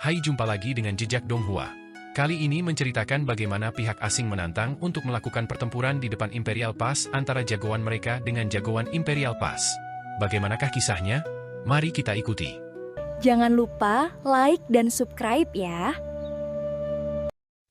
Hai, jumpa lagi dengan Jejak Donghua. Kali ini menceritakan bagaimana pihak asing menantang untuk melakukan pertempuran di depan Imperial Pass antara jagoan mereka dengan jagoan Imperial Pass. Bagaimanakah kisahnya? Mari kita ikuti. Jangan lupa like dan subscribe ya.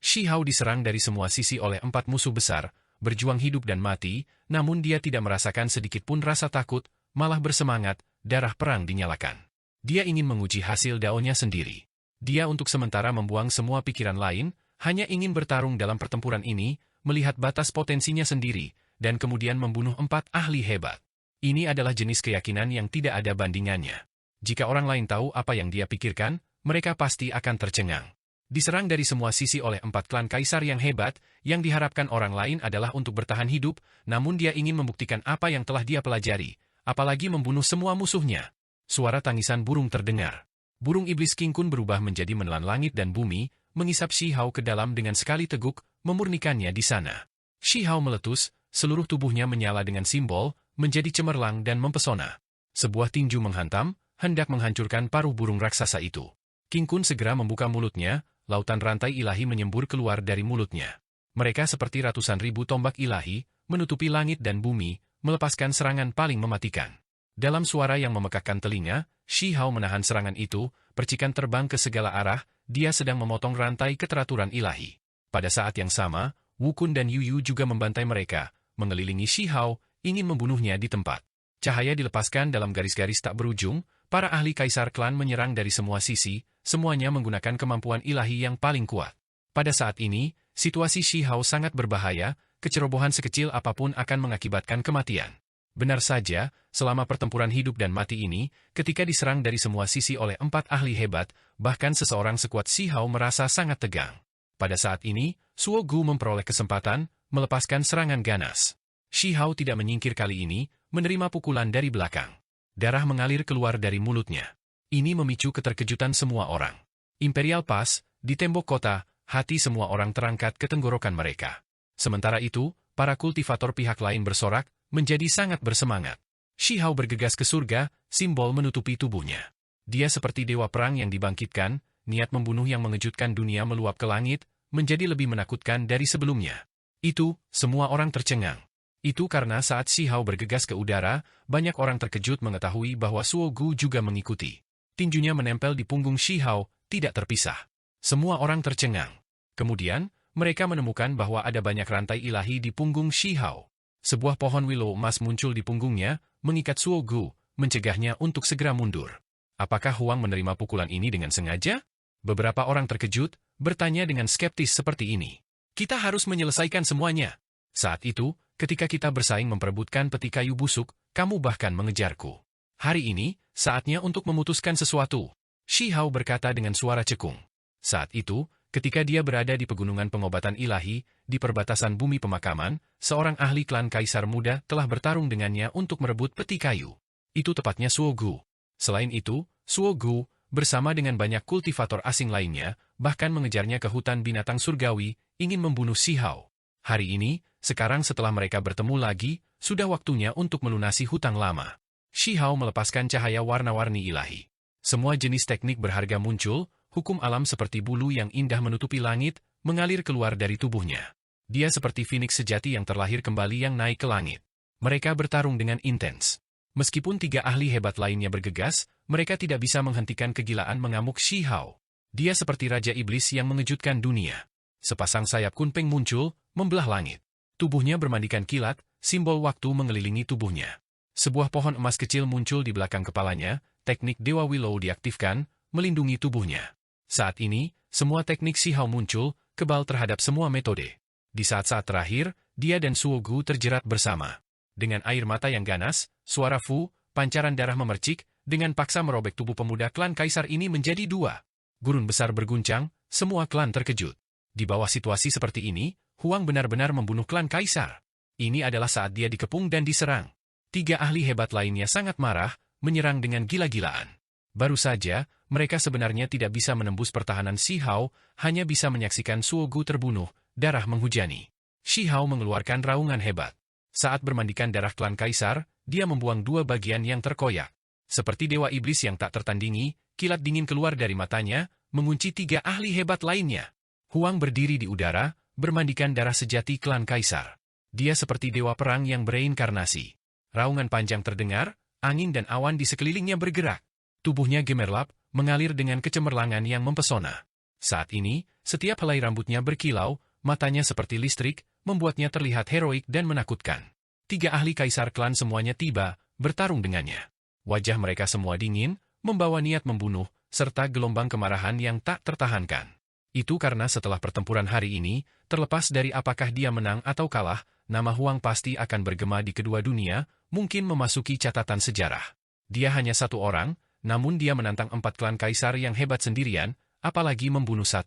Shi Hao diserang dari semua sisi oleh 4 musuh besar, berjuang hidup dan mati, namun dia tidak merasakan sedikit pun rasa takut, malah bersemangat, darah perang dinyalakan. Dia ingin menguji hasil daunnya sendiri. Dia untuk sementara membuang semua pikiran lain, hanya ingin bertarung dalam pertempuran ini, melihat batas potensinya sendiri, dan kemudian membunuh 4 ahli hebat. Ini adalah jenis keyakinan yang tidak ada bandingannya. Jika orang lain tahu apa yang dia pikirkan, mereka pasti akan tercengang. Diserang dari semua sisi oleh 4 klan kaisar yang hebat, yang diharapkan orang lain adalah untuk bertahan hidup, namun dia ingin membuktikan apa yang telah dia pelajari, apalagi membunuh semua musuhnya. Suara tangisan burung terdengar. Burung iblis King Kun berubah menjadi menelan langit dan bumi, mengisap Shi Hao ke dalam dengan sekali teguk, memurnikannya di sana. Shi Hao meletus, seluruh tubuhnya menyala dengan simbol, menjadi cemerlang dan mempesona. Sebuah tinju menghantam, hendak menghancurkan paruh burung raksasa itu. King Kun segera membuka mulutnya, lautan rantai ilahi menyembur keluar dari mulutnya. Mereka seperti ratusan ribu tombak ilahi, menutupi langit dan bumi, melepaskan serangan paling mematikan. Dalam suara yang memekakkan telinga, Shi Hao menahan serangan itu, percikan terbang ke segala arah, dia sedang memotong rantai keteraturan ilahi. Pada saat yang sama, Wu Kun dan Yu Yu juga membantai mereka, mengelilingi Shi Hao, ingin membunuhnya di tempat. Cahaya dilepaskan dalam garis-garis tak berujung, para ahli kaisar klan menyerang dari semua sisi, semuanya menggunakan kemampuan ilahi yang paling kuat. Pada saat ini, situasi Shi Hao sangat berbahaya, kecerobohan sekecil apapun akan mengakibatkan kematian. Benar saja, selama pertempuran hidup dan mati ini, ketika diserang dari semua sisi oleh 4 ahli hebat, bahkan seseorang sekuat Shi Hao merasa sangat tegang. Pada saat ini, Suo Gu memperoleh kesempatan, melepaskan serangan ganas. Shi Hao tidak menyingkir kali ini, menerima pukulan dari belakang. Darah mengalir keluar dari mulutnya. Ini memicu keterkejutan semua orang. Imperial Pass, di tembok kota, hati semua orang terangkat ke tenggorokan mereka. Sementara itu, para kultivator pihak lain bersorak, menjadi sangat bersemangat. Shi Hao bergegas ke surga, simbol menutupi tubuhnya. Dia seperti dewa perang yang dibangkitkan, niat membunuh yang mengejutkan dunia meluap ke langit, menjadi lebih menakutkan dari sebelumnya. Itu, semua orang tercengang. Itu karena saat Shi Hao bergegas ke udara, banyak orang terkejut mengetahui bahwa Suo Gu juga mengikuti. Tinjunya menempel di punggung Shi Hao, tidak terpisah. Semua orang tercengang. Kemudian, mereka menemukan bahwa ada banyak rantai ilahi di punggung Shi Hao. Sebuah pohon willow emas muncul di punggungnya, mengikat Suo Gu, mencegahnya untuk segera mundur. Apakah Huang menerima pukulan ini dengan sengaja? Beberapa orang terkejut, bertanya dengan skeptis seperti ini. Kita harus menyelesaikan semuanya. Saat itu, ketika kita bersaing memperebutkan peti kayu busuk, kamu bahkan mengejarku. Hari ini, saatnya untuk memutuskan sesuatu. Shi Hao berkata dengan suara cekung. Saat itu, ketika dia berada di pegunungan pengobatan ilahi, di perbatasan bumi pemakaman, seorang ahli klan kaisar muda telah bertarung dengannya untuk merebut peti kayu. Itu tepatnya Suo Gu. Selain itu, Suo Gu, bersama dengan banyak kultivator asing lainnya, bahkan mengejarnya ke hutan binatang surgawi, ingin membunuh Shi Hao. Hari ini, sekarang setelah mereka bertemu lagi, sudah waktunya untuk melunasi hutang lama. Shi Hao melepaskan cahaya warna-warni ilahi. Semua jenis teknik berharga muncul, hukum alam seperti bulu yang indah menutupi langit, mengalir keluar dari tubuhnya. Dia seperti Phoenix sejati yang terlahir kembali yang naik ke langit. Mereka bertarung dengan intens. Meskipun 3 ahli hebat lainnya bergegas, mereka tidak bisa menghentikan kegilaan mengamuk Shi Hao. Dia seperti Raja Iblis yang mengejutkan dunia. Sepasang sayap kunpeng muncul, membelah langit. Tubuhnya bermandikan kilat, simbol waktu mengelilingi tubuhnya. Sebuah pohon emas kecil muncul di belakang kepalanya, teknik Dewa Willow diaktifkan, melindungi tubuhnya. Saat ini, semua teknik Shi Hao muncul, kebal terhadap semua metode. Di saat-saat terakhir, dia dan Suo Gu terjerat bersama. Dengan air mata yang ganas, suara Fu, pancaran darah memercik, dengan paksa merobek tubuh pemuda klan kaisar ini menjadi 2. Gurun besar berguncang, semua klan terkejut. Di bawah situasi seperti ini, Huang benar-benar membunuh klan kaisar. Ini adalah saat dia dikepung dan diserang. 3 ahli hebat lainnya sangat marah, menyerang dengan gila-gilaan. Baru saja, mereka sebenarnya tidak bisa menembus pertahanan Shi Hao, hanya bisa menyaksikan Suo Gu terbunuh, darah menghujani. Shi Hao mengeluarkan raungan hebat. Saat bermandikan darah klan kaisar, dia membuang 2 bagian yang terkoyak. Seperti dewa iblis yang tak tertandingi, kilat dingin keluar dari matanya, mengunci 3 ahli hebat lainnya. Huang berdiri di udara, bermandikan darah sejati klan kaisar. Dia seperti dewa perang yang bereinkarnasi. Raungan panjang terdengar, angin dan awan di sekelilingnya bergerak. Tubuhnya gemerlap, mengalir dengan kecemerlangan yang mempesona. Saat ini, setiap helai rambutnya berkilau, matanya seperti listrik, membuatnya terlihat heroik dan menakutkan. 3 ahli kaisar klan semuanya tiba, bertarung dengannya. Wajah mereka semua dingin, membawa niat membunuh, serta gelombang kemarahan yang tak tertahankan. Itu karena setelah pertempuran hari ini, terlepas dari apakah dia menang atau kalah, nama Huang pasti akan bergema di kedua dunia, mungkin memasuki catatan sejarah. Dia hanya 1 orang, namun dia menantang 4 klan kaisar yang hebat sendirian, apalagi membunuh 1.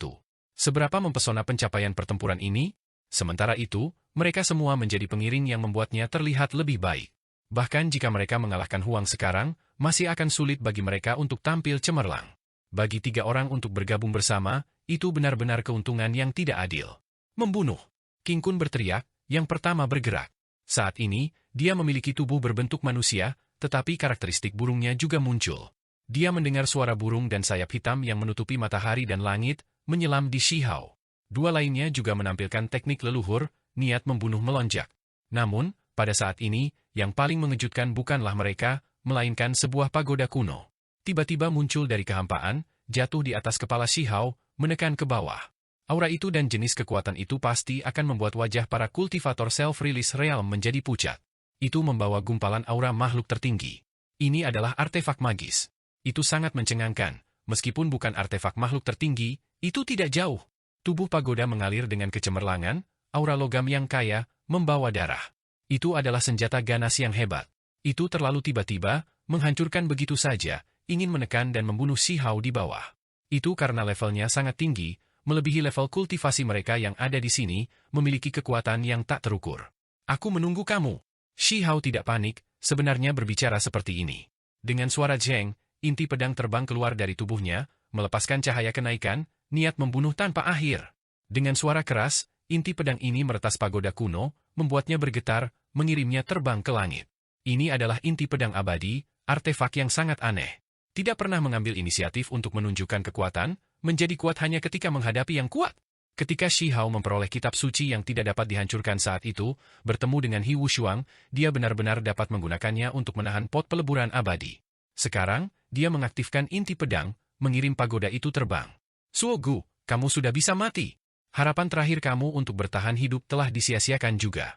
Seberapa mempesona pencapaian pertempuran ini? Sementara itu, mereka semua menjadi pengiring yang membuatnya terlihat lebih baik. Bahkan jika mereka mengalahkan Huang sekarang, masih akan sulit bagi mereka untuk tampil cemerlang. Bagi 3 orang untuk bergabung bersama, itu benar-benar keuntungan yang tidak adil. Membunuh. King Kun berteriak, yang pertama bergerak. Saat ini, dia memiliki tubuh berbentuk manusia, tetapi karakteristik burungnya juga muncul. Dia mendengar suara burung dan sayap hitam yang menutupi matahari dan langit, menyelam di Shihao. 2 lainnya juga menampilkan teknik leluhur, niat membunuh melonjak. Namun, pada saat ini, yang paling mengejutkan bukanlah mereka, melainkan sebuah pagoda kuno. Tiba-tiba muncul dari kehampaan, jatuh di atas kepala Shihao, menekan ke bawah. Aura itu dan jenis kekuatan itu pasti akan membuat wajah para kultivator self-release realm menjadi pucat. Itu membawa gumpalan aura makhluk tertinggi. Ini adalah artefak magis. Itu sangat mencengangkan. Meskipun bukan artefak makhluk tertinggi, itu tidak jauh. Tubuh pagoda mengalir dengan kecemerlangan, aura logam yang kaya, membawa darah. Itu adalah senjata ganas yang hebat. Itu terlalu tiba-tiba, menghancurkan begitu saja, ingin menekan dan membunuh Shihao di bawah. Itu karena levelnya sangat tinggi, melebihi level kultivasi mereka yang ada di sini, memiliki kekuatan yang tak terukur. Aku menunggu kamu. Shihao tidak panik, sebenarnya berbicara seperti ini. Dengan suara jeng, inti pedang terbang keluar dari tubuhnya, melepaskan cahaya kenaikan, niat membunuh tanpa akhir. Dengan suara keras, inti pedang ini meretas pagoda kuno, membuatnya bergetar, mengirimnya terbang ke langit. Ini adalah inti pedang abadi, artefak yang sangat aneh. Tidak pernah mengambil inisiatif untuk menunjukkan kekuatan, menjadi kuat hanya ketika menghadapi yang kuat. Ketika Shihao memperoleh kitab suci yang tidak dapat dihancurkan saat itu, bertemu dengan He Wushuang, dia benar-benar dapat menggunakannya untuk menahan pot peleburan abadi. Sekarang, dia mengaktifkan inti pedang, mengirim pagoda itu terbang. Suogu, kamu sudah bisa mati. Harapan terakhir kamu untuk bertahan hidup telah disia-siakan juga.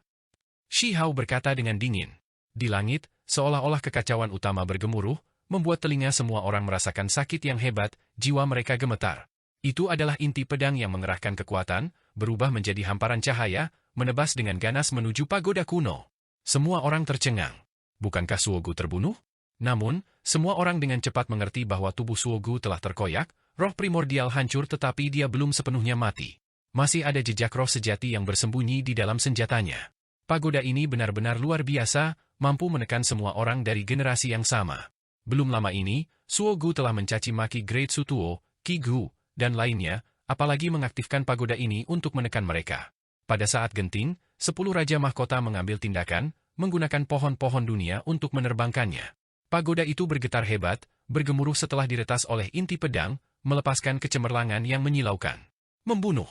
Shihao berkata dengan dingin. Di langit, seolah-olah kekacauan utama bergemuruh, membuat telinga semua orang merasakan sakit yang hebat, jiwa mereka gemetar. Itu adalah inti pedang yang mengerahkan kekuatan, berubah menjadi hamparan cahaya, menebas dengan ganas menuju pagoda kuno. Semua orang tercengang. Bukankah Suogu terbunuh? Namun, semua orang dengan cepat mengerti bahwa tubuh Suogu telah terkoyak, roh primordial hancur tetapi dia belum sepenuhnya mati. Masih ada jejak roh sejati yang bersembunyi di dalam senjatanya. Pagoda ini benar-benar luar biasa, mampu menekan semua orang dari generasi yang sama. Belum lama ini, Suogu telah mencaci maki Great Sutuo, Qi Gu, dan lainnya, apalagi mengaktifkan pagoda ini untuk menekan mereka. Pada saat genting, 10 Raja Mahkota mengambil tindakan, menggunakan pohon-pohon dunia untuk menerbangkannya. Pagoda itu bergetar hebat, bergemuruh setelah diretas oleh inti pedang, melepaskan kecemerlangan yang menyilaukan. Membunuh.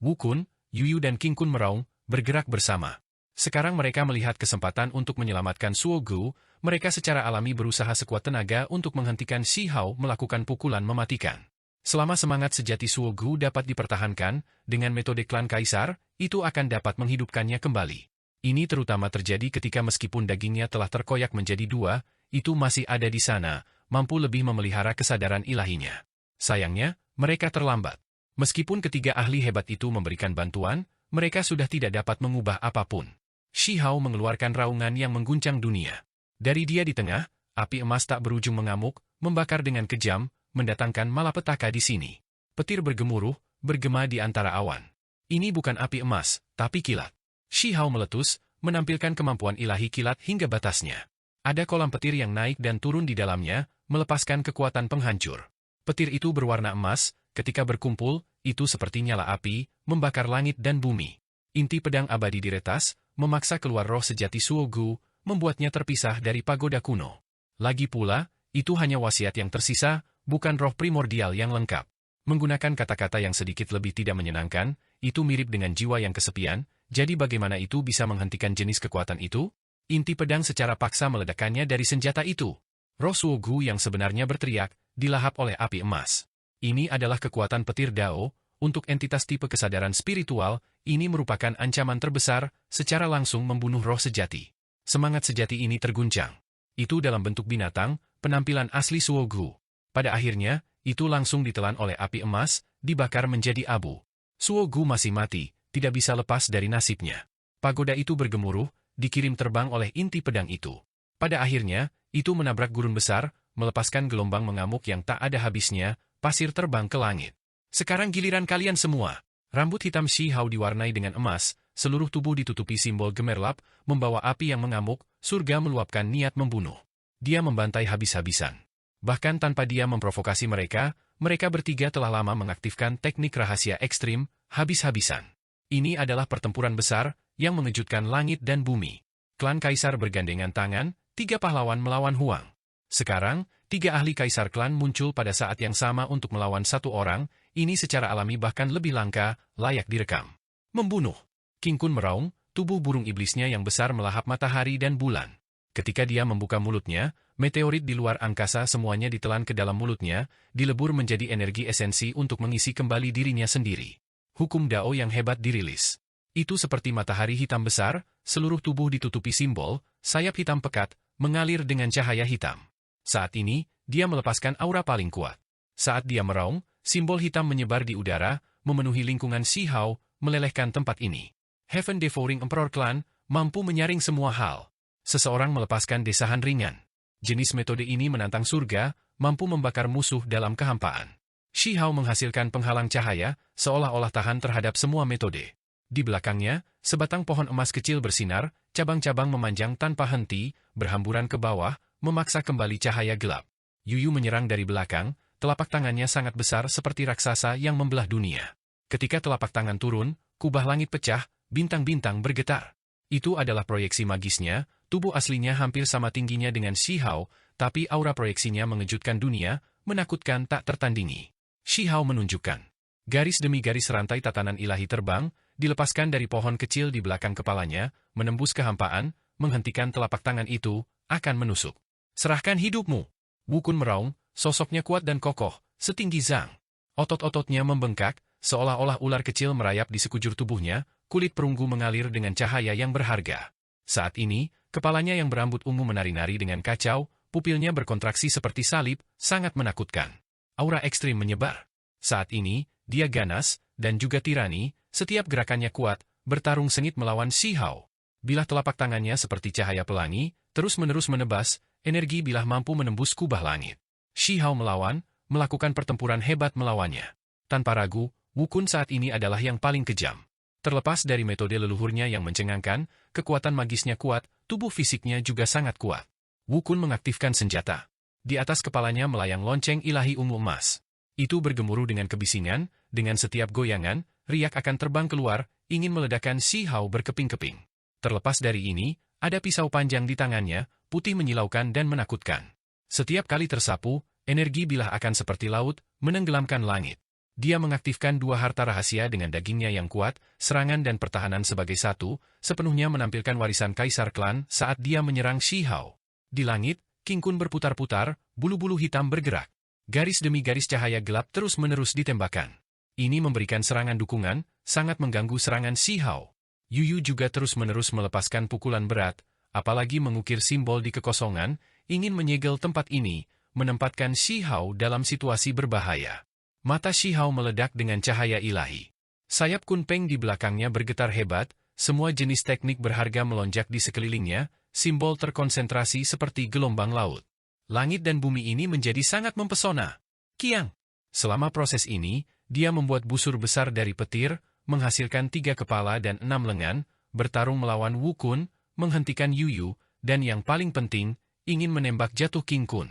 Wukun, Yuyu dan King Kun meraung, bergerak bersama. Sekarang mereka melihat kesempatan untuk menyelamatkan Suogu, mereka secara alami berusaha sekuat tenaga untuk menghentikan Shihao melakukan pukulan mematikan. Selama semangat sejati Suogu dapat dipertahankan, dengan metode klan kaisar, itu akan dapat menghidupkannya kembali. Ini terutama terjadi ketika meskipun dagingnya telah terkoyak menjadi 2, itu masih ada di sana, mampu lebih memelihara kesadaran ilahinya. Sayangnya, mereka terlambat. Meskipun ketiga ahli hebat itu memberikan bantuan, mereka sudah tidak dapat mengubah apapun. Shihao mengeluarkan raungan yang mengguncang dunia. Dari dia di tengah, api emas tak berujung mengamuk, membakar dengan kejam, mendatangkan malapetaka di sini. Petir bergemuruh, bergema di antara awan. Ini bukan api emas, tapi kilat. Shihao meletus, menampilkan kemampuan ilahi kilat hingga batasnya. Ada kolam petir yang naik dan turun di dalamnya, melepaskan kekuatan penghancur. Petir itu berwarna emas, ketika berkumpul, itu seperti nyala api, membakar langit dan bumi. Inti pedang abadi diretas, memaksa keluar roh sejati Suogu, membuatnya terpisah dari pagoda kuno. Lagi pula, itu hanya wasiat yang tersisa, bukan roh primordial yang lengkap. Menggunakan kata-kata yang sedikit lebih tidak menyenangkan, itu mirip dengan jiwa yang kesepian, jadi bagaimana itu bisa menghentikan jenis kekuatan itu? Inti pedang secara paksa meledakkannya dari senjata itu. Roh Suogu yang sebenarnya berteriak, dilahap oleh api emas. Ini adalah kekuatan petir Dao, untuk entitas tipe kesadaran spiritual, ini merupakan ancaman terbesar, secara langsung membunuh roh sejati. Semangat sejati ini terguncang. Itu dalam bentuk binatang, penampilan asli Suogu. Pada akhirnya, itu langsung ditelan oleh api emas, dibakar menjadi abu. Suogu masih mati, tidak bisa lepas dari nasibnya. Pagoda itu bergemuruh, dikirim terbang oleh inti pedang itu. Pada akhirnya, itu menabrak gurun besar, melepaskan gelombang mengamuk yang tak ada habisnya, pasir terbang ke langit. Sekarang giliran kalian semua. Rambut hitam Shi Hao diwarnai dengan emas, seluruh tubuh ditutupi simbol gemerlap, membawa api yang mengamuk, surga meluapkan niat membunuh. Dia membantai habis-habisan. Bahkan tanpa dia memprovokasi mereka, mereka bertiga telah lama mengaktifkan teknik rahasia ekstrim, habis-habisan. Ini adalah pertempuran besar, yang mengejutkan langit dan bumi. Klan Kaisar bergandengan tangan, 3 pahlawan melawan Huang. Sekarang, 3 ahli Kaisar klan muncul pada saat yang sama untuk melawan 1 orang, ini secara alami bahkan lebih langka, layak direkam. Membunuh. King Kun meraung, tubuh burung iblisnya yang besar melahap matahari dan bulan. Ketika dia membuka mulutnya, meteorit di luar angkasa semuanya ditelan ke dalam mulutnya, dilebur menjadi energi esensi untuk mengisi kembali dirinya sendiri. Hukum Dao yang hebat dirilis. Itu seperti matahari hitam besar, seluruh tubuh ditutupi simbol, sayap hitam pekat, mengalir dengan cahaya hitam. Saat ini, dia melepaskan aura paling kuat. Saat dia meraung, simbol hitam menyebar di udara, memenuhi lingkungan Shi Hao, melelehkan tempat ini. Heaven Devouring Emperor Clan, mampu menyaring semua hal. Seseorang melepaskan desahan ringan. Jenis metode ini menantang surga, mampu membakar musuh dalam kehampaan. Shi Hao menghasilkan penghalang cahaya, seolah-olah tahan terhadap semua metode. Di belakangnya, sebatang pohon emas kecil bersinar, cabang-cabang memanjang tanpa henti, berhamburan ke bawah, memaksa kembali cahaya gelap. Yuyu menyerang dari belakang, telapak tangannya sangat besar seperti raksasa yang membelah dunia. Ketika telapak tangan turun, kubah langit pecah, bintang-bintang bergetar. Itu adalah proyeksi magisnya, tubuh aslinya hampir sama tingginya dengan Shi Hao, tapi aura proyeksinya mengejutkan dunia, menakutkan tak tertandingi. Shi Hao menunjukkan. Garis demi garis rantai tatanan ilahi terbang, dilepaskan dari pohon kecil di belakang kepalanya, menembus kehampaan, menghentikan telapak tangan itu, akan menusuk. Serahkan hidupmu. Wukun meraung, sosoknya kuat dan kokoh, setinggi Zhang. Otot-ototnya membengkak, seolah-olah ular kecil merayap di sekujur tubuhnya, kulit perunggu mengalir dengan cahaya yang berharga. Saat ini, kepalanya yang berambut ungu menari-nari dengan kacau, pupilnya berkontraksi seperti salib, sangat menakutkan. Aura ekstrim menyebar. Saat ini, dia ganas, dan juga tirani, setiap gerakannya kuat, bertarung sengit melawan Shi Hao. Bilah telapak tangannya seperti cahaya pelangi, terus-menerus menebas, energi bilah mampu menembus kubah langit. Shi Hao melawan, melakukan pertempuran hebat melawannya. Tanpa ragu, Wukun saat ini adalah yang paling kejam. Terlepas dari metode leluhurnya yang mencengangkan, kekuatan magisnya kuat, tubuh fisiknya juga sangat kuat. Wukun mengaktifkan senjata. Di atas kepalanya melayang lonceng ilahi ungu emas. Itu bergemuruh dengan kebisingan, dengan setiap goyangan, riak akan terbang keluar, ingin meledakkan Shi Hao berkeping-keping. Terlepas dari ini, ada pisau panjang di tangannya, putih menyilaukan dan menakutkan. Setiap kali tersapu, energi bilah akan seperti laut, menenggelamkan langit. Dia mengaktifkan 2 harta rahasia dengan dagingnya yang kuat, serangan dan pertahanan sebagai satu, sepenuhnya menampilkan warisan Kaisar Klan saat dia menyerang Shi Hao. Di langit, King Kun berputar-putar, bulu-bulu hitam bergerak. Garis demi garis cahaya gelap terus-menerus ditembakkan. Ini memberikan serangan dukungan, sangat mengganggu serangan Shi Hao. Yuyu juga terus-menerus melepaskan pukulan berat, apalagi mengukir simbol di kekosongan, ingin menyegel tempat ini, menempatkan Shi Hao dalam situasi berbahaya. Mata Shi Hao meledak dengan cahaya ilahi. Sayap Kun Peng di belakangnya bergetar hebat, semua jenis teknik berharga melonjak di sekelilingnya, simbol terkonsentrasi seperti gelombang laut. Langit dan bumi ini menjadi sangat mempesona. Kiang. Selama proses ini, dia membuat busur besar dari petir, menghasilkan 3 kepala dan 6 lengan, bertarung melawan Wukun, menghentikan Yuyu, dan yang paling penting, ingin menembak jatuh King Kun.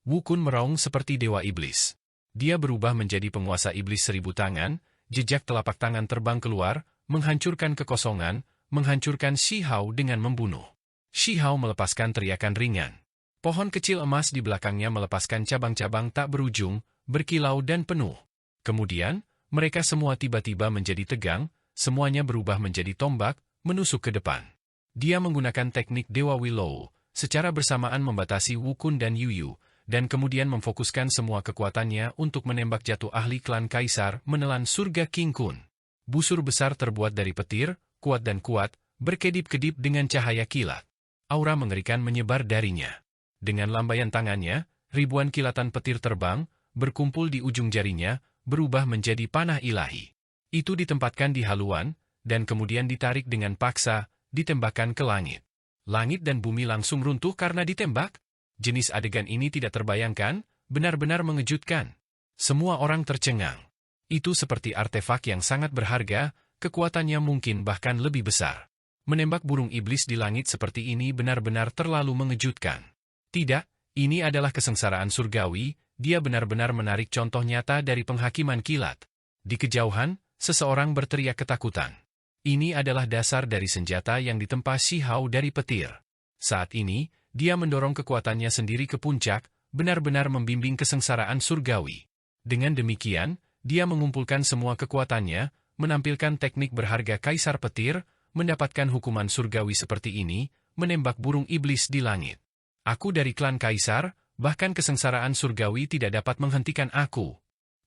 Wukun meraung seperti dewa iblis. Dia berubah menjadi penguasa iblis 1000 tangan, jejak telapak tangan terbang keluar, menghancurkan kekosongan, menghancurkan Shi Hao dengan membunuh. Shi Hao melepaskan teriakan ringan. Pohon kecil emas di belakangnya melepaskan cabang-cabang tak berujung, berkilau dan penuh. Kemudian, mereka semua tiba-tiba menjadi tegang, semuanya berubah menjadi tombak, menusuk ke depan. Dia menggunakan teknik Dewa Willow, secara bersamaan membatasi Wukun dan Yuyu, dan kemudian memfokuskan semua kekuatannya untuk menembak jatuh ahli klan Kaisar menelan surga King Kun. Busur besar terbuat dari petir, kuat dan kuat, berkedip-kedip dengan cahaya kilat. Aura mengerikan menyebar darinya. Dengan lambaian tangannya, ribuan kilatan petir terbang, berkumpul di ujung jarinya, berubah menjadi panah ilahi. Itu ditempatkan di haluan, dan kemudian ditarik dengan paksa, ditembakkan ke langit. Langit dan bumi langsung runtuh karena ditembak. Jenis adegan ini tidak terbayangkan, benar-benar mengejutkan. Semua orang tercengang. Itu seperti artefak yang sangat berharga, kekuatannya mungkin bahkan lebih besar. Menembak burung iblis di langit seperti ini benar-benar terlalu mengejutkan. Tidak, ini adalah kesengsaraan surgawi, dia benar-benar menarik contoh nyata dari penghakiman kilat. Di kejauhan, seseorang berteriak ketakutan. Ini adalah dasar dari senjata yang ditempa Shi Hao dari petir. Saat ini, dia mendorong kekuatannya sendiri ke puncak, benar-benar membimbing kesengsaraan surgawi. Dengan demikian, dia mengumpulkan semua kekuatannya, menampilkan teknik berharga Kaisar Petir, mendapatkan hukuman surgawi seperti ini, menembak burung iblis di langit. Aku dari klan Kaisar, bahkan kesengsaraan surgawi tidak dapat menghentikan aku.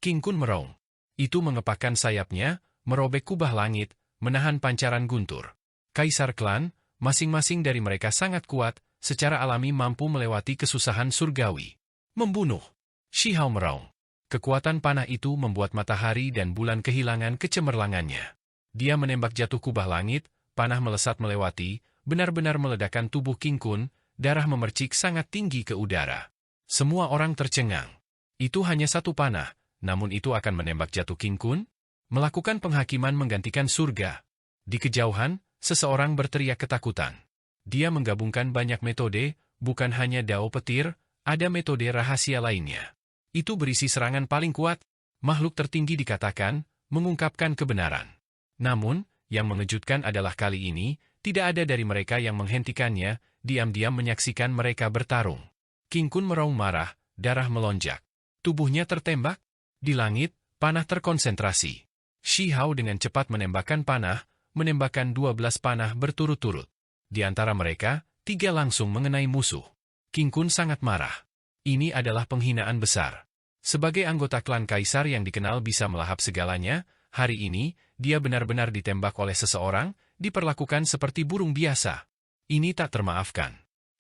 King Kun meraung. Itu mengepakkan sayapnya, merobek kubah langit, menahan pancaran guntur. Kaisar klan, masing-masing dari mereka sangat kuat, secara alami mampu melewati kesusahan surgawi. Membunuh. Shi Hao meraung. Kekuatan panah itu membuat matahari dan bulan kehilangan kecemerlangannya. Dia menembak jatuh kubah langit, panah melesat melewati, benar-benar meledakkan tubuh King Kun, darah memercik sangat tinggi ke udara. Semua orang tercengang. Itu hanya satu panah, namun itu akan menembak jatuh King Kun? Melakukan penghakiman menggantikan surga. Di kejauhan, seseorang berteriak ketakutan. Dia menggabungkan banyak metode, bukan hanya dao petir, ada metode rahasia lainnya. Itu berisi serangan paling kuat, makhluk tertinggi dikatakan, mengungkapkan kebenaran. Namun, yang mengejutkan adalah kali ini, tidak ada dari mereka yang menghentikannya, diam-diam menyaksikan mereka bertarung. King Kun meraung marah, darah melonjak. Tubuhnya tertembak. Di langit, panah terkonsentrasi. Shi Hao dengan cepat menembakkan panah, menembakkan 12 panah berturut-turut. Di antara mereka, 3 langsung mengenai musuh. King Kun sangat marah. Ini adalah penghinaan besar. Sebagai anggota klan Kaisar yang dikenal bisa melahap segalanya, hari ini, dia benar-benar ditembak oleh seseorang, diperlakukan seperti burung biasa. Ini tak termaafkan.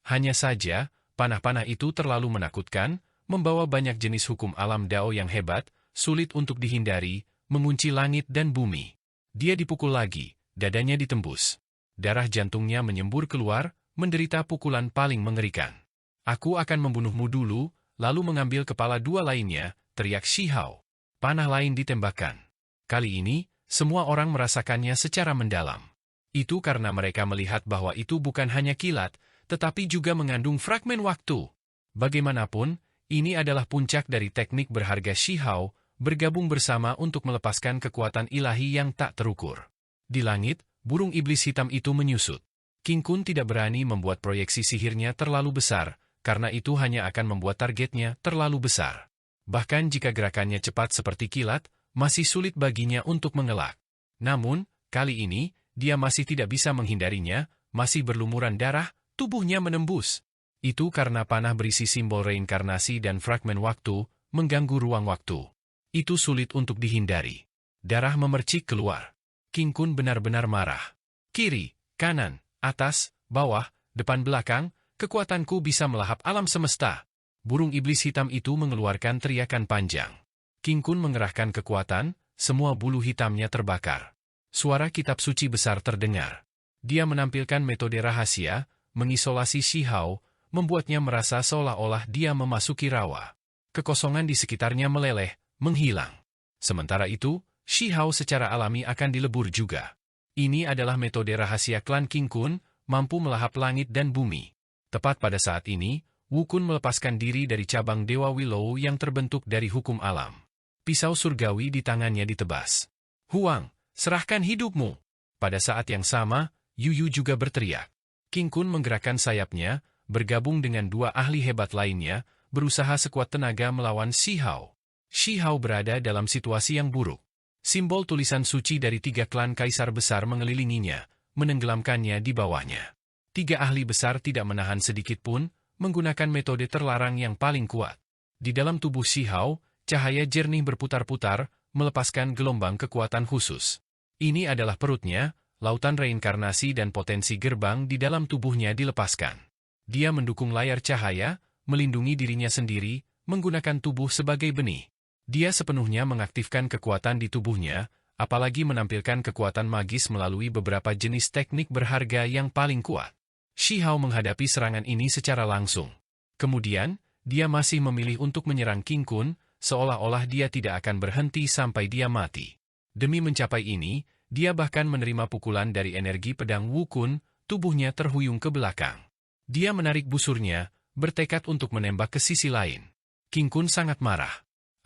Hanya saja, panah-panah itu terlalu menakutkan, membawa banyak jenis hukum alam Dao yang hebat, sulit untuk dihindari, mengunci langit dan bumi. Dia dipukul lagi, dadanya ditembus. Darah jantungnya menyembur keluar, menderita pukulan paling mengerikan. Aku akan membunuhmu dulu, lalu mengambil kepala 2 lainnya, teriak Shi Hao. Panah lain ditembakkan. Kali ini, semua orang merasakannya secara mendalam. Itu karena mereka melihat bahwa itu bukan hanya kilat, tetapi juga mengandung fragmen waktu. Bagaimanapun, ini adalah puncak dari teknik berharga Shi Hao, bergabung bersama untuk melepaskan kekuatan ilahi yang tak terukur. Di langit, burung iblis hitam itu menyusut. King Kun tidak berani membuat proyeksi sihirnya terlalu besar, karena itu hanya akan membuat targetnya terlalu besar. Bahkan jika gerakannya cepat seperti kilat, masih sulit baginya untuk mengelak. Namun, kali ini, dia masih tidak bisa menghindarinya, masih berlumuran darah, tubuhnya menembus. Itu karena panah berisi simbol reinkarnasi dan fragmen waktu, mengganggu ruang waktu. Itu sulit untuk dihindari. Darah memercik keluar. King Kun benar-benar marah. Kiri, kanan, atas, bawah, depan belakang, kekuatanku bisa melahap alam semesta. Burung iblis hitam itu mengeluarkan teriakan panjang. King Kun mengerahkan kekuatan, semua bulu hitamnya terbakar. Suara kitab suci besar terdengar. Dia menampilkan metode rahasia, mengisolasi Shi Hao, membuatnya merasa seolah-olah dia memasuki rawa. Kekosongan di sekitarnya meleleh, menghilang. Sementara itu, Shi Hao secara alami akan dilebur juga. Ini adalah metode rahasia klan King Kun, mampu melahap langit dan bumi. Tepat pada saat ini, Wukun melepaskan diri dari cabang Dewa Willow yang terbentuk dari hukum alam. Pisau surgawi di tangannya ditebas. Huang, serahkan hidupmu. Pada saat yang sama, Yuyu juga berteriak. King Kun menggerakkan sayapnya, bergabung dengan dua ahli hebat lainnya, berusaha sekuat tenaga melawan Shi Hao. Shi Hao berada dalam situasi yang buruk. Simbol tulisan suci dari 3 klan kaisar besar mengelilinginya, menenggelamkannya di bawahnya. 3 ahli besar tidak menahan sedikit pun, menggunakan metode terlarang yang paling kuat. Di dalam tubuh Shi Hao, cahaya jernih berputar-putar, melepaskan gelombang kekuatan khusus. Ini adalah perutnya, lautan reinkarnasi dan potensi gerbang di dalam tubuhnya dilepaskan. Dia mendukung layar cahaya, melindungi dirinya sendiri, menggunakan tubuh sebagai benih. Dia sepenuhnya mengaktifkan kekuatan di tubuhnya, apalagi menampilkan kekuatan magis melalui beberapa jenis teknik berharga yang paling kuat. Shi Hao menghadapi serangan ini secara langsung. Kemudian, dia masih memilih untuk menyerang King Kun, seolah-olah dia tidak akan berhenti sampai dia mati. Demi mencapai ini, dia bahkan menerima pukulan dari energi pedang Wu Kun, tubuhnya terhuyung ke belakang. Dia menarik busurnya, bertekad untuk menembak ke sisi lain. King Kun sangat marah.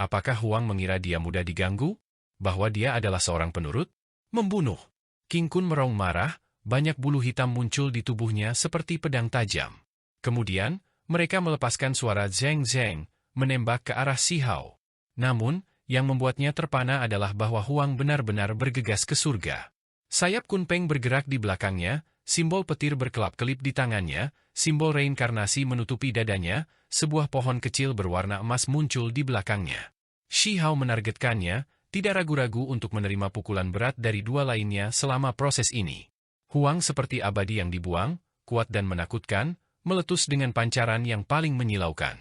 Apakah Huang mengira dia mudah diganggu? Bahwa dia adalah seorang penurut? Membunuh. King Kun meraung marah, banyak bulu hitam muncul di tubuhnya seperti pedang tajam. Kemudian, mereka melepaskan suara zeng zeng, menembak ke arah Shi Hao. Namun, yang membuatnya terpana adalah bahwa Huang benar-benar bergegas ke surga. Sayap Kunpeng bergerak di belakangnya, simbol petir berkelap-kelip di tangannya, simbol reinkarnasi menutupi dadanya, sebuah pohon kecil berwarna emas muncul di belakangnya. Shi Hao menargetkannya, tidak ragu-ragu untuk menerima pukulan berat dari 2 lainnya selama proses ini. Huang seperti abadi yang dibuang, kuat dan menakutkan, meletus dengan pancaran yang paling menyilaukan.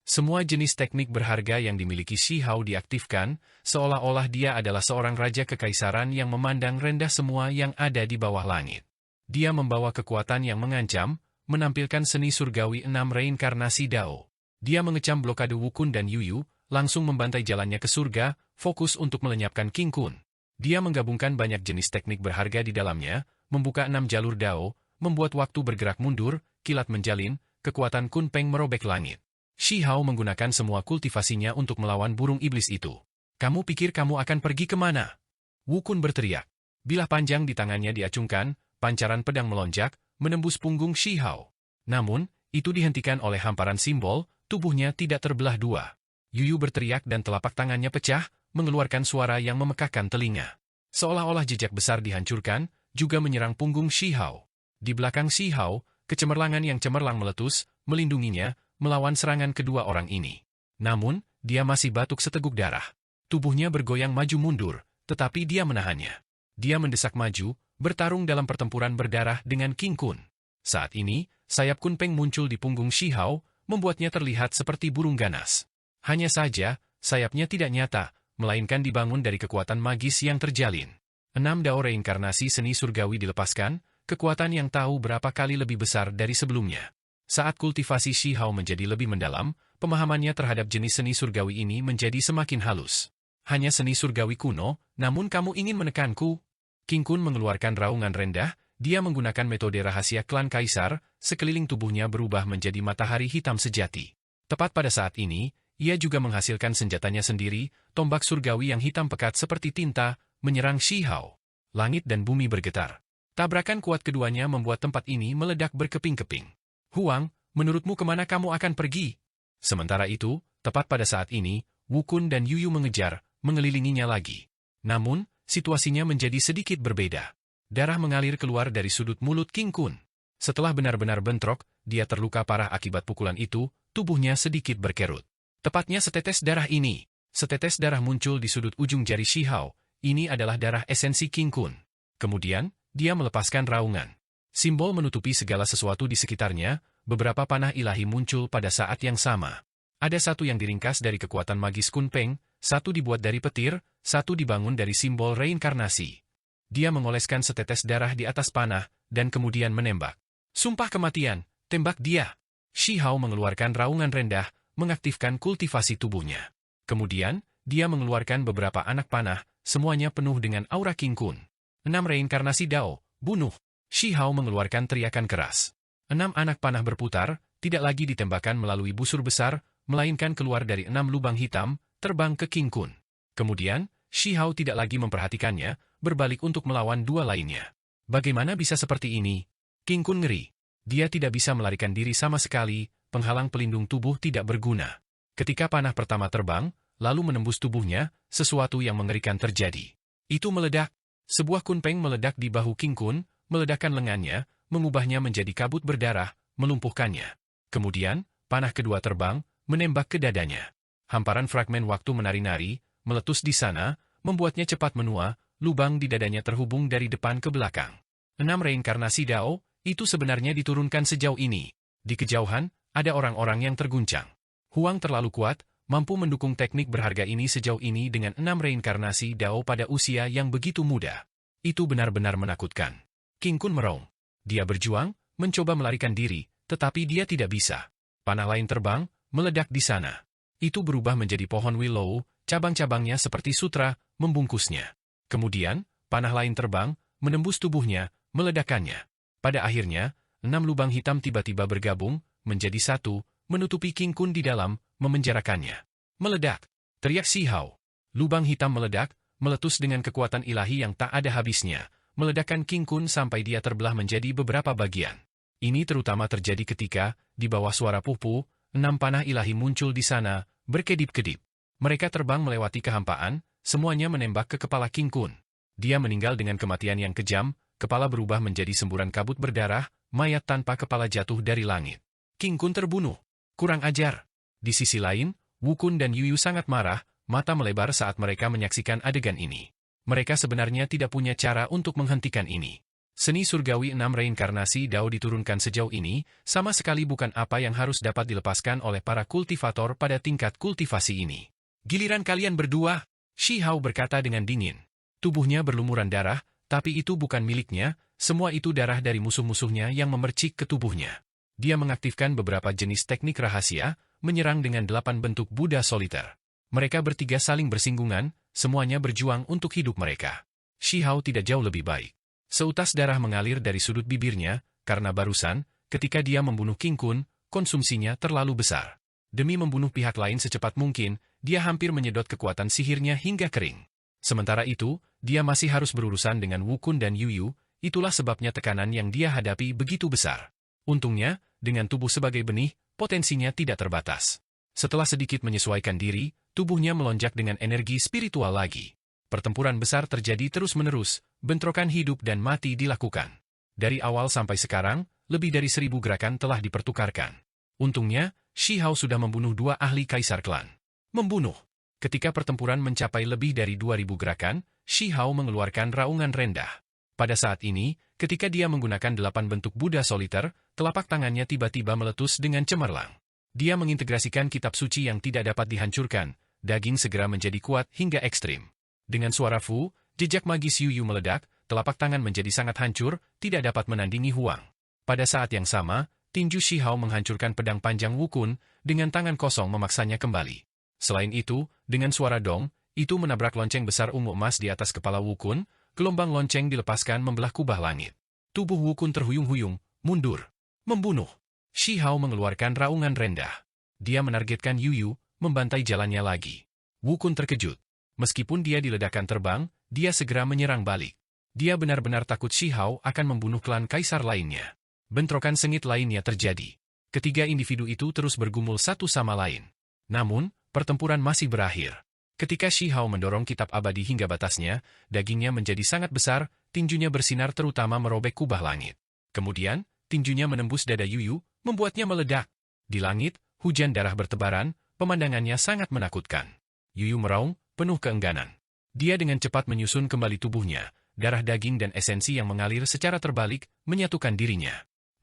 Semua jenis teknik berharga yang dimiliki Shi Hao diaktifkan, seolah-olah dia adalah seorang raja kekaisaran yang memandang rendah semua yang ada di bawah langit. Dia membawa kekuatan yang mengancam, menampilkan seni surgawi 6 reinkarnasi Dao. Dia mengecam blokade Wu Kun dan Yu Yu, langsung membantai jalannya ke surga, fokus untuk melenyapkan King Kun. Dia menggabungkan banyak jenis teknik berharga di dalamnya, membuka 6 jalur Dao, membuat waktu bergerak mundur, kilat menjalin, kekuatan Kunpeng merobek langit. Shi Hao menggunakan semua kultivasinya untuk melawan burung iblis itu. Kamu pikir kamu akan pergi kemana? Wu Kun berteriak. Bilah panjang di tangannya diacungkan, pancaran pedang melonjak, menembus punggung Shi Hao. Namun, itu dihentikan oleh hamparan simbol, tubuhnya tidak terbelah 2. Yu Yu berteriak dan telapak tangannya pecah, mengeluarkan suara yang memekakkan telinga. Seolah-olah jejak besar dihancurkan, juga menyerang punggung Shi Hao. Di belakang Shi Hao, kecemerlangan yang cemerlang meletus, melindunginya, melawan serangan kedua orang ini. Namun, dia masih batuk seteguk darah. Tubuhnya bergoyang maju mundur, tetapi dia menahannya. Dia mendesak maju, bertarung dalam pertempuran berdarah dengan King Kun. Saat ini, sayap Kunpeng muncul di punggung Shi Hao, membuatnya terlihat seperti burung ganas. Hanya saja, sayapnya tidak nyata, melainkan dibangun dari kekuatan magis yang terjalin. 6 Dao reinkarnasi seni surgawi dilepaskan, kekuatan yang tahu berapa kali lebih besar dari sebelumnya. Saat kultivasi Shi Hao menjadi lebih mendalam, pemahamannya terhadap jenis seni surgawi ini menjadi semakin halus. Hanya seni surgawi kuno, namun kamu ingin menekanku? King Kun mengeluarkan raungan rendah, dia menggunakan metode rahasia klan kaisar, sekeliling tubuhnya berubah menjadi matahari hitam sejati. Tepat pada saat ini, ia juga menghasilkan senjatanya sendiri, tombak surgawi yang hitam pekat seperti tinta, menyerang Shi Hao. Langit dan bumi bergetar. Tabrakan kuat keduanya membuat tempat ini meledak berkeping-keping. Huang, menurutmu kemana kamu akan pergi? Sementara itu, tepat pada saat ini, Wu Kun dan Yu Yu mengejar, mengelilinginya lagi. Namun, situasinya menjadi sedikit berbeda. Darah mengalir keluar dari sudut mulut King Kun. Setelah benar-benar bentrok, dia terluka parah akibat pukulan itu, tubuhnya sedikit berkerut. Tepatnya setetes darah ini. Setetes darah muncul di sudut ujung jari Shi Hao. Ini adalah darah esensi King Kun. Kemudian, dia melepaskan raungan. Simbol menutupi segala sesuatu di sekitarnya, beberapa panah ilahi muncul pada saat yang sama. Ada satu yang diringkas dari kekuatan magis Kunpeng, satu dibuat dari petir, satu dibangun dari simbol reinkarnasi. Dia mengoleskan setetes darah di atas panah, dan kemudian menembak. Sumpah kematian, tembak dia! Shi Hao mengeluarkan raungan rendah, mengaktifkan kultivasi tubuhnya. Kemudian, dia mengeluarkan beberapa anak panah, semuanya penuh dengan aura King Kun. 6 reinkarnasi Dao, bunuh! Shi Hao mengeluarkan teriakan keras. 6 anak panah berputar, tidak lagi ditembakkan melalui busur besar, melainkan keluar dari 6 lubang hitam, terbang ke King Kun. Kemudian, Shi Hao tidak lagi memperhatikannya, berbalik untuk melawan 2 lainnya. Bagaimana bisa seperti ini? King Kun ngeri. Dia tidak bisa melarikan diri sama sekali, penghalang pelindung tubuh tidak berguna. Ketika panah pertama terbang, lalu menembus tubuhnya, sesuatu yang mengerikan terjadi. Itu meledak. Sebuah kunpeng meledak di bahu King Kun, meledakkan lengannya, mengubahnya menjadi kabut berdarah, melumpuhkannya. Kemudian, panah kedua terbang, menembak ke dadanya. Hamparan fragmen waktu menari-nari, meletus di sana, membuatnya cepat menua, lubang di dadanya terhubung dari depan ke belakang. 6 reinkarnasi Dao, itu sebenarnya diturunkan sejauh ini. Di kejauhan, ada orang-orang yang terguncang. Huang terlalu kuat, mampu mendukung teknik berharga ini sejauh ini dengan 6 reinkarnasi Dao pada usia yang begitu muda. Itu benar-benar menakutkan. King Kun meraung. Dia berjuang, mencoba melarikan diri, tetapi dia tidak bisa. Panah lain terbang, meledak di sana. Itu berubah menjadi pohon willow, cabang-cabangnya seperti sutra, membungkusnya. Kemudian, panah lain terbang, menembus tubuhnya, meledakkannya. Pada akhirnya, 6 lubang hitam tiba-tiba bergabung, menjadi satu, menutupi King Kun di dalam, memenjarakannya. Meledak! Teriak Si Hao. Lubang hitam meledak, meletus dengan kekuatan ilahi yang tak ada habisnya, meledakkan King Kun sampai dia terbelah menjadi beberapa bagian. Ini terutama terjadi ketika, di bawah suara pupu, 6 panah ilahi muncul di sana, berkedip-kedip. Mereka terbang melewati kehampaan, semuanya menembak ke kepala King Kun. Dia meninggal dengan kematian yang kejam, kepala berubah menjadi semburan kabut berdarah, mayat tanpa kepala jatuh dari langit. King Kun terbunuh. Kurang ajar. Di sisi lain, Wu Kun dan Yu Yu sangat marah, mata melebar saat mereka menyaksikan adegan ini. Mereka sebenarnya tidak punya cara untuk menghentikan ini. Seni surgawi 6 reinkarnasi Dao diturunkan sejauh ini, sama sekali bukan apa yang harus dapat dilepaskan oleh para kultivator pada tingkat kultivasi ini. Giliran kalian berdua, Shi Hao berkata dengan dingin. Tubuhnya berlumuran darah, tapi itu bukan miliknya, semua itu darah dari musuh-musuhnya yang memercik ke tubuhnya. Dia mengaktifkan beberapa jenis teknik rahasia, menyerang dengan 8 bentuk Buddha soliter. Mereka bertiga saling bersinggungan, semuanya berjuang untuk hidup mereka. Shi Hao tidak jauh lebih baik. Seutas darah mengalir dari sudut bibirnya, karena barusan, ketika dia membunuh King Kun, konsumsinya terlalu besar. Demi membunuh pihak lain secepat mungkin, dia hampir menyedot kekuatan sihirnya hingga kering. Sementara itu, dia masih harus berurusan dengan Wu Kun dan Yu Yu, itulah sebabnya tekanan yang dia hadapi begitu besar. Untungnya, dengan tubuh sebagai benih, potensinya tidak terbatas. Setelah sedikit menyesuaikan diri, tubuhnya melonjak dengan energi spiritual lagi. Pertempuran besar terjadi terus-menerus, bentrokan hidup dan mati dilakukan. Dari awal sampai sekarang, lebih dari 1000 gerakan telah dipertukarkan. Untungnya, Shi Hao sudah membunuh 2 ahli kaisar klan. Membunuh. Ketika pertempuran mencapai lebih dari 2000 gerakan, Shi Hao mengeluarkan raungan rendah. Pada saat ini, ketika dia menggunakan 8 bentuk Buddha soliter, telapak tangannya tiba-tiba meletus dengan cemerlang. Dia mengintegrasikan kitab suci yang tidak dapat dihancurkan, daging segera menjadi kuat hingga ekstrim. Dengan suara fu, jejak magis Yu Yu meledak, telapak tangan menjadi sangat hancur, tidak dapat menandingi Huang. Pada saat yang sama, tinju Shi Hao menghancurkan pedang panjang Wu Kun, dengan tangan kosong memaksanya kembali. Selain itu, dengan suara dong, itu menabrak lonceng besar ungu emas di atas kepala Wu Kun, gelombang lonceng dilepaskan membelah kubah langit. Tubuh Wu Kun terhuyung-huyung, mundur. Membunuh. Shi Hao mengeluarkan raungan rendah. Dia menargetkan Yu Yu, membantai jalannya lagi. Wu Kun terkejut. Meskipun dia diledakkan terbang, dia segera menyerang balik. Dia benar-benar takut Shi Hao akan membunuh klan kaisar lainnya. Bentrokan sengit lainnya terjadi. Ketiga individu itu terus bergumul satu sama lain. Namun, pertempuran masih berakhir. Ketika Shi Hao mendorong kitab abadi hingga batasnya, dagingnya menjadi sangat besar, tinjunya bersinar terutama merobek kubah langit. Kemudian, tinjunya menembus dada Yu Yu, membuatnya meledak. Di langit, hujan darah bertebaran, pemandangannya sangat menakutkan. Yu Yu meraung, penuh keengganan. Dia dengan cepat menyusun kembali tubuhnya, darah daging dan esensi yang mengalir secara terbalik, menyatukan dirinya.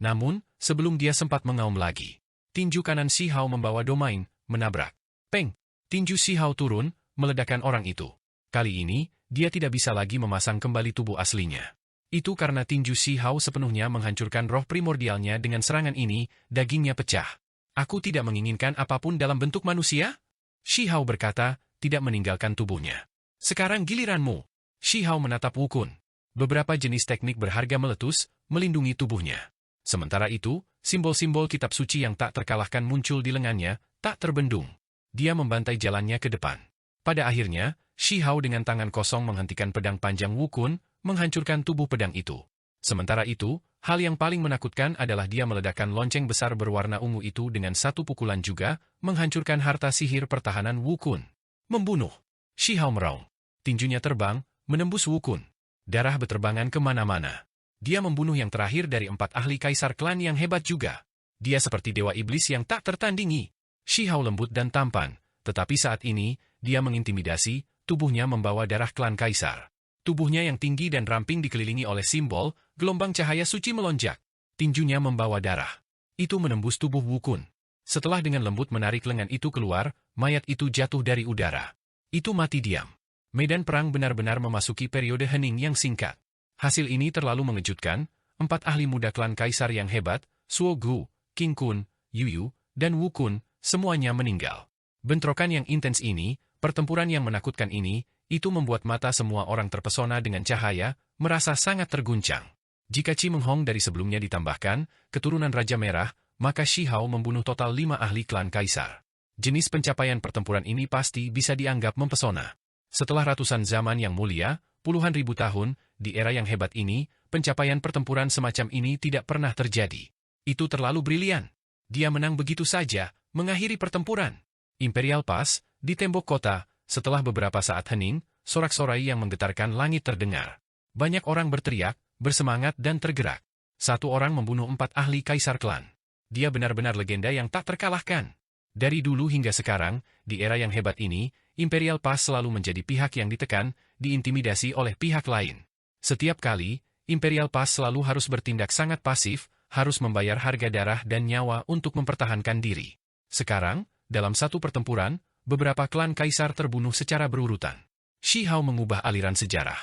Namun, sebelum dia sempat mengaum lagi, tinju kanan Shi Hao membawa domain, menabrak. Peng! Tinju Shi Hao turun, meledakkan orang itu. Kali ini, dia tidak bisa lagi memasang kembali tubuh aslinya. Itu karena tinju Shi Hao sepenuhnya menghancurkan roh primordialnya dengan serangan ini, dagingnya pecah. Aku tidak menginginkan apapun dalam bentuk manusia? Shi Hao berkata, tidak meninggalkan tubuhnya. Sekarang giliranmu. Shi Hao menatap Wu Kun. Beberapa jenis teknik berharga meletus, melindungi tubuhnya. Sementara itu, simbol-simbol kitab suci yang tak terkalahkan muncul di lengannya, tak terbendung. Dia membantai jalannya ke depan. Pada akhirnya, Shi Hao dengan tangan kosong menghentikan pedang panjang Wu Kun, menghancurkan tubuh pedang itu. Sementara itu, Hal yang paling menakutkan adalah dia meledakkan lonceng besar berwarna ungu itu dengan satu pukulan juga, menghancurkan harta sihir pertahanan Wukun. Membunuh. Shi Hao meraung. Tinjunya terbang, menembus Wukun. Darah beterbangan kemana-mana. Dia membunuh yang terakhir dari 4 ahli kaisar klan yang hebat juga. Dia seperti dewa iblis yang tak tertandingi. Shi Hao lembut dan tampan, tetapi saat ini, dia mengintimidasi, tubuhnya membawa darah klan kaisar. Tubuhnya yang tinggi dan ramping dikelilingi oleh simbol, gelombang cahaya suci melonjak. Tinjunya membawa darah. Itu menembus tubuh Wukun. Setelah dengan lembut menarik lengan itu keluar, mayat itu jatuh dari udara. Itu mati diam. Medan perang benar-benar memasuki periode hening yang singkat. Hasil ini terlalu mengejutkan, 4 ahli muda klan kaisar yang hebat, Suo Gu, King Kun, Yu, dan Wukun, semuanya meninggal. Bentrokan yang intens ini, pertempuran yang menakutkan ini, itu membuat mata semua orang terpesona dengan cahaya, merasa sangat terguncang. Jika Chi Meng Hong dari sebelumnya ditambahkan, keturunan Raja Merah, maka Shi Hao membunuh total 5 ahli klan kaisar. Jenis pencapaian pertempuran ini pasti bisa dianggap mempesona. Setelah ratusan zaman yang mulia, puluhan ribu tahun, di era yang hebat ini, pencapaian pertempuran semacam ini tidak pernah terjadi. Itu terlalu brilian. Dia menang begitu saja, mengakhiri pertempuran. Imperial Pass, di tembok kota, setelah beberapa saat hening, sorak-sorai yang menggetarkan langit terdengar. Banyak orang berteriak, bersemangat dan tergerak. Satu orang membunuh 4 ahli kaisar klan. Dia benar-benar legenda yang tak terkalahkan. Dari dulu hingga sekarang, di era yang hebat ini, Imperial Pass selalu menjadi pihak yang ditekan, diintimidasi oleh pihak lain. Setiap kali, Imperial Pass selalu harus bertindak sangat pasif, harus membayar harga darah dan nyawa untuk mempertahankan diri. Sekarang, dalam satu pertempuran, beberapa klan kaisar terbunuh secara berurutan. Shi Hao mengubah aliran sejarah.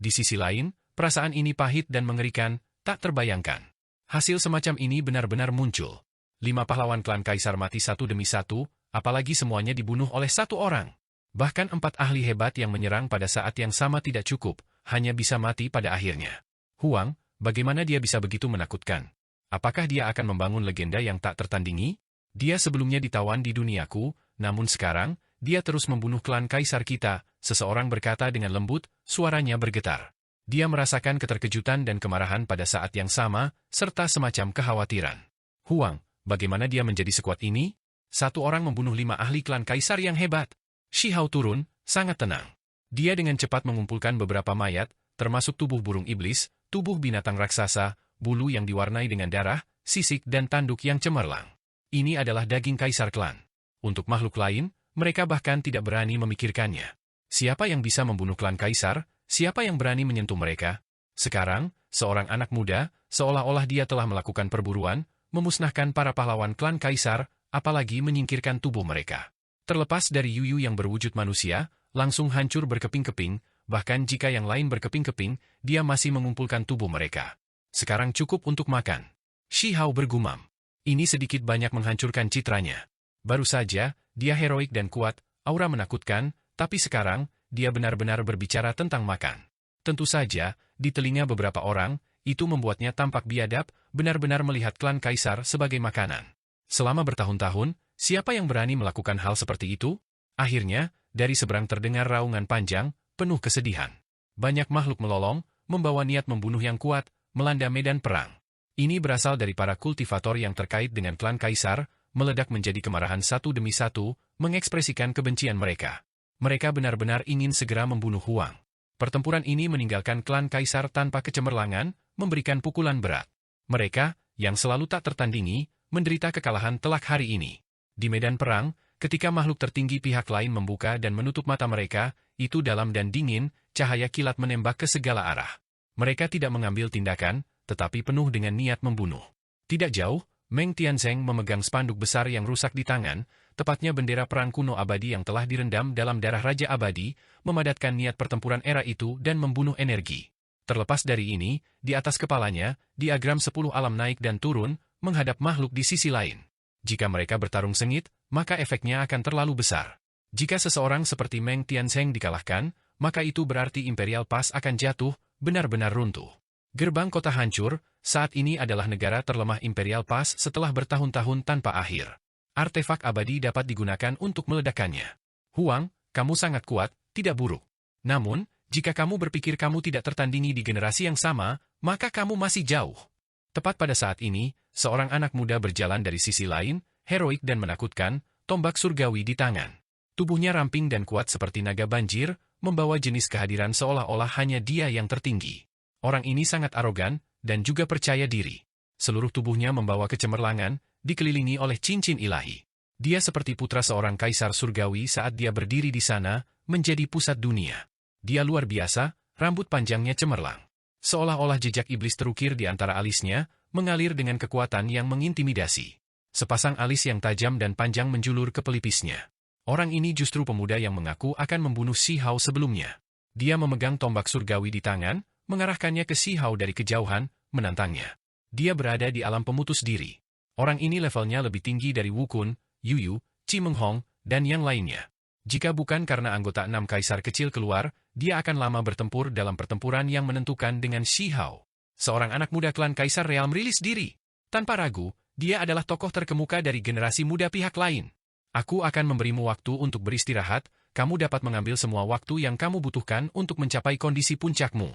Di sisi lain, perasaan ini pahit dan mengerikan, tak terbayangkan. Hasil semacam ini benar-benar muncul. 5 pahlawan klan kaisar mati satu demi satu, apalagi semuanya dibunuh oleh satu orang. Bahkan 4 ahli hebat yang menyerang pada saat yang sama tidak cukup, hanya bisa mati pada akhirnya. Huang, bagaimana dia bisa begitu menakutkan? Apakah dia akan membangun legenda yang tak tertandingi? Dia sebelumnya ditawan di duniaku, namun sekarang, dia terus membunuh klan kaisar kita, seseorang berkata dengan lembut, suaranya bergetar. Dia merasakan keterkejutan dan kemarahan pada saat yang sama, serta semacam kekhawatiran. Huang, bagaimana dia menjadi sekuat ini? Satu orang membunuh 5 ahli klan kaisar yang hebat. Shi Hao turun, sangat tenang. Dia dengan cepat mengumpulkan beberapa mayat, termasuk tubuh burung iblis, tubuh binatang raksasa, bulu yang diwarnai dengan darah, sisik dan tanduk yang cemerlang. Ini adalah daging kaisar klan. Untuk makhluk lain, mereka bahkan tidak berani memikirkannya. Siapa yang bisa membunuh klan kaisar? Siapa yang berani menyentuh mereka? Sekarang, seorang anak muda, seolah-olah dia telah melakukan perburuan, memusnahkan para pahlawan klan kaisar, apalagi menyingkirkan tubuh mereka. Terlepas dari Yu yang berwujud manusia, langsung hancur berkeping-keping, bahkan jika yang lain berkeping-keping, dia masih mengumpulkan tubuh mereka. Sekarang cukup untuk makan. Shi Hao bergumam. Ini sedikit banyak menghancurkan citranya. Baru saja, dia heroik dan kuat, aura menakutkan, tapi sekarang, dia benar-benar berbicara tentang makan. Tentu saja, di telinga beberapa orang, itu membuatnya tampak biadab, benar-benar melihat klan kaisar sebagai makanan. Selama bertahun-tahun, siapa yang berani melakukan hal seperti itu? Akhirnya, dari seberang terdengar raungan panjang, penuh kesedihan. Banyak makhluk melolong, membawa niat membunuh yang kuat, melanda medan perang. Ini berasal dari para kultivator yang terkait dengan klan kaisar, meledak menjadi kemarahan satu demi satu, mengekspresikan kebencian mereka. Mereka benar-benar ingin segera membunuh Huang. Pertempuran ini meninggalkan klan kaisar tanpa kecemerlangan, memberikan pukulan berat. Mereka, yang selalu tak tertandingi, menderita kekalahan telak hari ini. Di medan perang, ketika makhluk tertinggi pihak lain membuka dan menutup mata mereka, itu dalam dan dingin, cahaya kilat menembak ke segala arah. Mereka tidak mengambil tindakan, tetapi penuh dengan niat membunuh. Tidak jauh, Meng Tianzeng memegang spanduk besar yang rusak di tangan, tepatnya bendera perang kuno abadi yang telah direndam dalam darah Raja Abadi, memadatkan niat pertempuran era itu dan membunuh energi. Terlepas dari ini, di atas kepalanya, diagram 10 alam naik dan turun, menghadap makhluk di sisi lain. Jika mereka bertarung sengit, maka efeknya akan terlalu besar. Jika seseorang seperti Meng Tianzeng dikalahkan, maka itu berarti Imperial Pass akan jatuh, benar-benar runtuh. Gerbang kota hancur, saat ini adalah negara terlemah Imperial Pass setelah bertahun-tahun tanpa akhir. Artefak abadi dapat digunakan untuk meledakkannya. Huang, kamu sangat kuat, tidak buruk. Namun, jika kamu berpikir kamu tidak tertandingi di generasi yang sama, maka kamu masih jauh. Tepat pada saat ini, seorang anak muda berjalan dari sisi lain, heroik dan menakutkan, tombak surgawi di tangan. Tubuhnya ramping dan kuat seperti naga banjir, membawa jenis kehadiran seolah-olah hanya dia yang tertinggi. Orang ini sangat arogan, dan juga percaya diri. Seluruh tubuhnya membawa kecemerlangan, dikelilingi oleh cincin ilahi. Dia seperti putra seorang kaisar surgawi saat dia berdiri di sana, menjadi pusat dunia. Dia luar biasa, rambut panjangnya cemerlang. Seolah-olah jejak iblis terukir di antara alisnya, mengalir dengan kekuatan yang mengintimidasi. Sepasang alis yang tajam dan panjang menjulur ke pelipisnya. Orang ini justru pemuda yang mengaku akan membunuh Si Hao sebelumnya. Dia memegang tombak surgawi di tangan, mengarahkannya ke Si Hao dari kejauhan, menantangnya. Dia berada di alam pemutus diri. Orang ini levelnya lebih tinggi dari Wu Kun, Yu Yu, Chi Meng Hong, dan yang lainnya. Jika bukan karena anggota 6 kaisar kecil keluar, dia akan lama bertempur dalam pertempuran yang menentukan dengan Si Hao. Seorang anak muda klan Kaisar Real merilis diri. Tanpa ragu, dia adalah tokoh terkemuka dari generasi muda pihak lain. Aku akan memberimu waktu untuk beristirahat, kamu dapat mengambil semua waktu yang kamu butuhkan untuk mencapai kondisi puncakmu.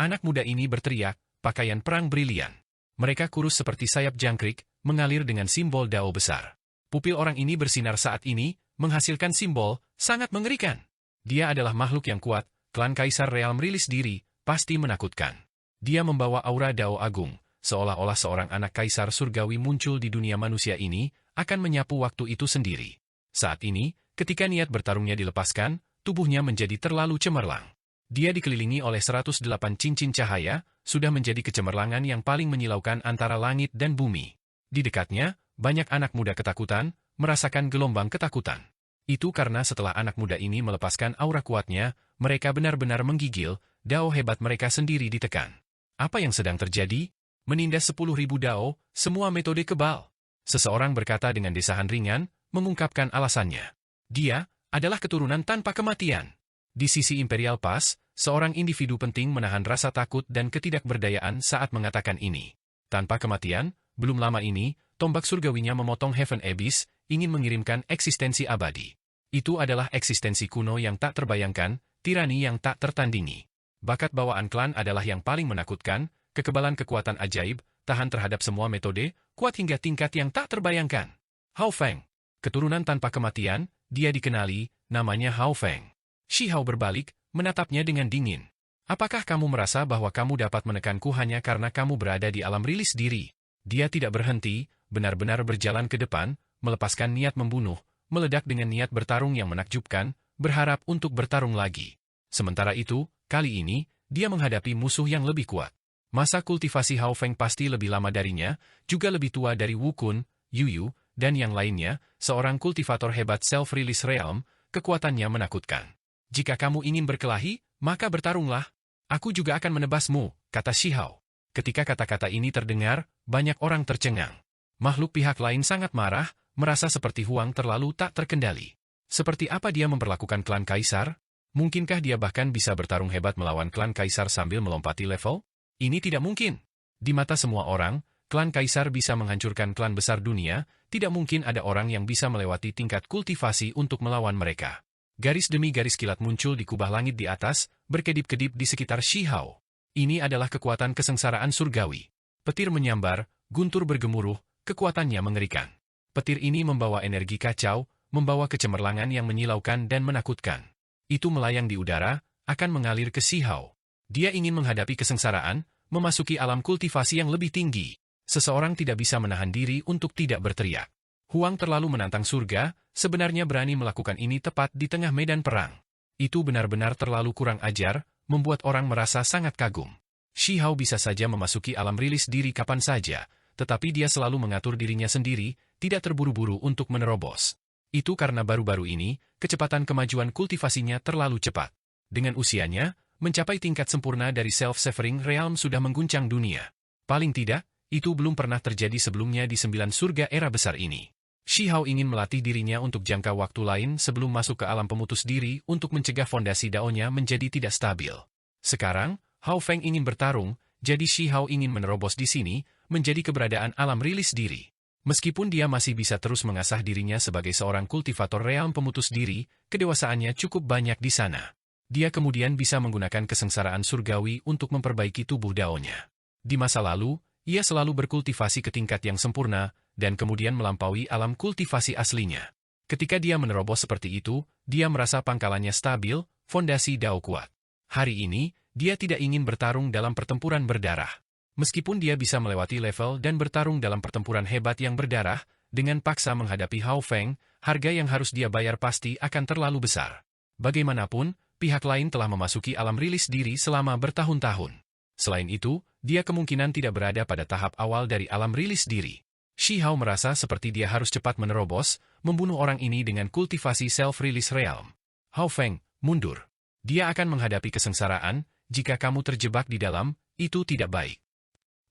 Anak muda ini berteriak, pakaian perang brilian. Mereka kurus seperti sayap jangkrik, mengalir dengan simbol Dao besar. Pupil orang ini bersinar saat ini, menghasilkan simbol, sangat mengerikan. Dia adalah makhluk yang kuat, klan Kaisar Real merilis diri, pasti menakutkan. Dia membawa aura Dao Agung, seolah-olah seorang anak kaisar surgawi muncul di dunia manusia ini, akan menyapu waktu itu sendiri. Saat ini, ketika niat bertarungnya dilepaskan, tubuhnya menjadi terlalu cemerlang. Dia dikelilingi oleh 108 cincin cahaya, sudah menjadi kecemerlangan yang paling menyilaukan antara langit dan bumi. Di dekatnya, banyak anak muda ketakutan, merasakan gelombang ketakutan. Itu karena setelah anak muda ini melepaskan aura kuatnya, mereka benar-benar menggigil, dao hebat mereka sendiri ditekan. Apa yang sedang terjadi? Menindas 10.000 dao, semua metode kebal. Seseorang berkata dengan desahan ringan, mengungkapkan alasannya. Dia adalah keturunan tanpa kematian. Di sisi Imperial Pass, seorang individu penting menahan rasa takut dan ketidakberdayaan saat mengatakan ini. Tanpa kematian, belum lama ini, tombak surgawinya memotong Heaven Abyss, ingin mengirimkan eksistensi abadi. Itu adalah eksistensi kuno yang tak terbayangkan, tirani yang tak tertandingi. Bakat bawaan klan adalah yang paling menakutkan, kekebalan kekuatan ajaib, tahan terhadap semua metode, kuat hingga tingkat yang tak terbayangkan. Hao Feng. Keturunan tanpa kematian, dia dikenali, namanya Hao Feng. Si Hao berbalik, menatapnya dengan dingin. Apakah kamu merasa bahwa kamu dapat menekanku hanya karena kamu berada di alam rilis diri? Dia tidak berhenti, benar-benar berjalan ke depan, melepaskan niat membunuh, meledak dengan niat bertarung yang menakjubkan, berharap untuk bertarung lagi. Sementara itu, kali ini, dia menghadapi musuh yang lebih kuat. Masa kultivasi Hao Feng pasti lebih lama darinya, juga lebih tua dari Wu Kun, Yu Yu, dan yang lainnya, seorang kultivator hebat Self-Release Realm, kekuatannya menakutkan. Jika kamu ingin berkelahi, maka bertarunglah. Aku juga akan menebasmu, kata Si Hao. Ketika kata-kata ini terdengar, banyak orang tercengang. Makhluk pihak lain sangat marah, merasa seperti Huang terlalu tak terkendali. Seperti apa dia memperlakukan klan Kaisar? Mungkinkah dia bahkan bisa bertarung hebat melawan klan Kaisar sambil melompati level? Ini tidak mungkin. Di mata semua orang, klan Kaisar bisa menghancurkan klan besar dunia, tidak mungkin ada orang yang bisa melewati tingkat kultivasi untuk melawan mereka. Garis demi garis kilat muncul di kubah langit di atas, berkedip-kedip di sekitar Si Hao. Ini adalah kekuatan kesengsaraan surgawi. Petir menyambar, guntur bergemuruh, kekuatannya mengerikan. Petir ini membawa energi kacau, membawa kecemerlangan yang menyilaukan dan menakutkan. Itu melayang di udara, akan mengalir ke Si Hao. Dia ingin menghadapi kesengsaraan, memasuki alam kultivasi yang lebih tinggi. Seseorang tidak bisa menahan diri untuk tidak berteriak. Huang terlalu menantang surga, sebenarnya berani melakukan ini tepat di tengah medan perang. Itu benar-benar terlalu kurang ajar, membuat orang merasa sangat kagum. Si Hao bisa saja memasuki alam rilis diri kapan saja, tetapi dia selalu mengatur dirinya sendiri, tidak terburu-buru untuk menerobos. Itu karena baru-baru ini, kecepatan kemajuan kultivasinya terlalu cepat. Dengan usianya, mencapai tingkat sempurna dari Self-Severing Realm sudah mengguncang dunia. Paling tidak, itu belum pernah terjadi sebelumnya di 9 surga era besar ini. Si Hao ingin melatih dirinya untuk jangka waktu lain sebelum masuk ke alam pemutus diri untuk mencegah fondasi daonya menjadi tidak stabil. Sekarang, Hao Feng ingin bertarung, jadi Si Hao ingin menerobos di sini, menjadi keberadaan alam rilis diri. Meskipun dia masih bisa terus mengasah dirinya sebagai seorang kultivator realm pemutus diri, kedewasaannya cukup banyak di sana. Dia kemudian bisa menggunakan kesengsaraan surgawi untuk memperbaiki tubuh daonya. Di masa lalu, Ia selalu berkultivasi ke tingkat yang sempurna, dan kemudian melampaui alam kultivasi aslinya. Ketika dia menerobos seperti itu, dia merasa pangkalannya stabil, fondasi Dao kuat. Hari ini, dia tidak ingin bertarung dalam pertempuran berdarah. Meskipun dia bisa melewati level dan bertarung dalam pertempuran hebat yang berdarah, dengan paksa menghadapi Hao Feng, harga yang harus dia bayar pasti akan terlalu besar. Bagaimanapun, pihak lain telah memasuki alam rilis diri selama bertahun-tahun. Selain itu, dia kemungkinan tidak berada pada tahap awal dari alam rilis diri. Shi Hao merasa seperti dia harus cepat menerobos, membunuh orang ini dengan kultivasi self-release realm. Hao Feng, mundur. Dia akan menghadapi kesengsaraan, jika kamu terjebak di dalam, itu tidak baik.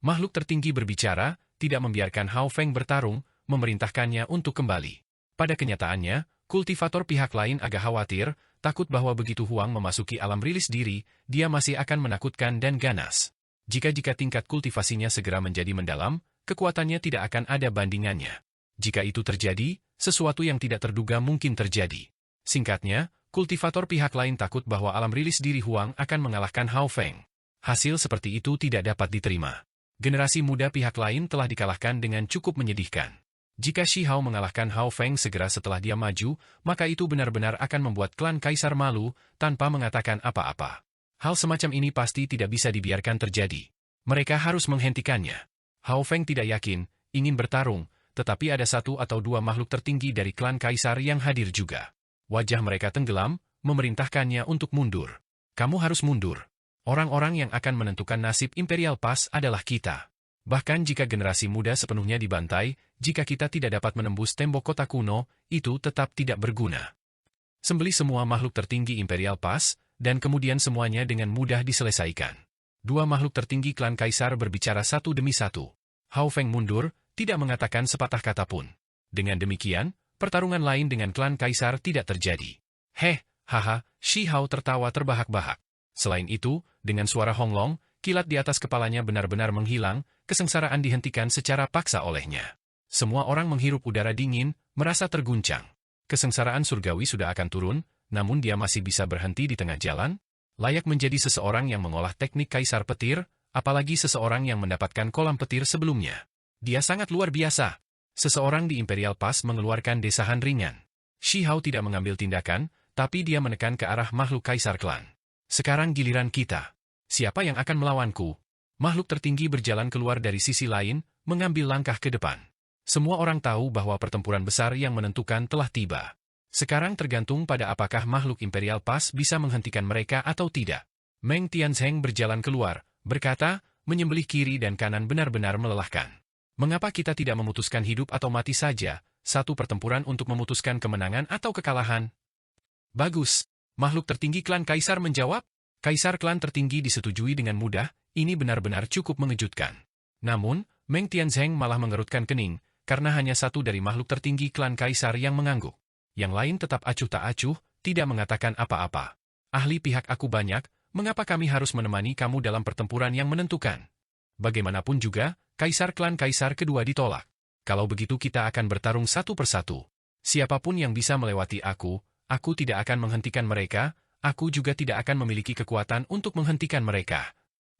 Makhluk tertinggi berbicara, tidak membiarkan Hao Feng bertarung, memerintahkannya untuk kembali. Pada kenyataannya, kultivator pihak lain agak khawatir, takut bahwa begitu Huang memasuki alam rilis diri, dia masih akan menakutkan dan ganas. Jika tingkat kultivasinya segera menjadi mendalam, kekuatannya tidak akan ada bandingannya. Jika itu terjadi, sesuatu yang tidak terduga mungkin terjadi. Singkatnya, kultivator pihak lain takut bahwa alam rilis diri Huang akan mengalahkan Hao Feng. Hasil seperti itu tidak dapat diterima. Generasi muda pihak lain telah dikalahkan dengan cukup menyedihkan. Jika Shi Hao mengalahkan Hao Feng segera setelah dia maju, maka itu benar-benar akan membuat klan Kaisar malu, tanpa mengatakan apa-apa. Hal semacam ini pasti tidak bisa dibiarkan terjadi. Mereka harus menghentikannya. Hao Feng tidak yakin, ingin bertarung, tetapi ada satu atau dua makhluk tertinggi dari klan Kaisar yang hadir juga. Wajah mereka tenggelam, memerintahkannya untuk mundur. Kamu harus mundur. Orang-orang yang akan menentukan nasib Imperial Pass adalah kita. Bahkan jika generasi muda sepenuhnya dibantai, jika kita tidak dapat menembus tembok kota kuno, itu tetap tidak berguna. Sembelih semua makhluk tertinggi Imperial Pass, dan kemudian semuanya dengan mudah diselesaikan. Dua makhluk tertinggi klan Kaisar berbicara satu demi satu. Hao Feng mundur, tidak mengatakan sepatah kata pun. Dengan demikian, pertarungan lain dengan klan Kaisar tidak terjadi. Haha, Shi Hao tertawa terbahak-bahak. Selain itu, dengan suara honglong, kilat di atas kepalanya benar-benar menghilang, kesengsaraan dihentikan secara paksa olehnya. Semua orang menghirup udara dingin, merasa terguncang. Kesengsaraan surgawi sudah akan turun, namun dia masih bisa berhenti di tengah jalan? Layak menjadi seseorang yang mengolah teknik Kaisar Petir, apalagi seseorang yang mendapatkan kolam petir sebelumnya. Dia sangat luar biasa. Seseorang di Imperial Pass mengeluarkan desahan ringan. Shi Hao tidak mengambil tindakan, tapi dia menekan ke arah makhluk Kaisar klan. Sekarang giliran kita. Siapa yang akan melawanku? Makhluk tertinggi berjalan keluar dari sisi lain, mengambil langkah ke depan. Semua orang tahu bahwa pertempuran besar yang menentukan telah tiba. Sekarang tergantung pada apakah makhluk Imperial Pass bisa menghentikan mereka atau tidak. Meng Tianzheng berjalan keluar, berkata, menyembelih kiri dan kanan benar-benar melelahkan. Mengapa kita tidak memutuskan hidup atau mati saja, satu pertempuran untuk memutuskan kemenangan atau kekalahan? Bagus. Makhluk tertinggi klan Kaisar menjawab. Kaisar klan tertinggi disetujui dengan mudah, ini benar-benar cukup mengejutkan. Namun, Meng Tianzheng malah mengerutkan kening, karena hanya satu dari makhluk tertinggi klan Kaisar yang mengangguk. Yang lain tetap acuh tak acuh, tidak mengatakan apa-apa. Ahli pihak aku banyak, mengapa kami harus menemani kamu dalam pertempuran yang menentukan? Bagaimanapun juga, Kaisar klan Kaisar kedua ditolak. Kalau begitu kita akan bertarung satu persatu. Siapapun yang bisa melewati aku tidak akan menghentikan mereka, aku juga tidak akan memiliki kekuatan untuk menghentikan mereka.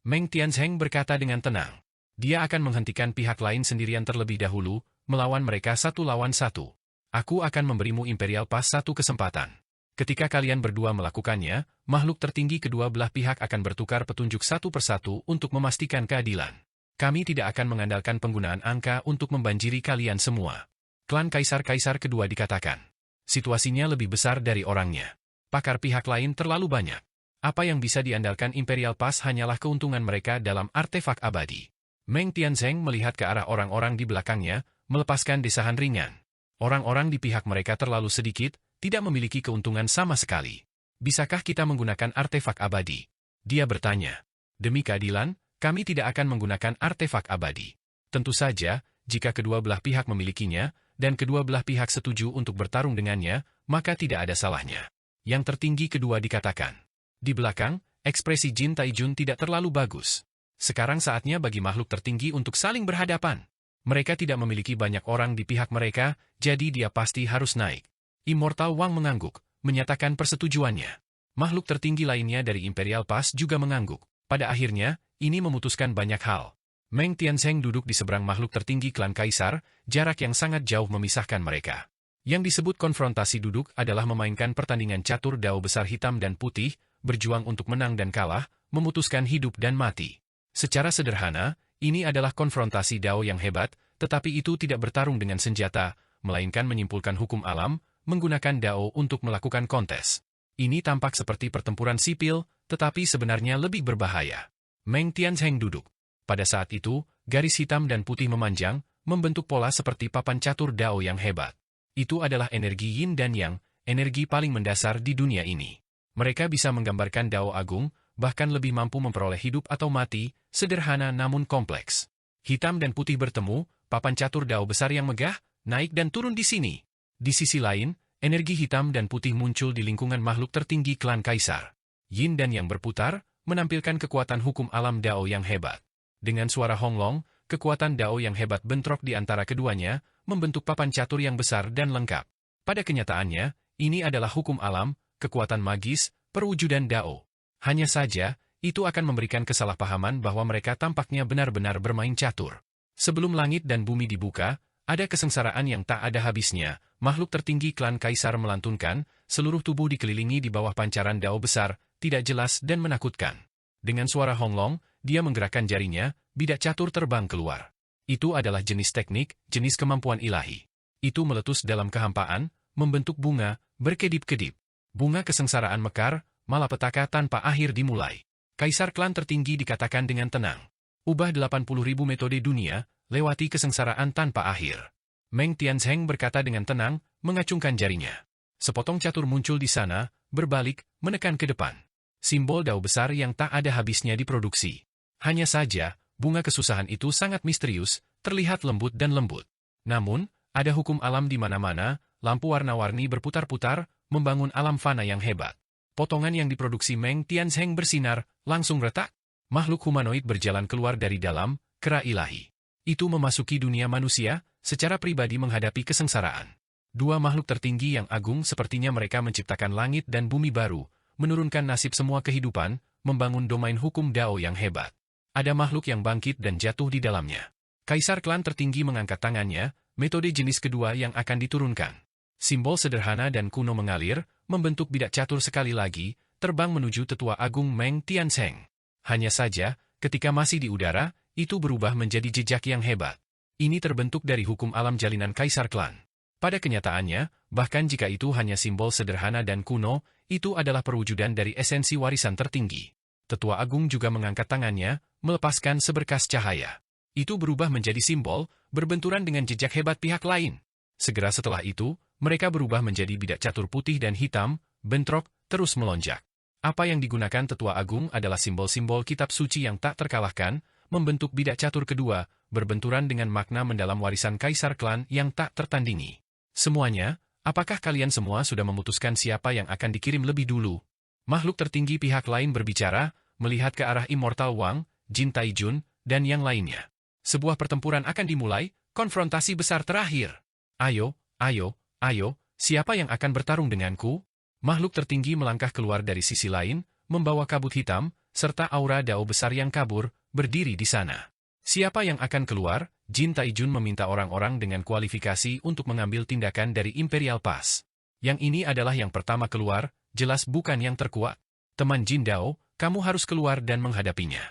Meng Tianzheng berkata dengan tenang. Dia akan menghentikan pihak lain sendirian terlebih dahulu, melawan mereka satu lawan satu. Aku akan memberimu Imperial Pass satu kesempatan. Ketika kalian berdua melakukannya, makhluk tertinggi kedua belah pihak akan bertukar petunjuk satu persatu untuk memastikan keadilan. Kami tidak akan mengandalkan penggunaan angka untuk membanjiri kalian semua. Klan Kaisar-Kaisar kedua dikatakan. Situasinya lebih besar dari orangnya. Pakar pihak lain terlalu banyak. Apa yang bisa diandalkan Imperial Pass hanyalah keuntungan mereka dalam artefak abadi. Meng Tianzheng melihat ke arah orang-orang di belakangnya, melepaskan desahan ringan. Orang-orang di pihak mereka terlalu sedikit, tidak memiliki keuntungan sama sekali. Bisakah kita menggunakan artefak abadi? Dia bertanya. Demi keadilan, kami tidak akan menggunakan artefak abadi. Tentu saja, jika kedua belah pihak memilikinya, dan kedua belah pihak setuju untuk bertarung dengannya, maka tidak ada salahnya. Yang tertinggi kedua dikatakan. Di belakang, ekspresi Jin Taijun tidak terlalu bagus. Sekarang saatnya bagi makhluk tertinggi untuk saling berhadapan. Mereka tidak memiliki banyak orang di pihak mereka, jadi dia pasti harus naik. Immortal Wang mengangguk, menyatakan persetujuannya. Makhluk tertinggi lainnya dari Imperial Pass juga mengangguk. Pada akhirnya, ini memutuskan banyak hal. Meng Tianzheng duduk di seberang makhluk tertinggi klan Kaisar, jarak yang sangat jauh memisahkan mereka. Yang disebut konfrontasi duduk adalah memainkan pertandingan catur dao besar hitam dan putih, berjuang untuk menang dan kalah, memutuskan hidup dan mati. Secara sederhana, ini adalah konfrontasi dao yang hebat, tetapi itu tidak bertarung dengan senjata, melainkan menyimpulkan hukum alam, menggunakan dao untuk melakukan kontes. Ini tampak seperti pertempuran sipil, tetapi sebenarnya lebih berbahaya. Meng Tianzheng duduk. Pada saat itu, garis hitam dan putih memanjang, membentuk pola seperti papan catur dao yang hebat. Itu adalah energi yin dan yang, energi paling mendasar di dunia ini. Mereka bisa menggambarkan dao agung, bahkan lebih mampu memperoleh hidup atau mati, sederhana namun kompleks. Hitam dan putih bertemu, papan catur dao besar yang megah, naik dan turun di sini. Di sisi lain, energi hitam dan putih muncul di lingkungan makhluk tertinggi klan Kaisar. Yin dan yang berputar, menampilkan kekuatan hukum alam dao yang hebat. Dengan suara honglong, kekuatan dao yang hebat bentrok di antara keduanya, membentuk papan catur yang besar dan lengkap. Pada kenyataannya, ini adalah hukum alam, kekuatan magis, perwujudan dao. Hanya saja, itu akan memberikan kesalahpahaman bahwa mereka tampaknya benar-benar bermain catur. Sebelum langit dan bumi dibuka, ada kesengsaraan yang tak ada habisnya. Makhluk tertinggi klan Kaisar melantunkan, seluruh tubuh dikelilingi di bawah pancaran dao besar, tidak jelas dan menakutkan. Dengan suara honglong, dia menggerakkan jarinya, bidak catur terbang keluar. Itu adalah jenis teknik, jenis kemampuan ilahi. Itu meletus dalam kehampaan, membentuk bunga, berkedip-kedip. Bunga kesengsaraan mekar, malapetaka tanpa akhir dimulai. Kaisar klan tertinggi dikatakan dengan tenang. Ubah 80.000 metode dunia, lewati kesengsaraan tanpa akhir. Meng Tianzheng berkata dengan tenang, mengacungkan jarinya. Sepotong catur muncul di sana, berbalik, menekan ke depan. Simbol dao besar yang tak ada habisnya diproduksi. Hanya saja, bunga kesusahan itu sangat misterius, terlihat lembut dan lembut. Namun, ada hukum alam di mana-mana, lampu warna-warni berputar-putar, membangun alam fana yang hebat. Potongan yang diproduksi Meng Tianzheng bersinar, langsung retak. Makhluk humanoid berjalan keluar dari dalam, kera ilahi. Itu memasuki dunia manusia, secara pribadi menghadapi kesengsaraan. Dua makhluk tertinggi yang agung sepertinya mereka menciptakan langit dan bumi baru, menurunkan nasib semua kehidupan, membangun domain hukum dao yang hebat. Ada makhluk yang bangkit dan jatuh di dalamnya. Kaisar klan tertinggi mengangkat tangannya, metode jenis kedua yang akan diturunkan. Simbol sederhana dan kuno mengalir, membentuk bidak catur sekali lagi, terbang menuju tetua agung Meng Tianzheng. Hanya saja, ketika masih di udara, itu berubah menjadi jejak yang hebat. Ini terbentuk dari hukum alam jalinan Kaisar klan. Pada kenyataannya, bahkan jika itu hanya simbol sederhana dan kuno, itu adalah perwujudan dari esensi warisan tertinggi. Tetua agung juga mengangkat tangannya, melepaskan seberkas cahaya. Itu berubah menjadi simbol, berbenturan dengan jejak hebat pihak lain. Segera setelah itu, mereka berubah menjadi bidak catur putih dan hitam, bentrok, terus melonjak. Apa yang digunakan tetua agung adalah simbol-simbol kitab suci yang tak terkalahkan, membentuk bidak catur kedua, berbenturan dengan makna mendalam warisan Kaisar klan yang tak tertandingi. Semuanya, apakah kalian semua sudah memutuskan siapa yang akan dikirim lebih dulu? Makhluk tertinggi pihak lain berbicara, melihat ke arah Immortal Wang, Jin Taijun, dan yang lainnya. Sebuah pertempuran akan dimulai, konfrontasi besar terakhir. Ayo, ayo, ayo, siapa yang akan bertarung denganku? Makhluk tertinggi melangkah keluar dari sisi lain, membawa kabut hitam, serta aura dao besar yang kabur, berdiri di sana. Siapa yang akan keluar? Jin Taijun meminta orang-orang dengan kualifikasi untuk mengambil tindakan dari Imperial Pass. Yang ini adalah yang pertama keluar, jelas bukan yang terkuat. Teman Jin Dao, kamu harus keluar dan menghadapinya.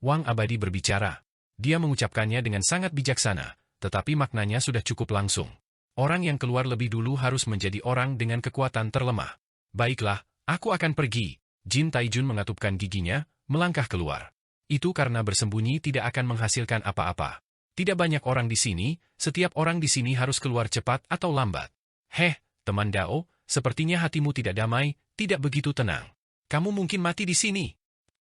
Wang Abadi berbicara. Dia mengucapkannya dengan sangat bijaksana, tetapi maknanya sudah cukup langsung. Orang yang keluar lebih dulu harus menjadi orang dengan kekuatan terlemah. Baiklah, aku akan pergi. Jin Taijun mengatupkan giginya, melangkah keluar. Itu karena bersembunyi tidak akan menghasilkan apa-apa. Tidak banyak orang di sini, setiap orang di sini harus keluar cepat atau lambat. Heh, teman Dao, sepertinya hatimu tidak damai, tidak begitu tenang. Kamu mungkin mati di sini.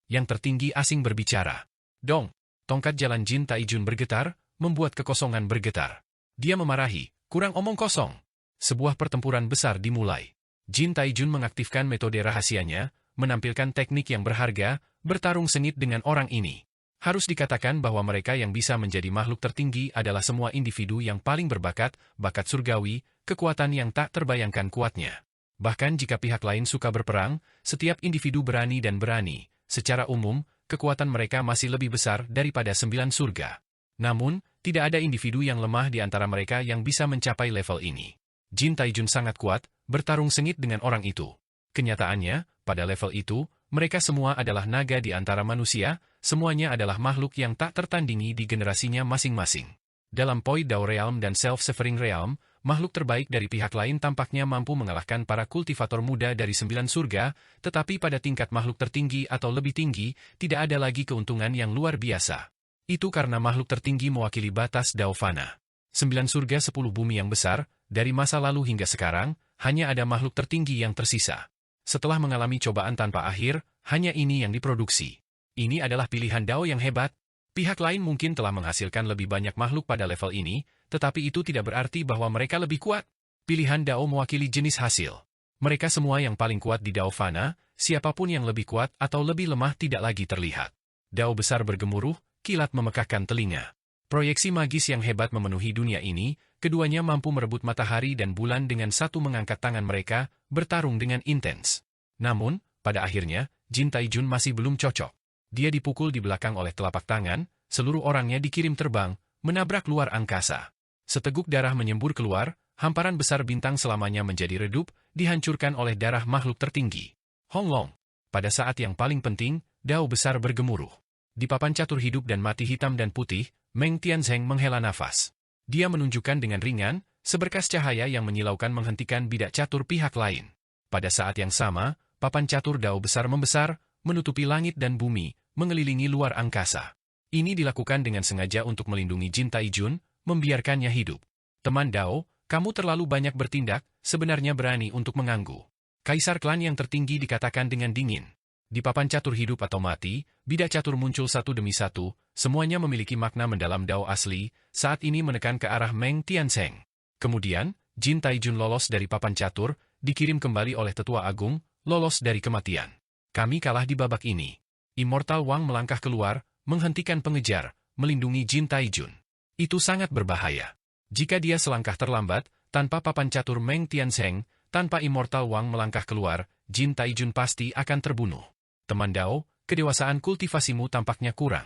Yang tertinggi asing berbicara. Dong, tongkat jalan Jin Taijun bergetar, membuat kekosongan bergetar. Dia memarahi, kurang omong kosong. Sebuah pertempuran besar dimulai. Jin Taijun mengaktifkan metode rahasianya, menampilkan teknik yang berharga, bertarung sengit dengan orang ini. Harus dikatakan bahwa mereka yang bisa menjadi makhluk tertinggi adalah semua individu yang paling berbakat, bakat surgawi, kekuatan yang tak terbayangkan kuatnya. Bahkan jika pihak lain suka berperang, setiap individu berani dan berani. Secara umum, kekuatan mereka masih lebih besar daripada 9 surga. Namun, tidak ada individu yang lemah di antara mereka yang bisa mencapai level ini. Jin Taijun sangat kuat, bertarung sengit dengan orang itu. Kenyataannya, pada level itu, mereka semua adalah naga di antara manusia, semuanya adalah makhluk yang tak tertandingi di generasinya masing-masing. Dalam Poi Dao Realm dan Self-Suffering Realm, makhluk terbaik dari pihak lain tampaknya mampu mengalahkan para kultivator muda dari 9 surga, tetapi pada tingkat makhluk tertinggi atau lebih tinggi, tidak ada lagi keuntungan yang luar biasa. Itu karena makhluk tertinggi mewakili batas Dao Fana. 9 surga 10 bumi yang besar, dari masa lalu hingga sekarang, hanya ada makhluk tertinggi yang tersisa. Setelah mengalami cobaan tanpa akhir, hanya ini yang diproduksi. Ini adalah pilihan Dao yang hebat. Pihak lain mungkin telah menghasilkan lebih banyak makhluk pada level ini, tetapi itu tidak berarti bahwa mereka lebih kuat. Pilihan Dao mewakili jenis hasil. Mereka semua yang paling kuat di Dao Fana, siapapun yang lebih kuat atau lebih lemah tidak lagi terlihat. Dao besar bergemuruh, kilat memekakkan telinga. Proyeksi magis yang hebat memenuhi dunia ini, keduanya mampu merebut matahari dan bulan dengan satu mengangkat tangan mereka, bertarung dengan intens. Namun, pada akhirnya, Jin Taijun masih belum cocok. Dia dipukul di belakang oleh telapak tangan, seluruh orangnya dikirim terbang, menabrak luar angkasa. Seteguk darah menyembur keluar, hamparan besar bintang selamanya menjadi redup, dihancurkan oleh darah makhluk tertinggi. Hong Long. Pada saat yang paling penting, Dao besar bergemuruh. Di papan catur hidup dan mati hitam dan putih, Meng Tianzeng menghela nafas. Dia menunjukkan dengan ringan, seberkas cahaya yang menyilaukan menghentikan bidak catur pihak lain. Pada saat yang sama, papan catur Dao besar membesar, menutupi langit dan bumi, mengelilingi luar angkasa. Ini dilakukan dengan sengaja untuk melindungi Jin Taijun, membiarkannya hidup. Teman Dao, kamu terlalu banyak bertindak, sebenarnya berani untuk mengganggu. Kaisar klan yang tertinggi dikatakan dengan dingin. Di papan catur hidup atau mati, bidak catur muncul satu demi satu, semuanya memiliki makna mendalam Dao asli, saat ini menekan ke arah Meng Tianzeng. Kemudian, Jin Taijun lolos dari papan catur, dikirim kembali oleh Tetua Agung, lolos dari kematian. Kami kalah di babak ini. Immortal Wang melangkah keluar, menghentikan pengejar, melindungi Jin Taijun. Itu sangat berbahaya. Jika dia selangkah terlambat, tanpa papan catur Meng Tianzeng, tanpa Immortal Wang melangkah keluar, Jin Taijun pasti akan terbunuh. Teman Dao, kedewasaan kultivasimu tampaknya kurang.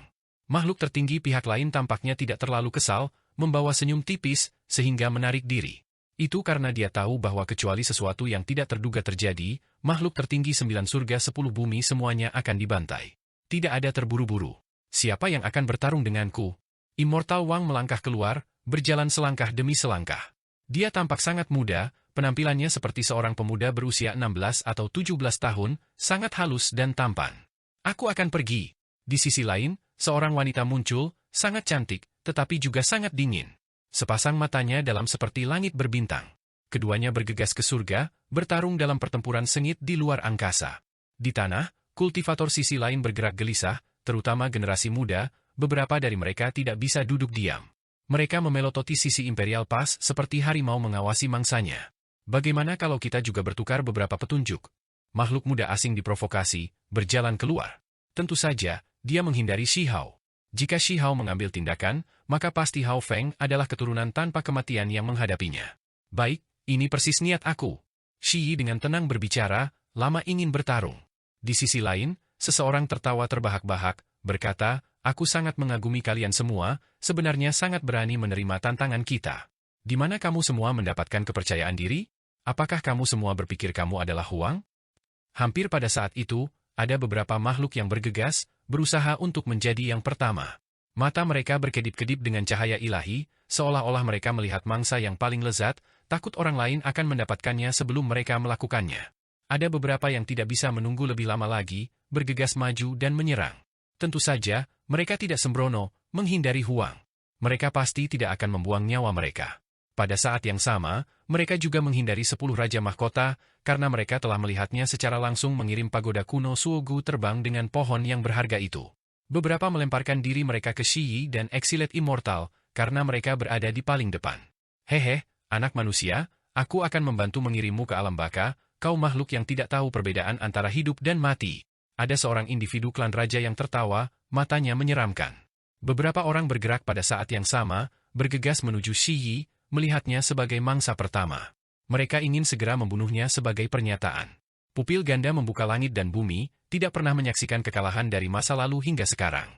Makhluk tertinggi pihak lain tampaknya tidak terlalu kesal, membawa senyum tipis, sehingga menarik diri. Itu karena dia tahu bahwa kecuali sesuatu yang tidak terduga terjadi, makhluk tertinggi 9 surga 10 bumi semuanya akan dibantai. Tidak ada terburu-buru. Siapa yang akan bertarung denganku? Immortal Wang melangkah keluar, berjalan selangkah demi selangkah. Dia tampak sangat muda, penampilannya seperti seorang pemuda berusia 16 atau 17 tahun, sangat halus dan tampan. Aku akan pergi. Di sisi lain, seorang wanita muncul, sangat cantik, tetapi juga sangat dingin. Sepasang matanya dalam seperti langit berbintang. Keduanya bergegas ke surga, bertarung dalam pertempuran sengit di luar angkasa. Di tanah, kultivator sisi lain bergerak gelisah, terutama generasi muda, beberapa dari mereka tidak bisa duduk diam. Mereka memelototi sisi Imperial Pass seperti harimau mengawasi mangsanya. Bagaimana kalau kita juga bertukar beberapa petunjuk? Makhluk muda asing diprovokasi, berjalan keluar. Tentu saja, dia menghindari Shi Hao. Jika Shi Hao mengambil tindakan, maka pasti Hao Feng adalah keturunan tanpa kematian yang menghadapinya. Baik, ini persis niat aku. Shi Yi dengan tenang berbicara, lama ingin bertarung. Di sisi lain, seseorang tertawa terbahak-bahak, berkata, aku sangat mengagumi kalian semua, sebenarnya sangat berani menerima tantangan kita. Di mana kamu semua mendapatkan kepercayaan diri? Apakah kamu semua berpikir kamu adalah Huang? Hampir pada saat itu, ada beberapa makhluk yang bergegas, berusaha untuk menjadi yang pertama. Mata mereka berkedip-kedip dengan cahaya ilahi, seolah-olah mereka melihat mangsa yang paling lezat, takut orang lain akan mendapatkannya sebelum mereka melakukannya. Ada beberapa yang tidak bisa menunggu lebih lama lagi, bergegas maju dan menyerang. Tentu saja, mereka tidak sembrono, menghindari Huang. Mereka pasti tidak akan membuang nyawa mereka. Pada saat yang sama, mereka juga menghindari 10 Raja Mahkota, karena mereka telah melihatnya secara langsung mengirim pagoda kuno Suogu terbang dengan pohon yang berharga itu. Beberapa melemparkan diri mereka ke Shi Yi dan Exilet Immortal, karena mereka berada di paling depan. Hehe, anak manusia, aku akan membantu mengirimmu ke alam baka, kau makhluk yang tidak tahu perbedaan antara hidup dan mati. Ada seorang individu klan raja yang tertawa, matanya menyeramkan. Beberapa orang bergerak pada saat yang sama, bergegas menuju Shi Yi, melihatnya sebagai mangsa pertama. Mereka ingin segera membunuhnya sebagai pernyataan. Pupil ganda membuka langit dan bumi, tidak pernah menyaksikan kekalahan dari masa lalu hingga sekarang.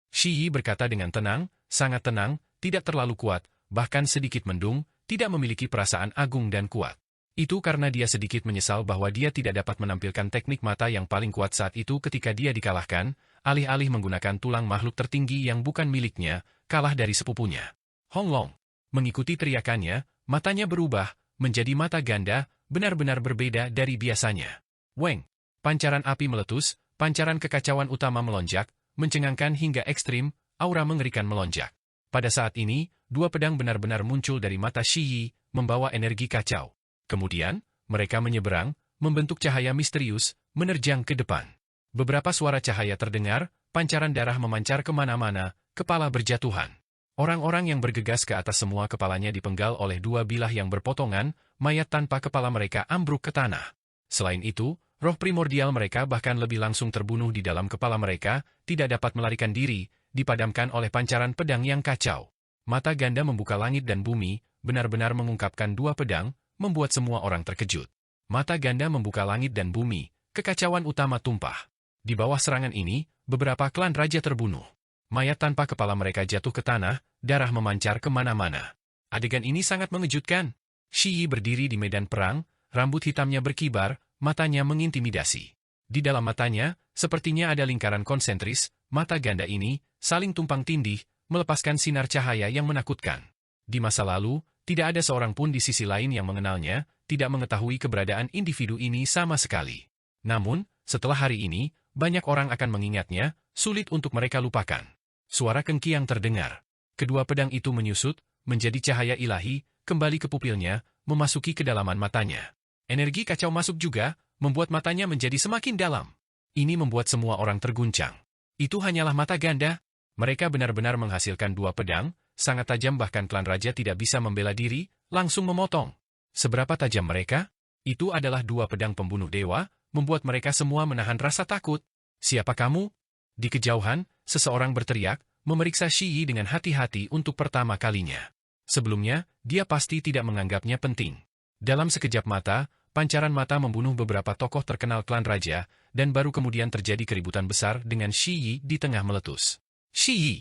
Shi Yi berkata dengan tenang, sangat tenang, tidak terlalu kuat, bahkan sedikit mendung, tidak memiliki perasaan agung dan kuat. Itu karena dia sedikit menyesal bahwa dia tidak dapat menampilkan teknik mata yang paling kuat saat itu ketika dia dikalahkan, alih-alih menggunakan tulang makhluk tertinggi yang bukan miliknya, kalah dari sepupunya. Hong Long. Mengikuti teriakannya, matanya berubah, menjadi mata ganda, benar-benar berbeda dari biasanya. Weng. Pancaran api meletus, pancaran kekacauan utama melonjak, mencengangkan hingga ekstrim, aura mengerikan melonjak. Pada saat ini, dua pedang benar-benar muncul dari mata Shi Yi, membawa energi kacau. Kemudian, mereka menyeberang, membentuk cahaya misterius, menerjang ke depan. Beberapa suara cahaya terdengar, pancaran darah memancar kemana-mana, kepala berjatuhan. Orang-orang yang bergegas ke atas semua kepalanya dipenggal oleh dua bilah yang berpotongan, mayat tanpa kepala mereka ambruk ke tanah. Selain itu, roh primordial mereka bahkan lebih langsung terbunuh di dalam kepala mereka, tidak dapat melarikan diri, dipadamkan oleh pancaran pedang yang kacau. Mata ganda membuka langit dan bumi, benar-benar mengungkapkan dua pedang, membuat semua orang terkejut. Mata ganda membuka langit dan bumi, kekacauan utama tumpah. Di bawah serangan ini, beberapa klan raja terbunuh. Mayat tanpa kepala mereka jatuh ke tanah, darah memancar kemana-mana. Adegan ini sangat mengejutkan. Shi Yi berdiri di medan perang, rambut hitamnya berkibar, matanya mengintimidasi. Di dalam matanya, sepertinya ada lingkaran konsentris, mata ganda ini, saling tumpang tindih, melepaskan sinar cahaya yang menakutkan. Di masa lalu, tidak ada seorang pun di sisi lain yang mengenalnya, tidak mengetahui keberadaan individu ini sama sekali. Namun, setelah hari ini, banyak orang akan mengingatnya, sulit untuk mereka lupakan. Suara kengki yang terdengar. Kedua pedang itu menyusut, menjadi cahaya ilahi, kembali ke pupilnya, memasuki kedalaman matanya. Energi kacau masuk juga, membuat matanya menjadi semakin dalam. Ini membuat semua orang terguncang. Itu hanyalah mata ganda. Mereka benar-benar menghasilkan dua pedang, sangat tajam bahkan klan raja tidak bisa membela diri, langsung memotong. Seberapa tajam mereka? Itu adalah dua pedang pembunuh dewa, membuat mereka semua menahan rasa takut. Siapa kamu? Di kejauhan, seseorang berteriak, memeriksa Shi Yi dengan hati-hati untuk pertama kalinya. Sebelumnya, dia pasti tidak menganggapnya penting. Dalam sekejap mata, pancaran mata membunuh beberapa tokoh terkenal klan raja, dan baru kemudian terjadi keributan besar dengan Shi Yi di tengah meletus. Shi Yi.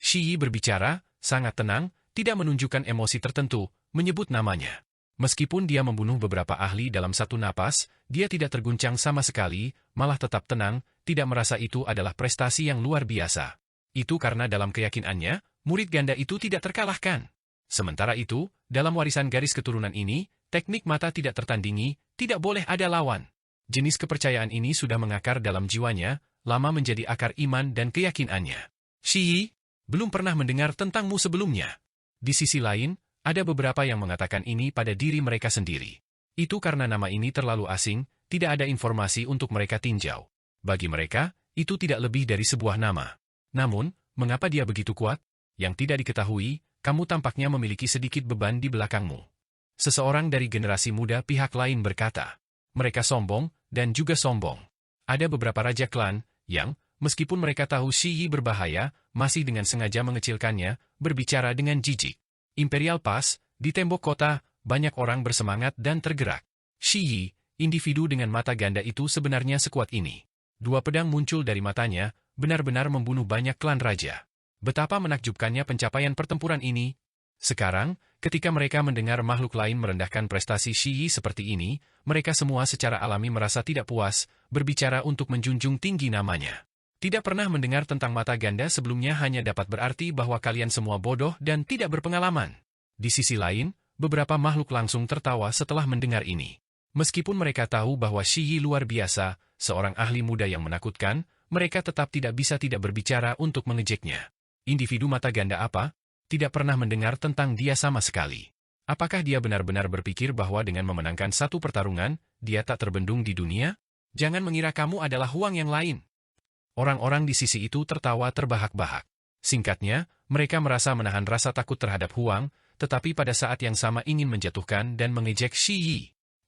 Shi Yi berbicara, sangat tenang, tidak menunjukkan emosi tertentu, menyebut namanya. Meskipun dia membunuh beberapa ahli dalam satu napas, dia tidak terguncang sama sekali, malah tetap tenang, tidak merasa itu adalah prestasi yang luar biasa. Itu karena dalam keyakinannya, murid ganda itu tidak terkalahkan. Sementara itu, dalam warisan garis keturunan ini, teknik mata tidak tertandingi, tidak boleh ada lawan. Jenis kepercayaan ini sudah mengakar dalam jiwanya, lama menjadi akar iman dan keyakinannya. Shi Yi, belum pernah mendengar tentangmu sebelumnya. Di sisi lain, ada beberapa yang mengatakan ini pada diri mereka sendiri. Itu karena nama ini terlalu asing, tidak ada informasi untuk mereka tinjau. Bagi mereka, itu tidak lebih dari sebuah nama. Namun, mengapa dia begitu kuat? Yang tidak diketahui, kamu tampaknya memiliki sedikit beban di belakangmu. Seseorang dari generasi muda pihak lain berkata. Mereka sombong, dan juga sombong. Ada beberapa raja klan, yang, meskipun mereka tahu Shi Yi berbahaya, masih dengan sengaja mengecilkannya, berbicara dengan jijik. Imperial Pass, di tembok kota, banyak orang bersemangat dan tergerak. Shi Yi, individu dengan mata ganda itu sebenarnya sekuat ini. Dua pedang muncul dari matanya, benar-benar membunuh banyak klan raja. Betapa menakjubkannya pencapaian pertempuran ini. Sekarang, ketika mereka mendengar makhluk lain merendahkan prestasi Shi Yi seperti ini, mereka semua secara alami merasa tidak puas, berbicara untuk menjunjung tinggi namanya. Tidak pernah mendengar tentang mata ganda sebelumnya hanya dapat berarti bahwa kalian semua bodoh dan tidak berpengalaman. Di sisi lain, beberapa makhluk langsung tertawa setelah mendengar ini. Meskipun mereka tahu bahwa Shi Yi luar biasa, seorang ahli muda yang menakutkan, mereka tetap tidak bisa tidak berbicara untuk mengejeknya. Individu mata ganda apa? Tidak pernah mendengar tentang dia sama sekali. Apakah dia benar-benar berpikir bahwa dengan memenangkan satu pertarungan, dia tak terbendung di dunia? Jangan mengira kamu adalah Huang yang lain. Orang-orang di sisi itu tertawa terbahak-bahak. Singkatnya, mereka merasa menahan rasa takut terhadap Huang, tetapi pada saat yang sama ingin menjatuhkan dan mengejek Shi Yi.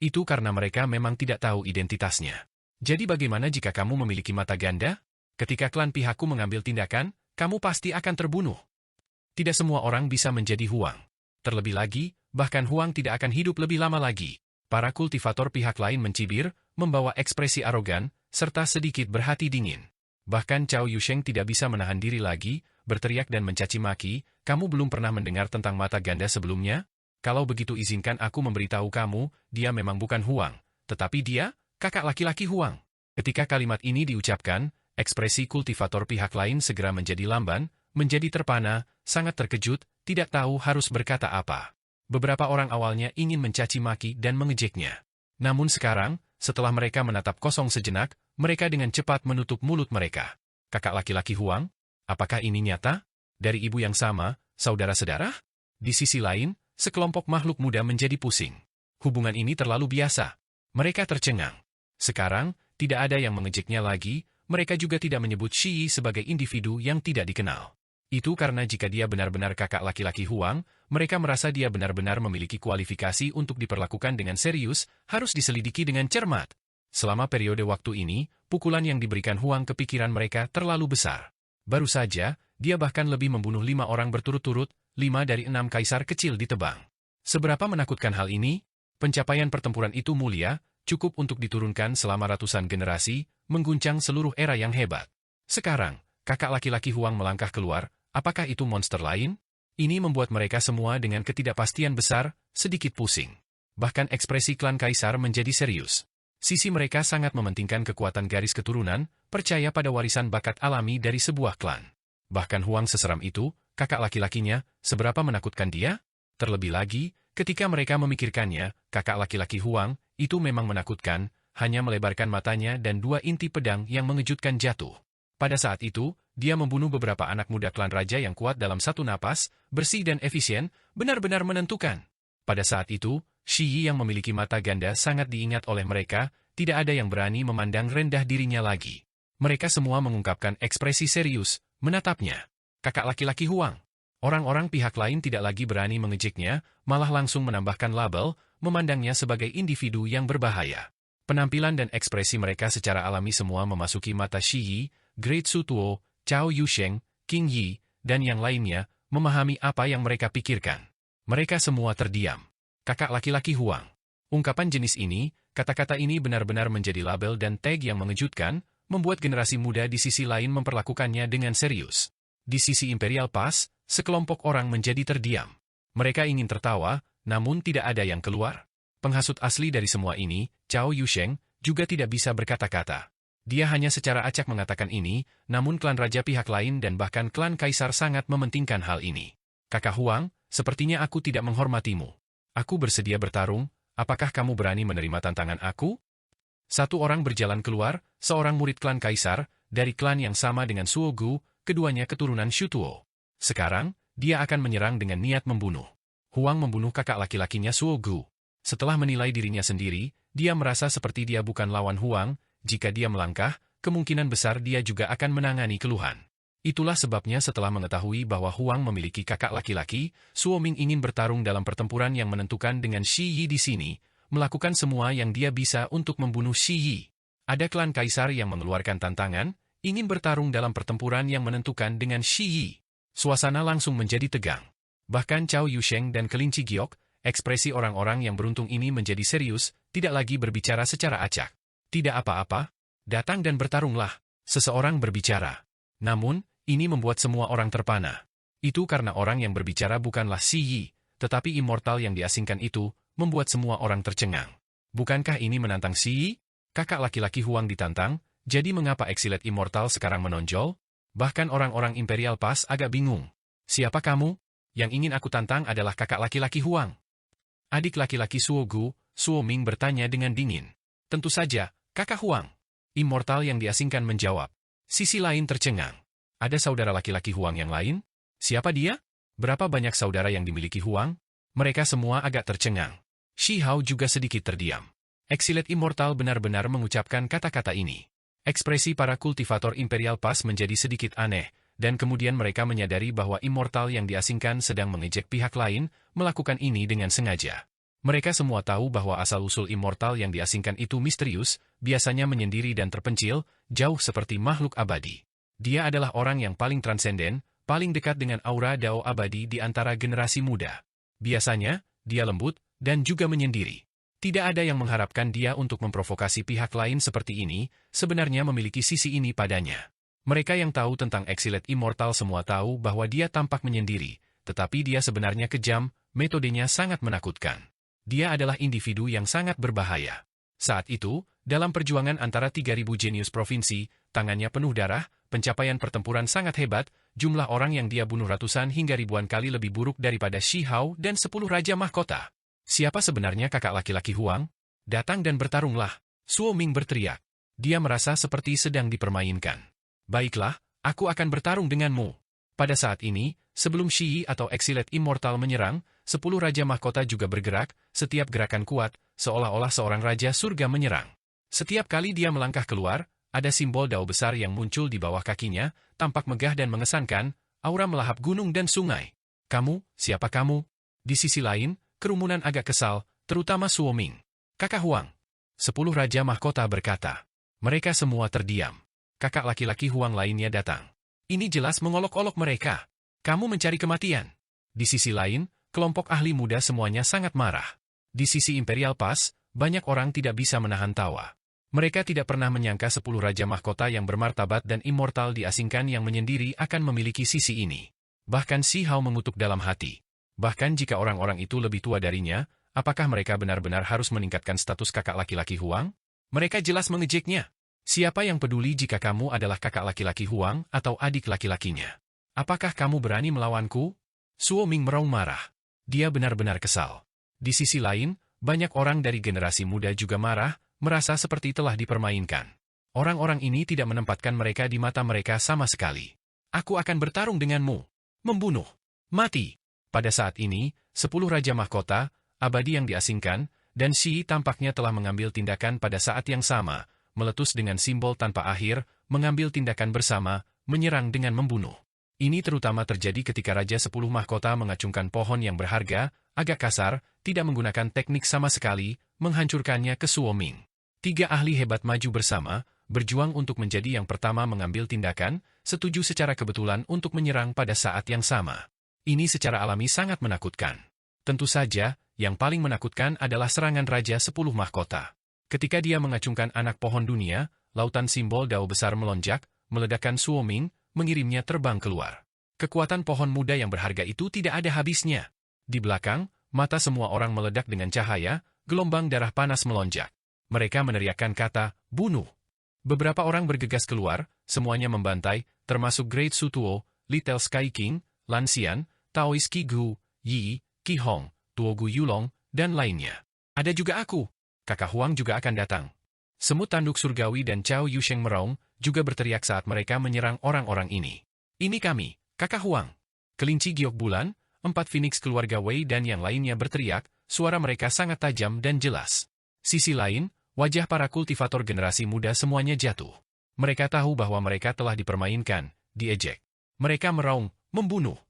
Itu karena mereka memang tidak tahu identitasnya. Jadi bagaimana jika kamu memiliki mata ganda? Ketika klan pihakku mengambil tindakan, kamu pasti akan terbunuh. Tidak semua orang bisa menjadi Huang. Terlebih lagi, bahkan Huang tidak akan hidup lebih lama lagi. Para kultivator pihak lain mencibir, membawa ekspresi arogan, serta sedikit berhati dingin. Bahkan Cao Yusheng tidak bisa menahan diri lagi, berteriak dan mencaci maki, "Kamu belum pernah mendengar tentang mata ganda sebelumnya? Kalau begitu izinkan aku memberitahu kamu, dia memang bukan Huang, tetapi dia, kakak laki-laki Huang." Ketika kalimat ini diucapkan, ekspresi kultivator pihak lain segera menjadi lamban, menjadi terpana, sangat terkejut, tidak tahu harus berkata apa. Beberapa orang awalnya ingin mencaci maki dan mengejeknya. Namun sekarang, setelah mereka menatap kosong sejenak, mereka dengan cepat menutup mulut mereka. Kakak laki-laki Huang? Apakah ini nyata? Dari ibu yang sama, saudara-saudara? Di sisi lain, sekelompok makhluk muda menjadi pusing. Hubungan ini terlalu biasa. Mereka tercengang. Sekarang, tidak ada yang mengejeknya lagi, mereka juga tidak menyebut Shi Yi sebagai individu yang tidak dikenal. Itu karena jika dia benar-benar kakak laki-laki Huang, mereka merasa dia benar-benar memiliki kualifikasi untuk diperlakukan dengan serius, harus diselidiki dengan cermat. Selama periode waktu ini, pukulan yang diberikan Huang ke pikiran mereka terlalu besar. Baru saja, dia bahkan lebih membunuh 5 orang berturut-turut, 5 dari 6 kaisar kecil ditebang. Seberapa menakutkan hal ini? Pencapaian pertempuran itu mulia, cukup untuk diturunkan selama ratusan generasi, mengguncang seluruh era yang hebat. Sekarang, kakak laki-laki Huang melangkah keluar, apakah itu monster lain? Ini membuat mereka semua dengan ketidakpastian besar, sedikit pusing. Bahkan ekspresi klan kaisar menjadi serius. Sisi mereka sangat mementingkan kekuatan garis keturunan, percaya pada warisan bakat alami dari sebuah klan. Bahkan Huang seseram itu, kakak laki-lakinya, seberapa menakutkan dia? Terlebih lagi, ketika mereka memikirkannya, kakak laki-laki Huang, itu memang menakutkan, hanya melebarkan matanya dan 2 inti pedang yang mengejutkan jatuh. Pada saat itu, dia membunuh beberapa anak muda klan raja yang kuat dalam satu napas, bersih dan efisien, benar-benar menentukan. Pada saat itu, Shi Yi yang memiliki mata ganda sangat diingat oleh mereka, tidak ada yang berani memandang rendah dirinya lagi. Mereka semua mengungkapkan ekspresi serius, menatapnya. Kakak laki-laki Huang. Orang-orang pihak lain tidak lagi berani mengejeknya, malah langsung menambahkan label, memandangnya sebagai individu yang berbahaya. Penampilan dan ekspresi mereka secara alami semua memasuki mata Shi Yi, Great Su Tuo, Cao Yusheng, King Yi, dan yang lainnya, memahami apa yang mereka pikirkan. Mereka semua terdiam. Kakak laki-laki Huang. Ungkapan jenis ini, kata-kata ini benar-benar menjadi label dan tag yang mengejutkan, membuat generasi muda di sisi lain memperlakukannya dengan serius. Di sisi Imperial Pass, sekelompok orang menjadi terdiam. Mereka ingin tertawa, namun tidak ada yang keluar. Penghasut asli dari semua ini, Cao Yusheng, juga tidak bisa berkata-kata. Dia hanya secara acak mengatakan ini, namun klan raja pihak lain dan bahkan klan kaisar sangat mementingkan hal ini. Kakak Huang, sepertinya aku tidak menghormatimu. Aku bersedia bertarung, apakah kamu berani menerima tantangan aku? Satu orang berjalan keluar, seorang murid klan kaisar, dari klan yang sama dengan Suo Gu, keduanya keturunan Shu Tuo. Sekarang, dia akan menyerang dengan niat membunuh. Huang membunuh kakak laki-lakinya Suo Gu. Setelah menilai dirinya sendiri, dia merasa seperti dia bukan lawan Huang. Jika dia melangkah, kemungkinan besar dia juga akan menangani keluhan. Itulah sebabnya setelah mengetahui bahwa Huang memiliki kakak laki-laki, Suo Ming ingin bertarung dalam pertempuran yang menentukan dengan Shi Yi di sini, melakukan semua yang dia bisa untuk membunuh Shi Yi. Ada klan kaisar yang mengeluarkan tantangan, ingin bertarung dalam pertempuran yang menentukan dengan Shi Yi. Suasana langsung menjadi tegang. Bahkan Cao Yusheng dan Kelinci Giok, ekspresi orang-orang yang beruntung ini menjadi serius, tidak lagi berbicara secara acak. Tidak apa-apa, datang dan bertarunglah, seseorang berbicara. Namun, ini membuat semua orang terpana. Itu karena orang yang berbicara bukanlah Shi Yi, tetapi immortal yang diasingkan itu, membuat semua orang tercengang. Bukankah ini menantang Shi Yi? Kakak laki-laki Huang ditantang, jadi mengapa eksilet immortal sekarang menonjol? Bahkan orang-orang Imperial Pass agak bingung. Siapa kamu? Yang ingin aku tantang adalah kakak laki-laki Huang. Adik laki-laki Suo Gu, Suo Ming bertanya dengan dingin. Tentu saja, kakak Huang. Immortal yang diasingkan menjawab. Sisi lain tercengang. Ada saudara laki-laki Huang yang lain? Siapa dia? Berapa banyak saudara yang dimiliki Huang? Mereka semua agak tercengang. Shi Hao juga sedikit terdiam. Eksilet Immortal benar-benar mengucapkan kata-kata ini. Ekspresi para kultivator Imperial Pass menjadi sedikit aneh, dan kemudian mereka menyadari bahwa Immortal yang diasingkan sedang mengejek pihak lain, melakukan ini dengan sengaja. Mereka semua tahu bahwa asal-usul Immortal yang diasingkan itu misterius, biasanya menyendiri dan terpencil, jauh seperti makhluk abadi. Dia adalah orang yang paling transenden, paling dekat dengan aura Dao abadi di antara generasi muda. Biasanya, dia lembut, dan juga menyendiri. Tidak ada yang mengharapkan dia untuk memprovokasi pihak lain seperti ini, sebenarnya memiliki sisi ini padanya. Mereka yang tahu tentang Exiled Immortal semua tahu bahwa dia tampak menyendiri, tetapi dia sebenarnya kejam, metodenya sangat menakutkan. Dia adalah individu yang sangat berbahaya. Saat itu, dalam perjuangan antara 3.000 jenius provinsi, tangannya penuh darah, pencapaian pertempuran sangat hebat, jumlah orang yang dia bunuh ratusan hingga ribuan kali lebih buruk daripada Shi Hao dan 10 Raja Mahkota. Siapa sebenarnya kakak laki-laki Huang? Datang dan bertarunglah, Suo Ming berteriak. Dia merasa seperti sedang dipermainkan. Baiklah, aku akan bertarung denganmu. Pada saat ini, sebelum Shi Yi atau Exiled Immortal menyerang, 10 Raja Mahkota juga bergerak, setiap gerakan kuat, seolah-olah seorang Raja Surga menyerang. Setiap kali dia melangkah keluar, ada simbol dao besar yang muncul di bawah kakinya, tampak megah dan mengesankan, aura melahap gunung dan sungai. Kamu, siapa kamu? Di sisi lain, kerumunan agak kesal, terutama Suo Ming. Kakak Huang. 10 Raja Mahkota berkata. Mereka semua terdiam. Kakak laki-laki Huang lainnya datang. Ini jelas mengolok-olok mereka. Kamu mencari kematian. Di sisi lain, kelompok ahli muda semuanya sangat marah. Di sisi Imperial Pass, banyak orang tidak bisa menahan tawa. Mereka tidak pernah menyangka 10 Raja Mahkota yang bermartabat dan immortal diasingkan yang menyendiri akan memiliki sisi ini. Bahkan Shi Hao mengutuk dalam hati. Bahkan jika orang-orang itu lebih tua darinya, apakah mereka benar-benar harus meningkatkan status kakak laki-laki Huang? Mereka jelas mengejeknya. Siapa yang peduli jika kamu adalah kakak laki-laki Huang atau adik laki-lakinya? Apakah kamu berani melawanku? Suo Ming meraung marah. Dia benar-benar kesal. Di sisi lain, banyak orang dari generasi muda juga marah, merasa seperti telah dipermainkan. Orang-orang ini tidak menempatkan mereka di mata mereka sama sekali. Aku akan bertarung denganmu. Membunuh. Mati. Pada saat ini, 10 Raja Mahkota, abadi yang diasingkan, dan Shi Yi tampaknya telah mengambil tindakan pada saat yang sama, meletus dengan simbol tanpa akhir, mengambil tindakan bersama, menyerang dengan membunuh. Ini terutama terjadi ketika Raja 10 Mahkota mengacungkan pohon yang berharga, agak kasar, tidak menggunakan teknik sama sekali, menghancurkannya ke Suo Ming. 3 ahli hebat maju bersama, berjuang untuk menjadi yang pertama mengambil tindakan, setuju secara kebetulan untuk menyerang pada saat yang sama. Ini secara alami sangat menakutkan. Tentu saja, yang paling menakutkan adalah serangan Raja 10 Mahkota. Ketika dia mengacungkan anak pohon dunia, lautan simbol dao besar melonjak, meledakkan Suo Ming, mengirimnya terbang keluar. Kekuatan pohon muda yang berharga itu tidak ada habisnya. Di belakang, mata semua orang meledak dengan cahaya, gelombang darah panas melonjak. Mereka meneriakkan kata, bunuh. Beberapa orang bergegas keluar, semuanya membantai, termasuk Great Sutuo, Little Sky King, Lan Xian, Taoist Qi Gu, Yi, Qi Hong, Tuogu Yulong, dan lainnya. Ada juga aku. Kakak Huang juga akan datang. Semut tanduk surgawi dan Cao Yusheng meraung, juga berteriak saat mereka menyerang orang-orang ini. Ini kami, Kakak Huang. Kelinci giok bulan, 4 Phoenix keluarga Wei dan yang lainnya berteriak, suara mereka sangat tajam dan jelas. Sisi lain, wajah para kultivator generasi muda semuanya jatuh. Mereka tahu bahwa mereka telah dipermainkan, diejek. Mereka meraung, membunuh.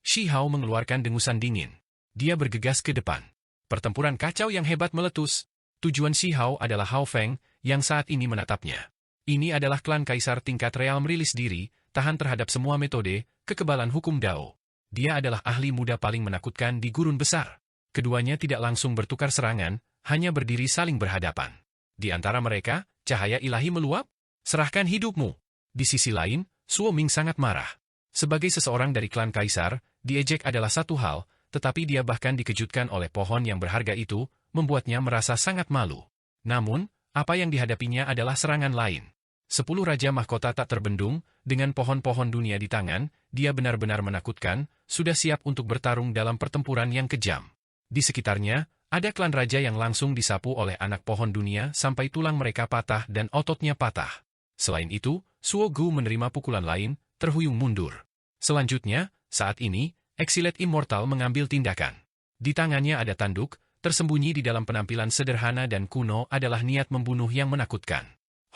Shi Hao mengeluarkan dengusan dingin. Dia bergegas ke depan. Pertempuran kacau yang hebat meletus. Tujuan Shi Hao adalah Hao Feng, yang saat ini menatapnya. Ini adalah klan kaisar tingkat real merilis diri, tahan terhadap semua metode, kekebalan hukum Dao. Dia adalah ahli muda paling menakutkan di gurun besar. Keduanya tidak langsung bertukar serangan, hanya berdiri saling berhadapan. Di antara mereka, cahaya ilahi meluap. Serahkan hidupmu. Di sisi lain, Suo Ming sangat marah. Sebagai seseorang dari klan kaisar, diejek adalah satu hal, tetapi dia bahkan dikejutkan oleh pohon yang berharga itu, membuatnya merasa sangat malu. Namun, apa yang dihadapinya adalah serangan lain. 10 Raja Mahkota tak terbendung, dengan pohon-pohon dunia di tangan, dia benar-benar menakutkan, sudah siap untuk bertarung dalam pertempuran yang kejam. Di sekitarnya, ada klan raja yang langsung disapu oleh anak pohon dunia sampai tulang mereka patah dan ototnya patah. Selain itu, Suo Gu menerima pukulan lain, terhuyung mundur. Selanjutnya, saat ini, Exiled Immortal mengambil tindakan. Di tangannya ada tanduk, tersembunyi di dalam penampilan sederhana dan kuno adalah niat membunuh yang menakutkan.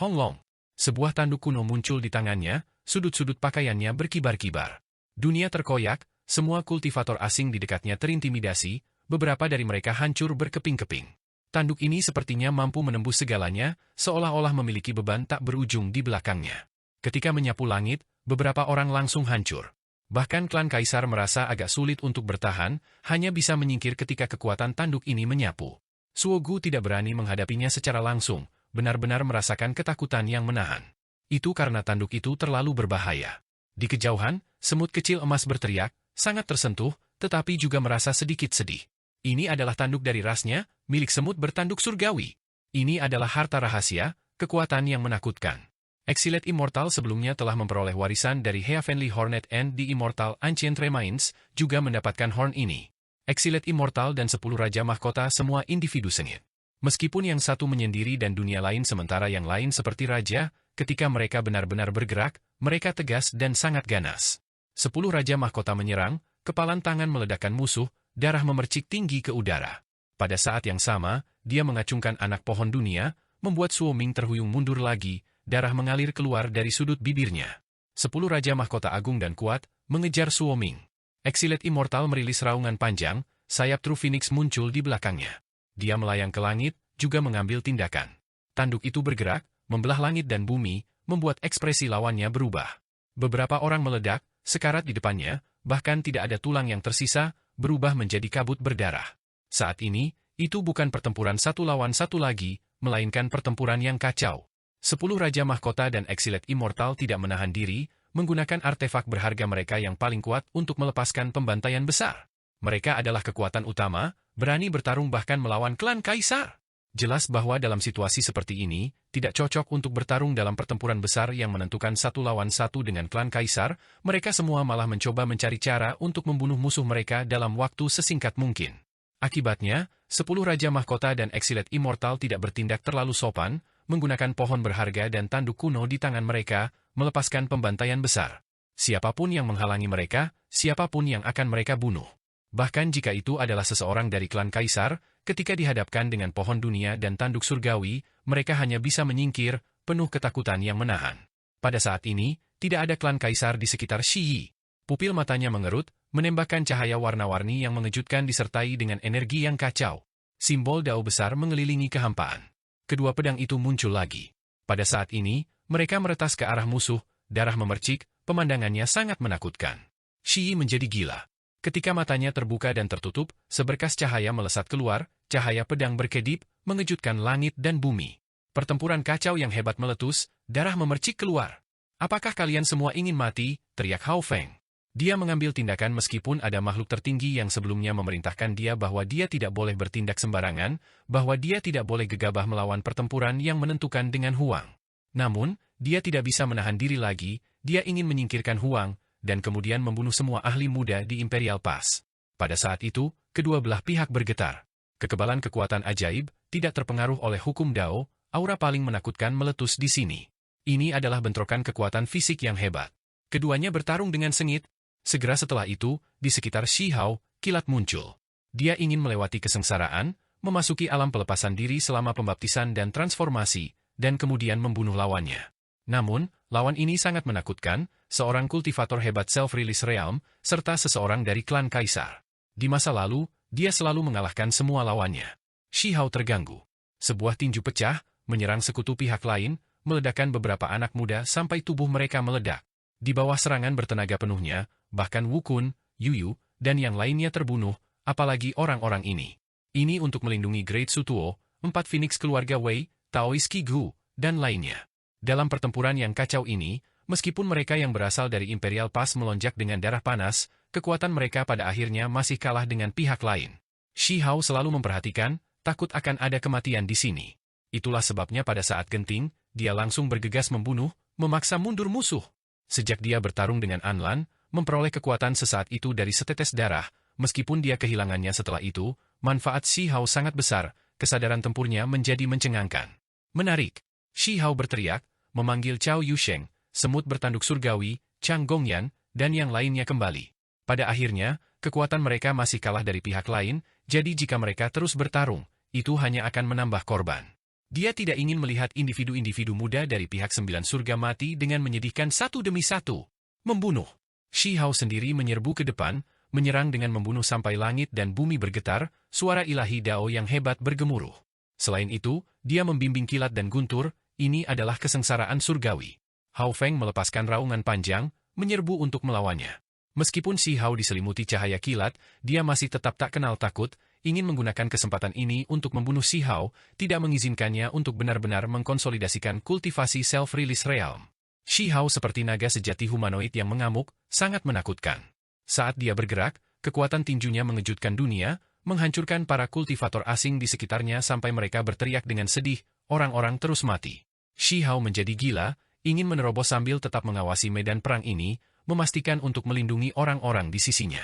Hong Long. Sebuah tanduk kuno muncul di tangannya, sudut-sudut pakaiannya berkibar-kibar. Dunia terkoyak, semua kultivator asing di dekatnya terintimidasi, beberapa dari mereka hancur berkeping-keping. Tanduk ini sepertinya mampu menembus segalanya, seolah-olah memiliki beban tak berujung di belakangnya. Ketika menyapu langit, beberapa orang langsung hancur. Bahkan klan kaisar merasa agak sulit untuk bertahan, hanya bisa menyingkir ketika kekuatan tanduk ini menyapu. Suogu tidak berani menghadapinya secara langsung, benar-benar merasakan ketakutan yang menahan. Itu karena tanduk itu terlalu berbahaya. Di kejauhan, semut kecil emas berteriak, sangat tersentuh, tetapi juga merasa sedikit sedih. Ini adalah tanduk dari rasnya, milik semut bertanduk surgawi. Ini adalah harta rahasia, kekuatan yang menakutkan. Exiled Immortal sebelumnya telah memperoleh warisan dari Heavenly Hornet and the Immortal Ancient Remains, juga mendapatkan horn ini. Exiled Immortal dan 10 Raja Mahkota semua individu sengit. Meskipun yang satu menyendiri dan dunia lain sementara yang lain seperti raja, ketika mereka benar-benar bergerak, mereka tegas dan sangat ganas. 10 Raja Mahkota menyerang, kepalan tangan meledakkan musuh, darah memercik tinggi ke udara. Pada saat yang sama, dia mengacungkan anak pohon dunia, membuat Suo Ming terhuyung mundur lagi, darah mengalir keluar dari sudut bibirnya. 10 Raja Mahkota agung dan kuat, mengejar Suo Ming. Exiled Immortal merilis raungan panjang, sayap True Phoenix muncul di belakangnya. Dia melayang ke langit, juga mengambil tindakan. Tanduk itu bergerak, membelah langit dan bumi, membuat ekspresi lawannya berubah. Beberapa orang meledak, sekarat di depannya, bahkan tidak ada tulang yang tersisa, berubah menjadi kabut berdarah. Saat ini, itu bukan pertempuran satu lawan satu lagi, melainkan pertempuran yang kacau. 10 Raja Mahkota dan Exiled Immortal tidak menahan diri, menggunakan artefak berharga mereka yang paling kuat untuk melepaskan pembantaian besar. Mereka adalah kekuatan utama, berani bertarung bahkan melawan klan Kaisar. Jelas bahwa dalam situasi seperti ini, tidak cocok untuk bertarung dalam pertempuran besar yang menentukan satu lawan satu dengan klan Kaisar, mereka semua malah mencoba mencari cara untuk membunuh musuh mereka dalam waktu sesingkat mungkin. Akibatnya, 10 Raja Mahkota dan Exiled Immortal tidak bertindak terlalu sopan, menggunakan pohon berharga dan tanduk kuno di tangan mereka, melepaskan pembantaian besar. Siapapun yang menghalangi mereka, siapapun yang akan mereka bunuh. Bahkan jika itu adalah seseorang dari klan Kaisar, ketika dihadapkan dengan pohon dunia dan tanduk surgawi, mereka hanya bisa menyingkir, penuh ketakutan yang menahan. Pada saat ini, tidak ada klan Kaisar di sekitar Shi Yi. Pupil matanya mengerut, menembakkan cahaya warna-warni yang mengejutkan disertai dengan energi yang kacau. Simbol dao besar mengelilingi kehampaan. Kedua pedang itu muncul lagi. Pada saat ini, mereka meretas ke arah musuh, darah memercik, pemandangannya sangat menakutkan. Shi Yi menjadi gila. Ketika matanya terbuka dan tertutup, seberkas cahaya melesat keluar, cahaya pedang berkedip, mengejutkan langit dan bumi. Pertempuran kacau yang hebat meletus, darah memercik keluar. "Apakah kalian semua ingin mati?" teriak Hao Feng. Dia mengambil tindakan meskipun ada makhluk tertinggi yang sebelumnya memerintahkan dia bahwa dia tidak boleh bertindak sembarangan, bahwa dia tidak boleh gegabah melawan pertempuran yang menentukan dengan Huang. Namun, dia tidak bisa menahan diri lagi, dia ingin menyingkirkan Huang, dan kemudian membunuh semua ahli muda di Imperial Pass. Pada saat itu, kedua belah pihak bergetar. Kekebalan kekuatan ajaib, tidak terpengaruh oleh hukum Dao, aura paling menakutkan meletus di sini. Ini adalah bentrokan kekuatan fisik yang hebat. Keduanya bertarung dengan sengit. Segera setelah itu, di sekitar Shi Hao, kilat muncul. Dia ingin melewati kesengsaraan, memasuki alam pelepasan diri selama pembaptisan dan transformasi, dan kemudian membunuh lawannya. Namun, lawan ini sangat menakutkan, seorang kultivator hebat Self-Release Realm, serta seseorang dari klan Kaisar. Di masa lalu, dia selalu mengalahkan semua lawannya. Shi Hao terganggu. Sebuah tinju pecah, menyerang sekutu pihak lain, meledakkan beberapa anak muda sampai tubuh mereka meledak. Di bawah serangan bertenaga penuhnya, bahkan Wu Kun, Yu Yu, dan yang lainnya terbunuh, apalagi orang-orang ini. Ini untuk melindungi Great Sutuo, 4 Phoenix keluarga Wei, Taoist Qi Gu, dan lainnya. Dalam pertempuran yang kacau ini, meskipun mereka yang berasal dari Imperial Pass melonjak dengan darah panas, kekuatan mereka pada akhirnya masih kalah dengan pihak lain. Shi Hao selalu memperhatikan, takut akan ada kematian di sini. Itulah sebabnya pada saat genting, dia langsung bergegas membunuh, memaksa mundur musuh. Sejak dia bertarung dengan Anlan, memperoleh kekuatan sesaat itu dari setetes darah, meskipun dia kehilangannya setelah itu, manfaat Shi Hao sangat besar, kesadaran tempurnya menjadi mencengangkan. Menarik. Shi Hao berteriak, memanggil Cao Yusheng, semut bertanduk surgawi, Chang Gongyan, dan yang lainnya kembali. Pada akhirnya, kekuatan mereka masih kalah dari pihak lain, jadi jika mereka terus bertarung, itu hanya akan menambah korban. Dia tidak ingin melihat individu-individu muda dari pihak 9 surga mati dengan menyedihkan satu demi satu. Membunuh. Shi Hao sendiri menyerbu ke depan, menyerang dengan membunuh sampai langit dan bumi bergetar, suara ilahi Dao yang hebat bergemuruh. Selain itu, dia membimbing kilat dan guntur, ini adalah kesengsaraan surgawi. Hao Feng melepaskan raungan panjang, menyerbu untuk melawannya. Meskipun Shi Hao diselimuti cahaya kilat, dia masih tetap tak kenal takut, ingin menggunakan kesempatan ini untuk membunuh Shihao, tidak mengizinkannya untuk benar-benar mengkonsolidasikan kultivasi self-release realm. Shihao seperti naga sejati humanoid yang mengamuk, sangat menakutkan. Saat dia bergerak, kekuatan tinjunya mengejutkan dunia, menghancurkan para kultivator asing di sekitarnya sampai mereka berteriak dengan sedih, orang-orang terus mati. Shihao menjadi gila, ingin menerobos sambil tetap mengawasi medan perang ini, memastikan untuk melindungi orang-orang di sisinya.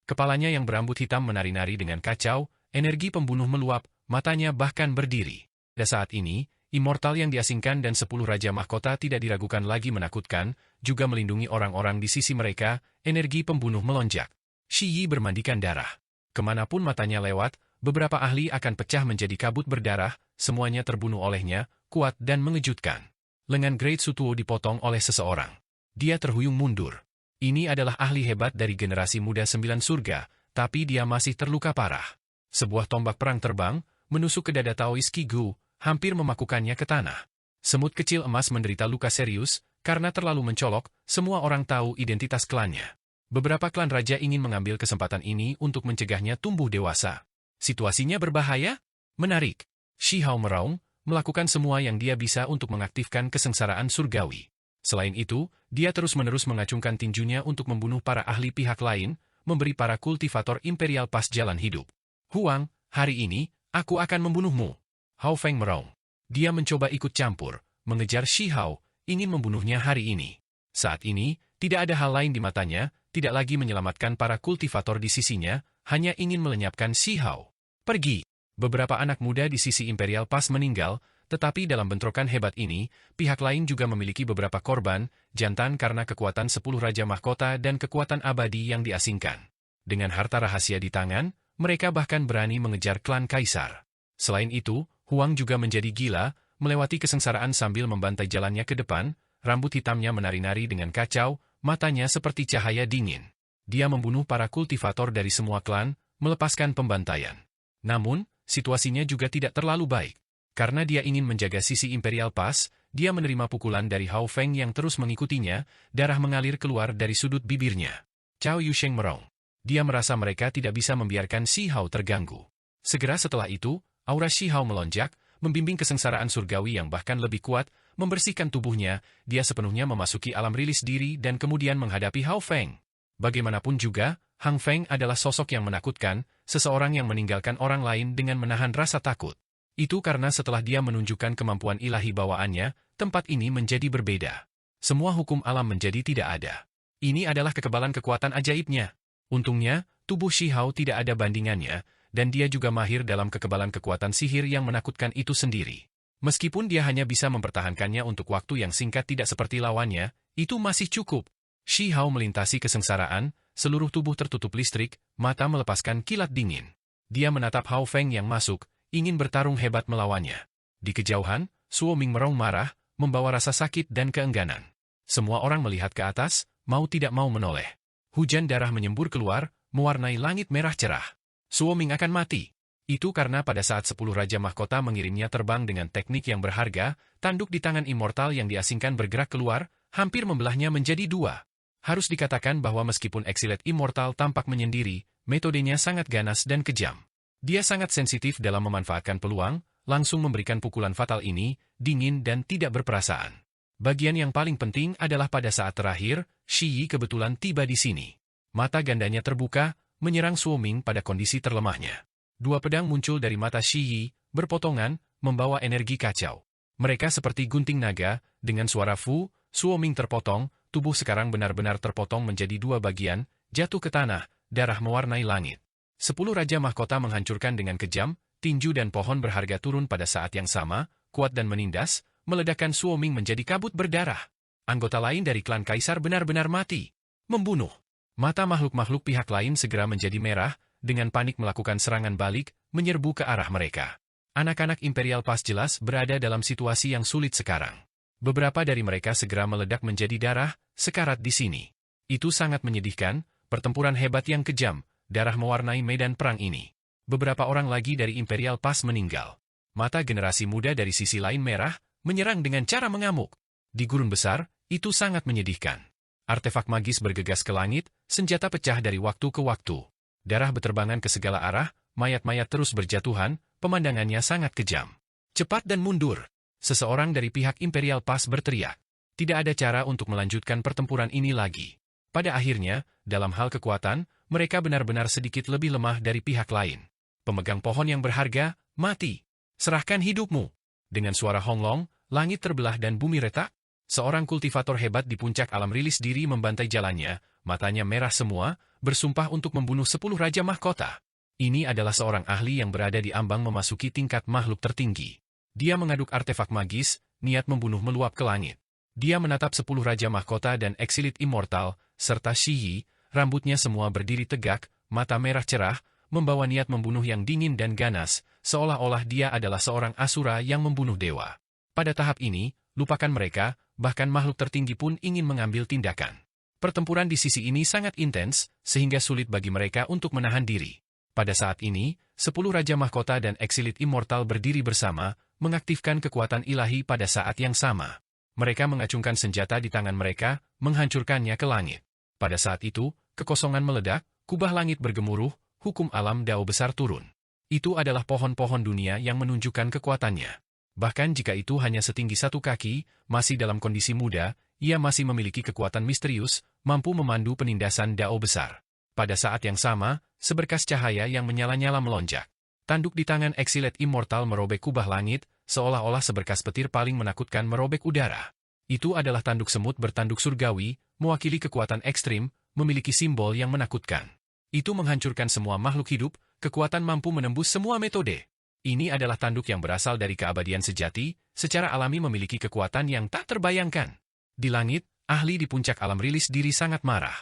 Kepalanya yang berambut hitam menari-nari dengan kacau, energi pembunuh meluap, matanya bahkan berdiri. Pada saat ini, Immortal yang diasingkan dan 10 Raja Mahkota tidak diragukan lagi menakutkan, juga melindungi orang-orang di sisi mereka, energi pembunuh melonjak. Shi Yi bermandikan darah. Kemanapun matanya lewat, beberapa ahli akan pecah menjadi kabut berdarah, semuanya terbunuh olehnya, kuat dan mengejutkan. Lengan Great Sutuo dipotong oleh seseorang. Dia terhuyung mundur. Ini adalah ahli hebat dari generasi muda 9 surga, tapi dia masih terluka parah. Sebuah tombak perang terbang, menusuk ke dada Taois Qi Gu, hampir memakukannya ke tanah. Semut kecil emas menderita luka serius, karena terlalu mencolok, semua orang tahu identitas klannya. Beberapa klan raja ingin mengambil kesempatan ini untuk mencegahnya tumbuh dewasa. Situasinya berbahaya? Menarik. Shihao meraung, melakukan semua yang dia bisa untuk mengaktifkan kesengsaraan surgawi. Selain itu, dia terus-menerus mengacungkan tinjunya untuk membunuh para ahli pihak lain, memberi para kultivator imperial pas jalan hidup. Huang, hari ini, aku akan membunuhmu. Hao Feng meraung. Dia mencoba ikut campur, mengejar Shihao, ingin membunuhnya hari ini. Saat ini, tidak ada hal lain di matanya, tidak lagi menyelamatkan para kultivator di sisinya, hanya ingin melenyapkan Shihao. Pergi. Beberapa anak muda di sisi Imperial Pass meninggal, tetapi dalam bentrokan hebat ini, pihak lain juga memiliki beberapa korban, jantan karena kekuatan 10 Raja Mahkota dan kekuatan abadi yang diasingkan. Dengan harta rahasia di tangan, mereka bahkan berani mengejar klan Kaisar. Selain itu, Huang juga menjadi gila, melewati kesengsaraan sambil membantai jalannya ke depan, rambut hitamnya menari-nari dengan kacau, matanya seperti cahaya dingin. Dia membunuh para kultivator dari semua klan, melepaskan pembantaian. Namun, situasinya juga tidak terlalu baik. Karena dia ingin menjaga sisi Imperial Pass, dia menerima pukulan dari Hao Feng yang terus mengikutinya, darah mengalir keluar dari sudut bibirnya. Cao Yusheng meraung. Dia merasa mereka tidak bisa membiarkan Shihao terganggu. Segera setelah itu, aura Shihao melonjak, membimbing kesengsaraan surgawi yang bahkan lebih kuat, membersihkan tubuhnya, dia sepenuhnya memasuki alam rilis diri dan kemudian menghadapi Hao Feng. Bagaimanapun juga, Hang Feng adalah sosok yang menakutkan, seseorang yang meninggalkan orang lain dengan menahan rasa takut. Itu karena setelah dia menunjukkan kemampuan ilahi bawaannya, tempat ini menjadi berbeda. Semua hukum alam menjadi tidak ada. Ini adalah kekebalan kekuatan ajaibnya. Untungnya, tubuh Shihao tidak ada bandingannya, dan dia juga mahir dalam kekebalan kekuatan sihir yang menakutkan itu sendiri. Meskipun dia hanya bisa mempertahankannya untuk waktu yang singkat tidak seperti lawannya, itu masih cukup. Shihao melintasi kesengsaraan, seluruh tubuh tertutup listrik, mata melepaskan kilat dingin. Dia menatap Hao Feng yang masuk, ingin bertarung hebat melawannya. Di kejauhan, Suo Ming meraung marah, membawa rasa sakit dan keengganan. Semua orang melihat ke atas, mau tidak mau menoleh. Hujan darah menyembur keluar, mewarnai langit merah cerah. Suo Ming akan mati. Itu karena pada saat 10 Raja Mahkota mengirimnya terbang dengan teknik yang berharga, tanduk di tangan Immortal yang diasingkan bergerak keluar, hampir membelahnya menjadi dua. Harus dikatakan bahwa meskipun Exiled Immortal tampak menyendiri, metodenya sangat ganas dan kejam. Dia sangat sensitif dalam memanfaatkan peluang, langsung memberikan pukulan fatal ini, dingin dan tidak berperasaan. Bagian yang paling penting adalah pada saat terakhir, Shi Yi kebetulan tiba di sini. Mata gandanya terbuka, menyerang Suo Ming pada kondisi terlemahnya. Dua pedang muncul dari mata Shi Yi, berpotongan, membawa energi kacau. Mereka seperti gunting naga, dengan suara fu, Suo Ming terpotong, tubuh sekarang benar-benar terpotong menjadi dua bagian, jatuh ke tanah, darah mewarnai langit. 10 Raja Mahkota menghancurkan dengan kejam, tinju dan pohon berharga turun pada saat yang sama, kuat dan menindas, meledakkan Suo Ming menjadi kabut berdarah. Anggota lain dari klan Kaisar benar-benar mati. Membunuh. Mata makhluk-makhluk pihak lain segera menjadi merah, dengan panik melakukan serangan balik, menyerbu ke arah mereka. Anak-anak Imperial Pass jelas berada dalam situasi yang sulit sekarang. Beberapa dari mereka segera meledak menjadi darah, sekarat di sini. Itu sangat menyedihkan, pertempuran hebat yang kejam, darah mewarnai medan perang ini. Beberapa orang lagi dari Imperial Pass meninggal. Mata generasi muda dari sisi lain merah, menyerang dengan cara mengamuk. Di gurun besar, itu sangat menyedihkan. Artefak magis bergegas ke langit, senjata pecah dari waktu ke waktu. Darah beterbangan ke segala arah, mayat-mayat terus berjatuhan, pemandangannya sangat kejam. Cepat dan mundur! Seseorang dari pihak Imperial Pass berteriak. Tidak ada cara untuk melanjutkan pertempuran ini lagi. Pada akhirnya, dalam hal kekuatan, mereka benar-benar sedikit lebih lemah dari pihak lain. Pemegang pohon yang berharga, mati! Serahkan hidupmu! Dengan suara honglong, langit terbelah dan bumi retak. Seorang kultivator hebat di puncak alam rilis diri membantai jalannya, matanya merah semua, bersumpah untuk membunuh 10 Raja Mahkota. Ini adalah seorang ahli yang berada di ambang memasuki tingkat makhluk tertinggi. Dia mengaduk artefak magis, niat membunuh meluap ke langit. Dia menatap 10 Raja Mahkota dan eksilit immortal, serta Shi Yi, rambutnya semua berdiri tegak, mata merah cerah, membawa niat membunuh yang dingin dan ganas, seolah-olah dia adalah seorang asura yang membunuh dewa. Pada tahap ini, lupakan mereka, bahkan makhluk tertinggi pun ingin mengambil tindakan. Pertempuran di sisi ini sangat intens, sehingga sulit bagi mereka untuk menahan diri. Pada saat ini, 10 Raja Mahkota dan eksilit immortal berdiri bersama, mengaktifkan kekuatan ilahi pada saat yang sama. Mereka mengacungkan senjata di tangan mereka, menghancurkannya ke langit. Pada saat itu, kekosongan meledak, kubah langit bergemuruh, hukum alam Dao besar turun. Itu adalah pohon-pohon dunia yang menunjukkan kekuatannya. Bahkan jika itu hanya setinggi 1 kaki, masih dalam kondisi muda, ia masih memiliki kekuatan misterius, mampu memandu penindasan Dao besar. Pada saat yang sama, seberkas cahaya yang menyala-nyala melonjak. Tanduk di tangan eksilit immortal merobek kubah langit, seolah-olah seberkas petir paling menakutkan merobek udara. Itu adalah tanduk semut bertanduk surgawi, mewakili kekuatan ekstrim, memiliki simbol yang menakutkan. Itu menghancurkan semua makhluk hidup, kekuatan mampu menembus semua metode. Ini adalah tanduk yang berasal dari keabadian sejati, secara alami memiliki kekuatan yang tak terbayangkan. Di langit, ahli di puncak alam rilis diri sangat marah.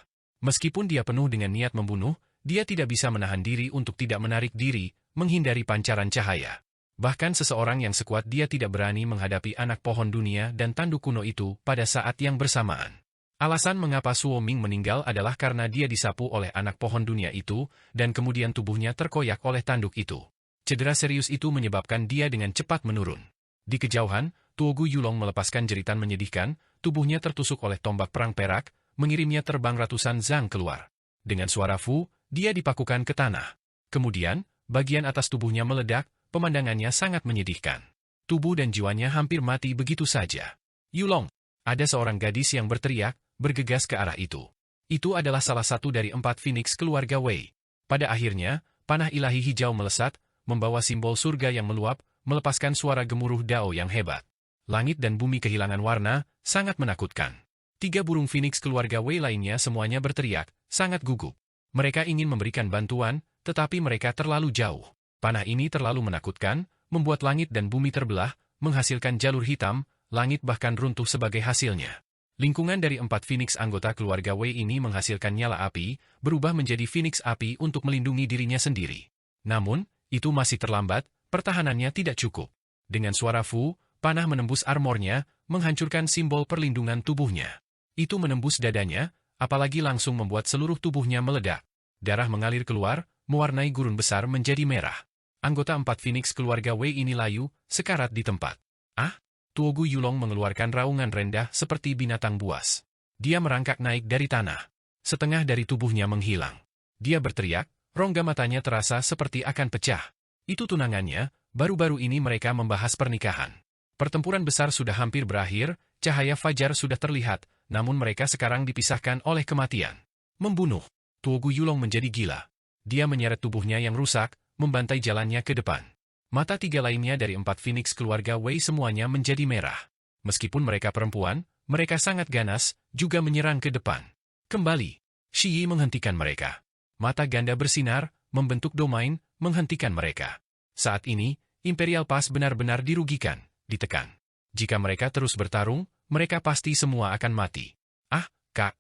Meskipun dia penuh dengan niat membunuh, dia tidak bisa menahan diri untuk tidak menarik diri, menghindari pancaran cahaya. Bahkan seseorang yang sekuat dia tidak berani menghadapi anak pohon dunia dan tanduk kuno itu pada saat yang bersamaan. Alasan mengapa Suo Ming meninggal adalah karena dia disapu oleh anak pohon dunia itu, dan kemudian tubuhnya terkoyak oleh tanduk itu. Cedera serius itu menyebabkan dia dengan cepat menurun. Di kejauhan, Tuogu Yulong melepaskan jeritan menyedihkan, tubuhnya tertusuk oleh tombak perang perak, mengirimnya terbang ratusan zang keluar. Dengan suara fu, dia dipakukan ke tanah. Kemudian, bagian atas tubuhnya meledak, pemandangannya sangat menyedihkan. Tubuh dan jiwanya hampir mati begitu saja. Yulong! Ada seorang gadis yang berteriak, bergegas ke arah itu. Itu adalah salah satu dari 4 Phoenix keluarga Wei. Pada akhirnya, panah ilahi hijau melesat, membawa simbol surga yang meluap, melepaskan suara gemuruh Dao yang hebat. Langit dan bumi kehilangan warna, sangat menakutkan. 3 burung Phoenix keluarga Wei lainnya semuanya berteriak, sangat gugup. Mereka ingin memberikan bantuan, tetapi mereka terlalu jauh. Panah ini terlalu menakutkan, membuat langit dan bumi terbelah, menghasilkan jalur hitam, langit bahkan runtuh sebagai hasilnya. Lingkungan dari 4 Phoenix anggota keluarga Wei ini menghasilkan nyala api, berubah menjadi Phoenix api untuk melindungi dirinya sendiri. Namun, itu masih terlambat, pertahanannya tidak cukup. Dengan suara fu, panah menembus armornya, menghancurkan simbol perlindungan tubuhnya. Itu menembus dadanya, apalagi langsung membuat seluruh tubuhnya meledak. Darah mengalir keluar, mewarnai gurun besar menjadi merah. Anggota 4 Phoenix keluarga Wei ini layu, sekarat di tempat. Ah? Tuogu Yulong mengeluarkan raungan rendah seperti binatang buas. Dia merangkak naik dari tanah. Setengah dari tubuhnya menghilang. Dia berteriak, rongga matanya terasa seperti akan pecah. Itu tunangannya, baru-baru ini mereka membahas pernikahan. Pertempuran besar sudah hampir berakhir, cahaya fajar sudah terlihat, namun mereka sekarang dipisahkan oleh kematian. Membunuh. Tuogu Yulong menjadi gila. Dia menyeret tubuhnya yang rusak, membantai jalannya ke depan. Mata 3 lainnya dari 4 Phoenix keluarga Wei semuanya menjadi merah. Meskipun mereka perempuan, mereka sangat ganas, juga menyerang ke depan. Kembali. Shi Yi menghentikan mereka. Mata ganda bersinar, membentuk domain, menghentikan mereka. Saat ini, Imperial Pass benar-benar dirugikan, ditekan. Jika mereka terus bertarung, mereka pasti semua akan mati. Ah, kak,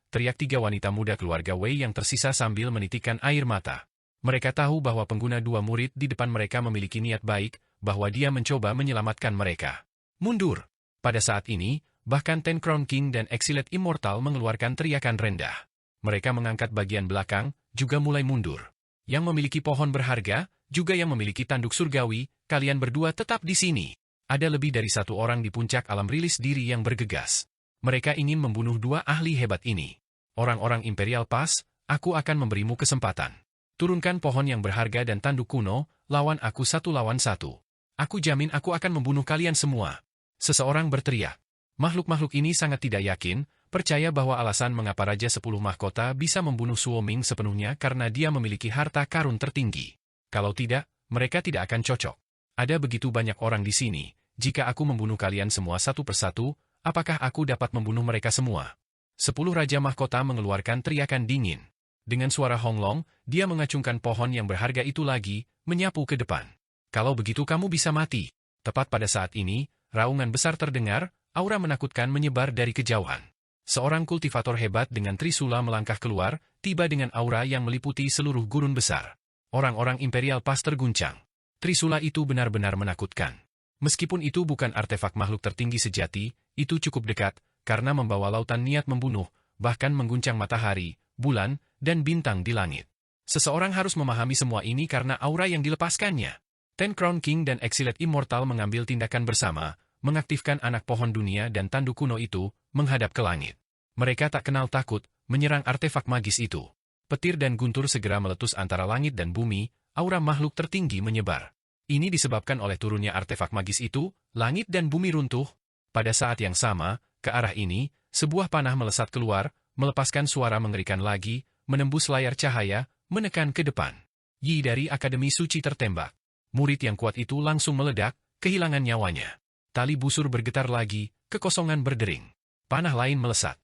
teriak 3 wanita muda keluarga Wei yang tersisa sambil menitikkan air mata. Mereka tahu bahwa pengguna 2 murid di depan mereka memiliki niat baik, bahwa dia mencoba menyelamatkan mereka. Mundur! Pada saat ini, bahkan Ten Crown King dan Exilet Immortal mengeluarkan teriakan rendah. Mereka mengangkat bagian belakang, juga mulai mundur. Yang memiliki pohon berharga, juga yang memiliki tanduk surgawi, kalian berdua tetap di sini. Ada lebih dari 1 orang di puncak alam rilis diri yang bergegas. Mereka ingin membunuh 2 ahli hebat ini. Orang-orang Imperial Pass, aku akan memberimu kesempatan. Turunkan pohon yang berharga dan tanduk kuno, lawan aku 1 lawan 1. Aku jamin aku akan membunuh kalian semua. Seseorang berteriak. Makhluk-makhluk ini sangat tidak yakin, percaya bahwa alasan mengapa Raja 10 Mahkota bisa membunuh Suoming sepenuhnya karena dia memiliki harta karun tertinggi. Kalau tidak, mereka tidak akan cocok. Ada begitu banyak orang di sini, jika aku membunuh kalian semua satu persatu, apakah aku dapat membunuh mereka semua? 10 Raja Mahkota mengeluarkan teriakan dingin. Dengan suara honglong, dia mengacungkan pohon yang berharga itu lagi, menyapu ke depan. Kalau begitu kamu bisa mati. Tepat pada saat ini, raungan besar terdengar, aura menakutkan menyebar dari kejauhan. Seorang kultivator hebat dengan trisula melangkah keluar, tiba dengan aura yang meliputi seluruh gurun besar. Orang-orang Imperial Pass terguncang. Trisula itu benar-benar menakutkan. Meskipun itu bukan artefak makhluk tertinggi sejati, itu cukup dekat, karena membawa lautan niat membunuh, bahkan mengguncang matahari, bulan, dan bintang di langit. Seseorang harus memahami semua ini karena aura yang dilepaskannya. Ten Crown King dan Exiled Immortal mengambil tindakan bersama, mengaktifkan anak pohon dunia dan tanduk kuno itu, menghadap ke langit. Mereka tak kenal takut, menyerang artefak magis itu. Petir dan guntur segera meletus antara langit dan bumi, aura makhluk tertinggi menyebar. Ini disebabkan oleh turunnya artefak magis itu, langit dan bumi runtuh. Pada saat yang sama, ke arah ini, sebuah panah melesat keluar, melepaskan suara mengerikan lagi, menembus layar cahaya, menekan ke depan. Yi dari Akademi Suci tertembak. Murid yang kuat itu langsung meledak, kehilangan nyawanya. Tali busur bergetar lagi, kekosongan berdering. Panah lain melesat.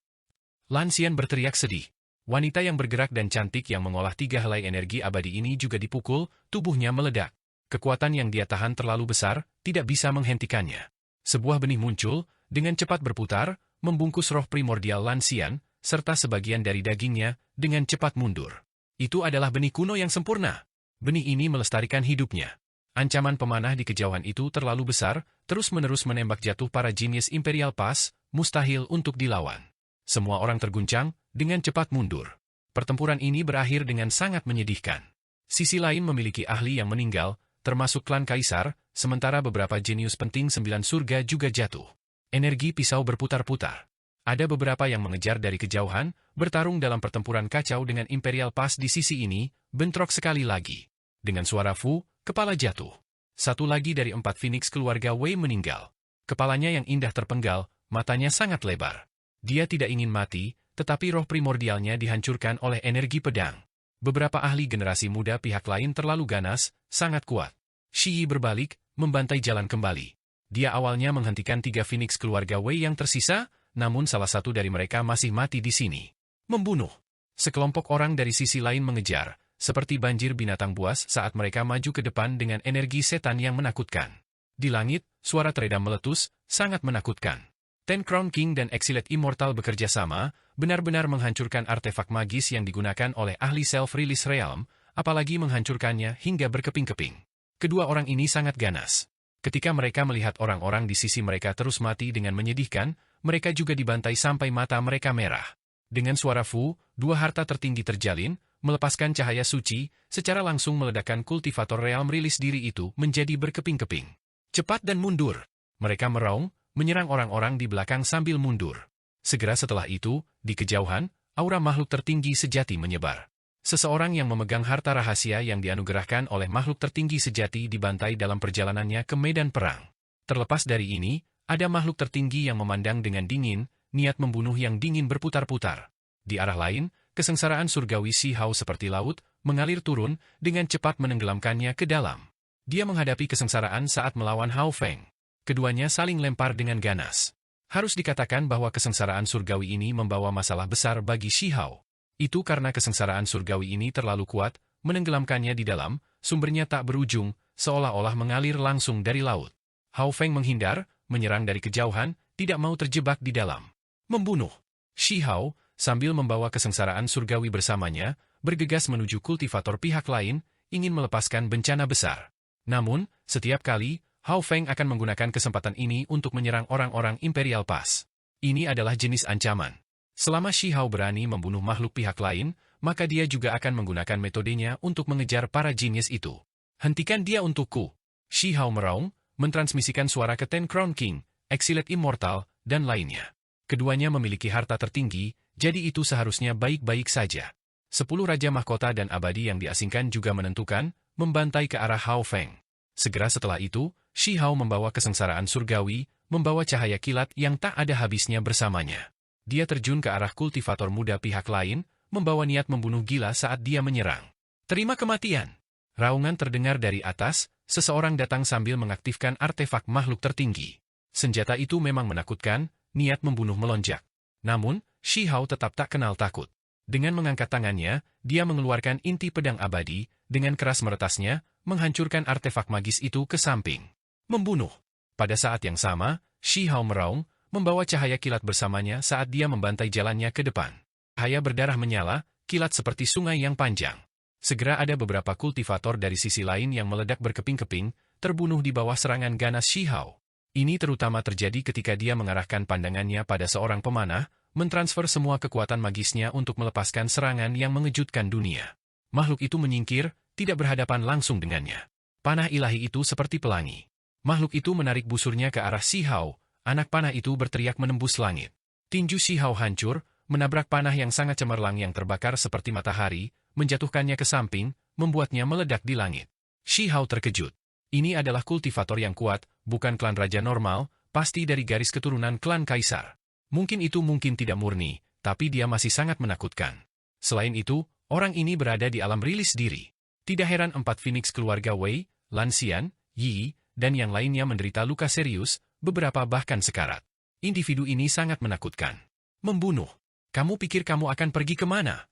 Lan Xian berteriak sedih. Wanita yang bergerak dan cantik yang mengolah 3 helai energi abadi ini juga dipukul, tubuhnya meledak. Kekuatan yang dia tahan terlalu besar, tidak bisa menghentikannya. Sebuah benih muncul, dengan cepat berputar, membungkus roh primordial Lan Xian, serta sebagian dari dagingnya, dengan cepat mundur. Itu adalah benih kuno yang sempurna. Benih ini melestarikan hidupnya. Ancaman pemanah di kejauhan itu terlalu besar, terus-menerus menembak jatuh para jenius Imperial Pass, mustahil untuk dilawan. Semua orang terguncang, dengan cepat mundur. Pertempuran ini berakhir dengan sangat menyedihkan. Sisi lain memiliki ahli yang meninggal, termasuk klan Kaisar, sementara beberapa jenius penting 9 surga juga jatuh. Energi pisau berputar-putar. Ada beberapa yang mengejar dari kejauhan, bertarung dalam pertempuran kacau dengan Imperial Pass di sisi ini, bentrok sekali lagi. Dengan suara Fu, kepala jatuh. Satu lagi dari 4 Phoenix keluarga Wei meninggal. Kepalanya yang indah terpenggal, matanya sangat lebar. Dia tidak ingin mati, tetapi roh primordialnya dihancurkan oleh energi pedang. Beberapa ahli generasi muda pihak lain terlalu ganas, sangat kuat. Shi Yi berbalik, membantai jalan kembali. Dia awalnya menghentikan 3 Phoenix keluarga Wei yang tersisa, namun salah satu dari mereka masih mati di sini. Membunuh. Sekelompok orang dari sisi lain mengejar, seperti banjir binatang buas saat mereka maju ke depan dengan energi setan yang menakutkan. Di langit, suara teredam meletus, sangat menakutkan. Ten Crown King dan Exiled Immortal bekerja sama, benar-benar menghancurkan artefak magis yang digunakan oleh ahli Self-Release Realm, apalagi menghancurkannya hingga berkeping-keping. Kedua orang ini sangat ganas. Ketika mereka melihat orang-orang di sisi mereka terus mati dengan menyedihkan, mereka juga dibantai sampai mata mereka merah. Dengan suara Fu, 2 harta tertinggi terjalin, melepaskan cahaya suci, secara langsung meledakkan kultivator realm rilis diri itu menjadi berkeping-keping. Cepat dan mundur. Mereka meraung, menyerang orang-orang di belakang sambil mundur. Segera setelah itu, di kejauhan, aura makhluk tertinggi sejati menyebar. Seseorang yang memegang harta rahasia yang dianugerahkan oleh makhluk tertinggi sejati dibantai dalam perjalanannya ke medan perang. Terlepas dari ini, ada makhluk tertinggi yang memandang dengan dingin, niat membunuh yang dingin berputar-putar. Di arah lain, kesengsaraan surgawi Si Hao seperti laut, mengalir turun, dengan cepat menenggelamkannya ke dalam. Dia menghadapi kesengsaraan saat melawan Hao Feng. Keduanya saling lempar dengan ganas. Harus dikatakan bahwa kesengsaraan surgawi ini membawa masalah besar bagi Si Hao. Itu karena kesengsaraan surgawi ini terlalu kuat, menenggelamkannya di dalam, sumbernya tak berujung, seolah-olah mengalir langsung dari laut. Hao Feng menghindar, menyerang dari kejauhan, tidak mau terjebak di dalam. Membunuh. Si Hao, sambil membawa kesengsaraan surgawi bersamanya, bergegas menuju kultivator pihak lain, ingin melepaskan bencana besar. Namun, setiap kali, Hao Feng akan menggunakan kesempatan ini untuk menyerang orang-orang Imperial Pass. Ini adalah jenis ancaman. Selama Si Hao berani membunuh makhluk pihak lain, maka dia juga akan menggunakan metodenya untuk mengejar para jenius itu. Hentikan dia untukku. Si Hao meraung, mentransmisikan suara ke Ten Crown King, Exiled Immortal, dan lainnya. Keduanya memiliki harta tertinggi, jadi itu seharusnya baik-baik saja. 10 Raja Mahkota dan Abadi yang diasingkan juga menentukan, membantai ke arah Hao Feng. Segera setelah itu, Shi Hao membawa kesengsaraan surgawi, membawa cahaya kilat yang tak ada habisnya bersamanya. Dia terjun ke arah kultivator muda pihak lain, membawa niat membunuh gila saat dia menyerang. Terima kematian! Raungan terdengar dari atas, seseorang datang sambil mengaktifkan artefak makhluk tertinggi. Senjata itu memang menakutkan, niat membunuh melonjak. Namun, Shi Hao tetap tak kenal takut. Dengan mengangkat tangannya, dia mengeluarkan inti pedang abadi, dengan keras meretasnya, menghancurkan artefak magis itu ke samping. Membunuh. Pada saat yang sama, Shi Hao meraung, membawa cahaya kilat bersamanya saat dia membantai jalannya ke depan. Cahaya berdarah menyala, kilat seperti sungai yang panjang. Segera ada beberapa kultivator dari sisi lain yang meledak berkeping-keping, terbunuh di bawah serangan ganas Shi Hao. Ini terutama terjadi ketika dia mengarahkan pandangannya pada seorang pemanah, mentransfer semua kekuatan magisnya untuk melepaskan serangan yang mengejutkan dunia. Makhluk itu menyingkir, tidak berhadapan langsung dengannya. Panah ilahi itu seperti pelangi. Makhluk itu menarik busurnya ke arah Shi Hao, anak panah itu berteriak menembus langit. Tinju Shi Hao hancur, menabrak panah yang sangat cemerlang yang terbakar seperti matahari, menjatuhkannya ke samping, membuatnya meledak di langit. Shi Hao terkejut. Ini adalah kultivator yang kuat, bukan klan raja normal, pasti dari garis keturunan klan kaisar. Mungkin tidak murni, tapi dia masih sangat menakutkan. Selain itu, orang ini berada di alam rilis diri. Tidak heran 4 Phoenix keluarga Wei, Lan Xian, Yi, dan yang lainnya menderita luka serius, beberapa bahkan sekarat. Individu ini sangat menakutkan. Membunuh. Kamu pikir kamu akan pergi kemana?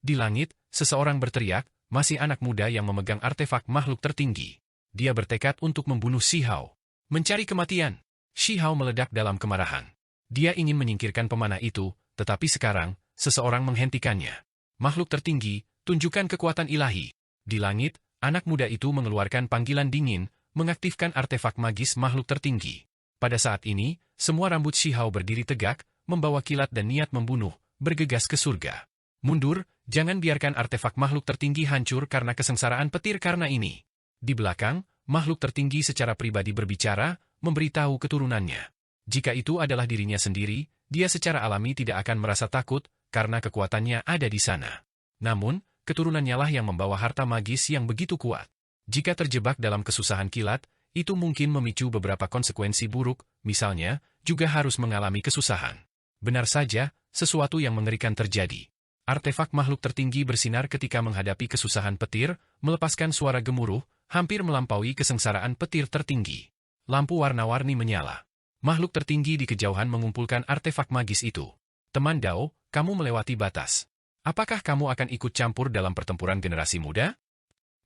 Di langit, seseorang berteriak, masih anak muda yang memegang artefak makhluk tertinggi. Dia bertekad untuk membunuh Shi Hao. Mencari kematian. Shi Hao meledak dalam kemarahan. Dia ingin menyingkirkan pemanah itu, tetapi sekarang, seseorang menghentikannya. Makhluk tertinggi, tunjukkan kekuatan ilahi. Di langit, anak muda itu mengeluarkan panggilan dingin, mengaktifkan artefak magis makhluk tertinggi. Pada saat ini, semua rambut Shi Hao berdiri tegak, membawa kilat dan niat membunuh, bergegas ke surga. Mundur, jangan biarkan artefak makhluk tertinggi hancur karena kesengsaraan petir karena ini. Di belakang, makhluk tertinggi secara pribadi berbicara, memberitahu keturunannya. Jika itu adalah dirinya sendiri, dia secara alami tidak akan merasa takut, karena kekuatannya ada di sana. Namun, keturunannya lah yang membawa harta magis yang begitu kuat. Jika terjebak dalam kesusahan kilat, itu mungkin memicu beberapa konsekuensi buruk, misalnya, juga harus mengalami kesusahan. Benar saja, sesuatu yang mengerikan terjadi. Artefak makhluk tertinggi bersinar ketika menghadapi kesusahan petir, melepaskan suara gemuruh, hampir melampaui kesengsaraan petir tertinggi. Lampu warna-warni menyala. Makhluk tertinggi di kejauhan mengumpulkan artefak magis itu. Teman Dao, kamu melewati batas. Apakah kamu akan ikut campur dalam pertempuran generasi muda?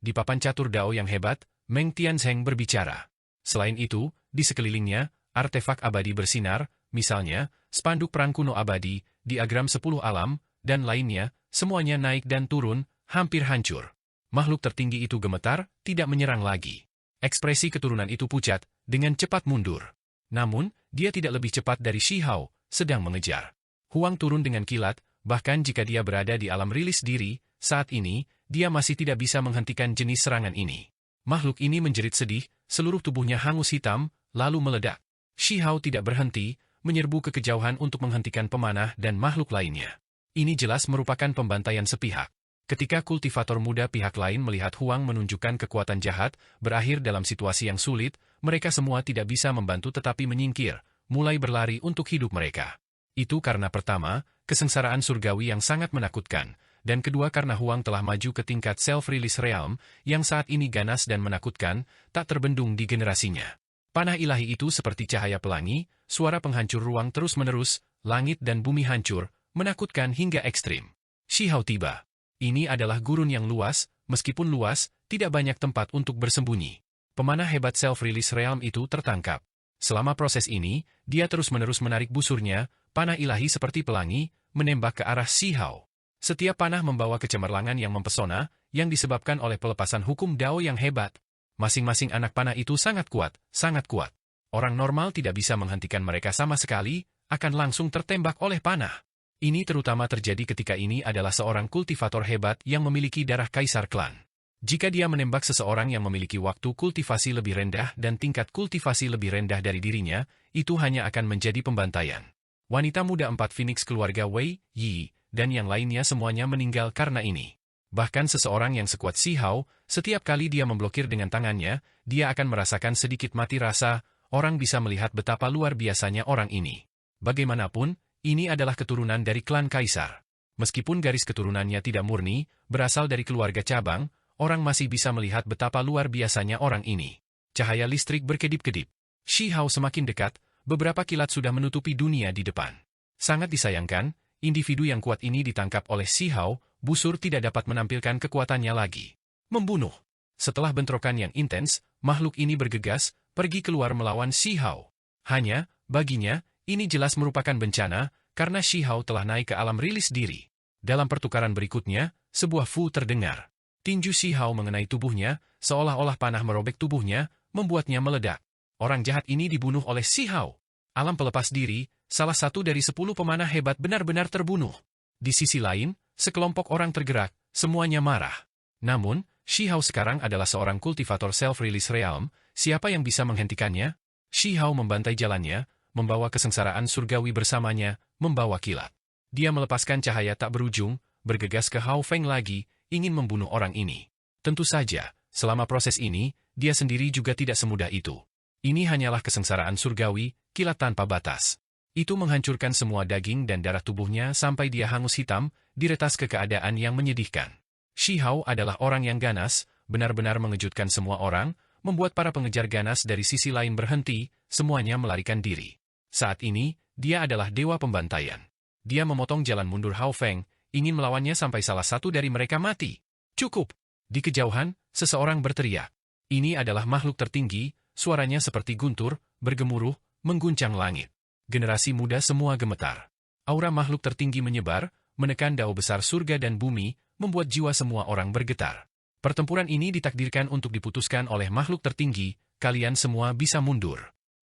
Di papan catur Dao yang hebat, Meng Tianzheng berbicara. Selain itu, di sekelilingnya, artefak abadi bersinar, misalnya, spanduk perang kuno abadi, diagram 10 alam, dan lainnya, semuanya naik dan turun, hampir hancur. Makhluk tertinggi itu gemetar, tidak menyerang lagi. Ekspresi keturunan itu pucat, dengan cepat mundur. Namun, dia tidak lebih cepat dari Shi Hao, sedang mengejar. Huang turun dengan kilat, bahkan jika dia berada di alam rilis diri, saat ini, dia masih tidak bisa menghentikan jenis serangan ini. Makhluk ini menjerit sedih, seluruh tubuhnya hangus hitam, lalu meledak. Shi Hao tidak berhenti, menyerbu ke kejauhan untuk menghentikan pemanah dan makhluk lainnya. Ini jelas merupakan pembantaian sepihak. Ketika kultivator muda pihak lain melihat Huang menunjukkan kekuatan jahat, berakhir dalam situasi yang sulit, mereka semua tidak bisa membantu tetapi menyingkir, mulai berlari untuk hidup mereka. Itu karena pertama, kesengsaraan surgawi yang sangat menakutkan, dan kedua karena Huang telah maju ke tingkat self-release realm, yang saat ini ganas dan menakutkan, tak terbendung di generasinya. Panah ilahi itu seperti cahaya pelangi, suara penghancur ruang terus-menerus, langit dan bumi hancur, menakutkan hingga ekstrim. Shi Hao tiba. Ini adalah gurun yang luas, meskipun luas, tidak banyak tempat untuk bersembunyi. Pemanah hebat self-release realm itu tertangkap. Selama proses ini, dia terus-menerus menarik busurnya, panah ilahi seperti pelangi, menembak ke arah Shi Hao. Setiap panah membawa kecemerlangan yang mempesona, yang disebabkan oleh pelepasan hukum Dao yang hebat. Masing-masing anak panah itu sangat kuat, sangat kuat. Orang normal tidak bisa menghentikan mereka sama sekali, akan langsung tertembak oleh panah. Ini terutama terjadi ketika ini adalah seorang kultivator hebat yang memiliki darah kaisar klan. Jika dia menembak seseorang yang memiliki waktu kultivasi lebih rendah dan tingkat kultivasi lebih rendah dari dirinya, itu hanya akan menjadi pembantaian. Wanita muda 4 Phoenix keluarga Wei, Yi, dan yang lainnya semuanya meninggal karena ini. Bahkan seseorang yang sekuat Xi Hao, setiap kali dia memblokir dengan tangannya, dia akan merasakan sedikit mati rasa. Orang bisa melihat betapa luar biasanya orang ini. Bagaimanapun, ini adalah keturunan dari klan kaisar. Meskipun garis keturunannya tidak murni, berasal dari keluarga cabang, orang masih bisa melihat betapa luar biasanya orang ini. Cahaya listrik berkedip-kedip. Xi Hao semakin dekat, beberapa kilat sudah menutupi dunia di depan. Sangat disayangkan, individu yang kuat ini ditangkap oleh Xi Hao, busur tidak dapat menampilkan kekuatannya lagi. Membunuh. Setelah bentrokan yang intens, makhluk ini bergegas, pergi keluar melawan Xi Hao. Hanya, baginya, ini jelas merupakan bencana, karena Xi Hao telah naik ke alam rilis diri. Dalam pertukaran berikutnya, sebuah fu terdengar. Tinju Xi Hao mengenai tubuhnya, seolah-olah panah merobek tubuhnya, membuatnya meledak. Orang jahat ini dibunuh oleh Xi Hao. Alam pelepas diri, salah satu dari 10 pemanah hebat benar-benar terbunuh. Di sisi lain, sekelompok orang tergerak, semuanya marah. Namun, Xi Hao sekarang adalah seorang kultivator self-release realm, siapa yang bisa menghentikannya? Xi Hao membantai jalannya, membawa kesengsaraan surgawi bersamanya, membawa kilat. Dia melepaskan cahaya tak berujung, bergegas ke Hao Feng lagi, ingin membunuh orang ini. Tentu saja, selama proses ini, dia sendiri juga tidak semudah itu. Ini hanyalah kesengsaraan surgawi, kilat tanpa batas. Itu menghancurkan semua daging dan darah tubuhnya sampai dia hangus hitam, diretas ke keadaan yang menyedihkan. Xi Hao adalah orang yang ganas, benar-benar mengejutkan semua orang, membuat para pengejar ganas dari sisi lain berhenti, semuanya melarikan diri. Saat ini, dia adalah dewa pembantaian. Dia memotong jalan mundur Hao Feng, ingin melawannya sampai salah satu dari mereka mati. Cukup! Di kejauhan, seseorang berteriak. Ini adalah makhluk tertinggi, suaranya seperti guntur, bergemuruh, mengguncang langit. Generasi muda semua gemetar. Aura makhluk tertinggi menyebar, menekan dao besar surga dan bumi, membuat jiwa semua orang bergetar. Pertempuran ini ditakdirkan untuk diputuskan oleh makhluk tertinggi, kalian semua bisa mundur.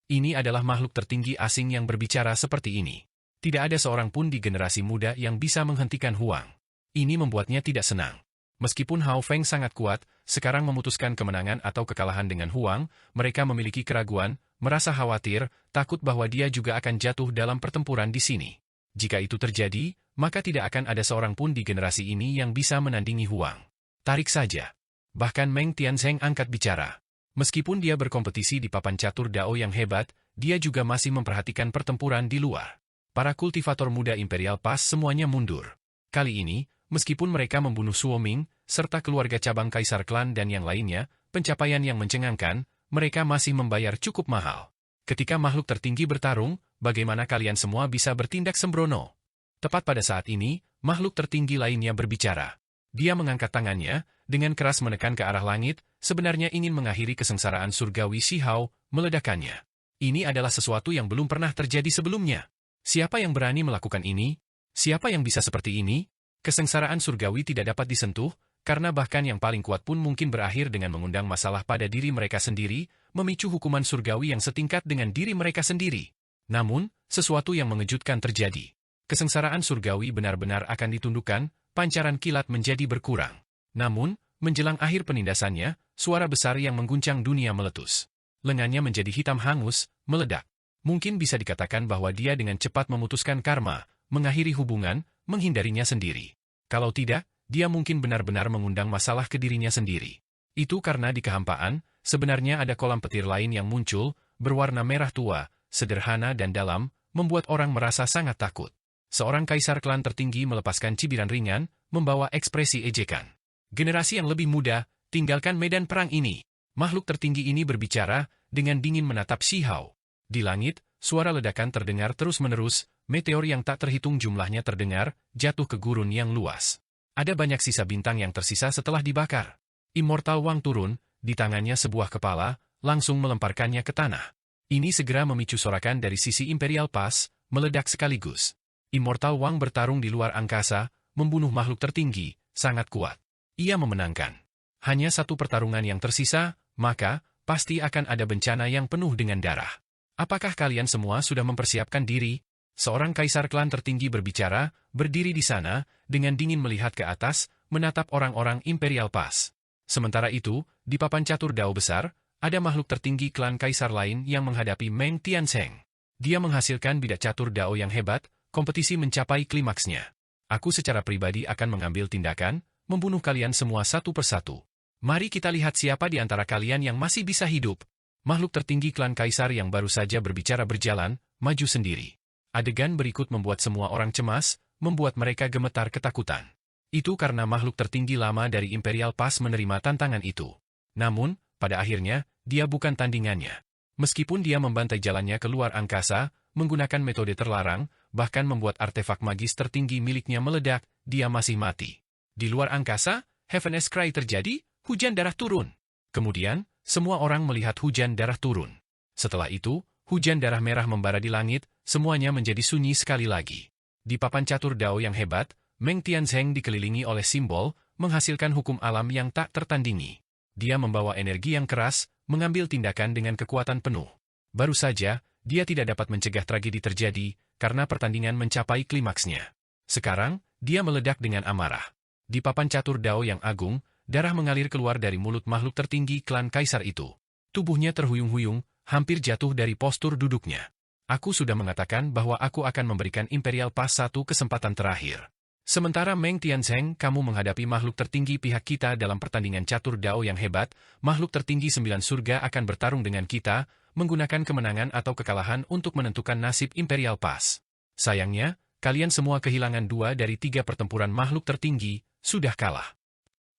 Ini adalah makhluk tertinggi asing yang berbicara seperti ini. Tidak ada seorang pun di generasi muda yang bisa menghentikan Huang. Ini membuatnya tidak senang. Meskipun Hao Feng sangat kuat, sekarang memutuskan kemenangan atau kekalahan dengan Huang, mereka memiliki keraguan, merasa khawatir, takut bahwa dia juga akan jatuh dalam pertempuran di sini. Jika itu terjadi, maka tidak akan ada seorang pun di generasi ini yang bisa menandingi Huang. Tarik saja. Bahkan Meng Tianzeng angkat bicara. Meskipun dia berkompetisi di papan catur dao yang hebat, dia juga masih memperhatikan pertempuran di luar. Para kultivator muda Imperial Pass semuanya mundur. Kali ini, meskipun mereka membunuh Suoming, serta keluarga cabang Kaisar Klan dan yang lainnya, pencapaian yang mencengangkan, mereka masih membayar cukup mahal. Ketika makhluk tertinggi bertarung, bagaimana kalian semua bisa bertindak sembrono? Tepat pada saat ini, makhluk tertinggi lainnya berbicara. Dia mengangkat tangannya, dengan keras menekan ke arah langit, sebenarnya ingin mengakhiri kesengsaraan surgawi Xi Hao, meledakannya. Ini adalah sesuatu yang belum pernah terjadi sebelumnya. Siapa yang berani melakukan ini? Siapa yang bisa seperti ini? Kesengsaraan surgawi tidak dapat disentuh, karena bahkan yang paling kuat pun mungkin berakhir dengan mengundang masalah pada diri mereka sendiri, memicu hukuman surgawi yang setingkat dengan diri mereka sendiri. Namun, sesuatu yang mengejutkan terjadi. Kesengsaraan surgawi benar-benar akan ditundukkan, pancaran kilat menjadi berkurang. Namun, menjelang akhir penindasannya, suara besar yang mengguncang dunia meletus. Lengannya menjadi hitam hangus, meledak. Mungkin bisa dikatakan bahwa dia dengan cepat memutuskan karma, mengakhiri hubungan, menghindarinya sendiri. Kalau tidak, dia mungkin benar-benar mengundang masalah ke dirinya sendiri. Itu karena di kehampaan, sebenarnya ada kolam petir lain yang muncul, berwarna merah tua, sederhana dan dalam, membuat orang merasa sangat takut. Seorang kaisar klan tertinggi melepaskan cibiran ringan, membawa ekspresi ejekan. Generasi yang lebih muda, tinggalkan medan perang ini. Makhluk tertinggi ini berbicara, dengan dingin menatap Xi Hao. Di langit, suara ledakan terdengar terus-menerus, meteor yang tak terhitung jumlahnya terdengar, jatuh ke gurun yang luas. Ada banyak sisa bintang yang tersisa setelah dibakar. Immortal Wang turun, di tangannya sebuah kepala, langsung melemparkannya ke tanah. Ini segera memicu sorakan dari sisi Imperial Pass, meledak sekaligus. Immortal Wang bertarung di luar angkasa, membunuh makhluk tertinggi, sangat kuat. Ia memenangkan. Hanya satu pertarungan yang tersisa, maka, pasti akan ada bencana yang penuh dengan darah. Apakah kalian semua sudah mempersiapkan diri? Seorang kaisar klan tertinggi berbicara, berdiri di sana, dengan dingin melihat ke atas, menatap orang-orang Imperial Pass. Sementara itu, di papan catur dao besar, ada makhluk tertinggi klan kaisar lain yang menghadapi Meng Tianzeng. Dia menghasilkan bidak catur dao yang hebat, kompetisi mencapai klimaksnya. Aku secara pribadi akan mengambil tindakan, membunuh kalian semua satu persatu. Mari kita lihat siapa di antara kalian yang masih bisa hidup. Makhluk tertinggi klan Kaisar yang baru saja berbicara berjalan, maju sendiri. Adegan berikut membuat semua orang cemas, membuat mereka gemetar ketakutan. Itu karena makhluk tertinggi lama dari Imperial Pass menerima tantangan itu. Namun, pada akhirnya, dia bukan tandingannya. Meskipun dia membantai jalannya keluar angkasa, menggunakan metode terlarang, bahkan membuat artefak magis tertinggi miliknya meledak, dia masih mati. Di luar angkasa, Heaven's Cry terjadi, hujan darah turun. Kemudian, semua orang melihat hujan darah turun. Setelah itu, hujan darah merah membara di langit, semuanya menjadi sunyi sekali lagi. Di papan catur Dao yang hebat, Meng Tianzheng dikelilingi oleh simbol, menghasilkan hukum alam yang tak tertandingi. Dia membawa energi yang keras, mengambil tindakan dengan kekuatan penuh. Baru saja, dia tidak dapat mencegah tragedi terjadi, karena pertandingan mencapai klimaksnya. Sekarang, dia meledak dengan amarah. Di papan catur Dao yang agung, darah mengalir keluar dari mulut makhluk tertinggi klan Kaisar itu. Tubuhnya terhuyung-huyung, hampir jatuh dari postur duduknya. Aku sudah mengatakan bahwa aku akan memberikan Imperial Pass satu kesempatan terakhir. Sementara Meng Tianzheng, kamu menghadapi makhluk tertinggi pihak kita dalam pertandingan catur Dao yang hebat, makhluk tertinggi 9 surga akan bertarung dengan kita, menggunakan kemenangan atau kekalahan untuk menentukan nasib Imperial Pass. Sayangnya, kalian semua kehilangan 2 dari 3 pertempuran makhluk tertinggi, sudah kalah.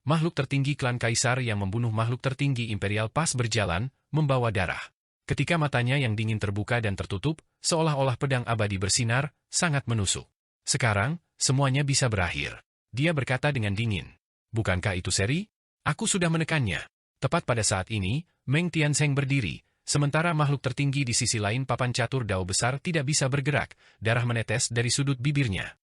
Makhluk tertinggi klan Kaisar yang membunuh makhluk tertinggi Imperial Pass berjalan, membawa darah. Ketika matanya yang dingin terbuka dan tertutup, seolah-olah pedang abadi bersinar, sangat menusuk. Sekarang, semuanya bisa berakhir. Dia berkata dengan dingin. Bukankah itu seri? Aku sudah menekannya. Tepat pada saat ini, Meng Tianzheng berdiri, sementara makhluk tertinggi di sisi lain papan catur Dao besar tidak bisa bergerak, darah menetes dari sudut bibirnya.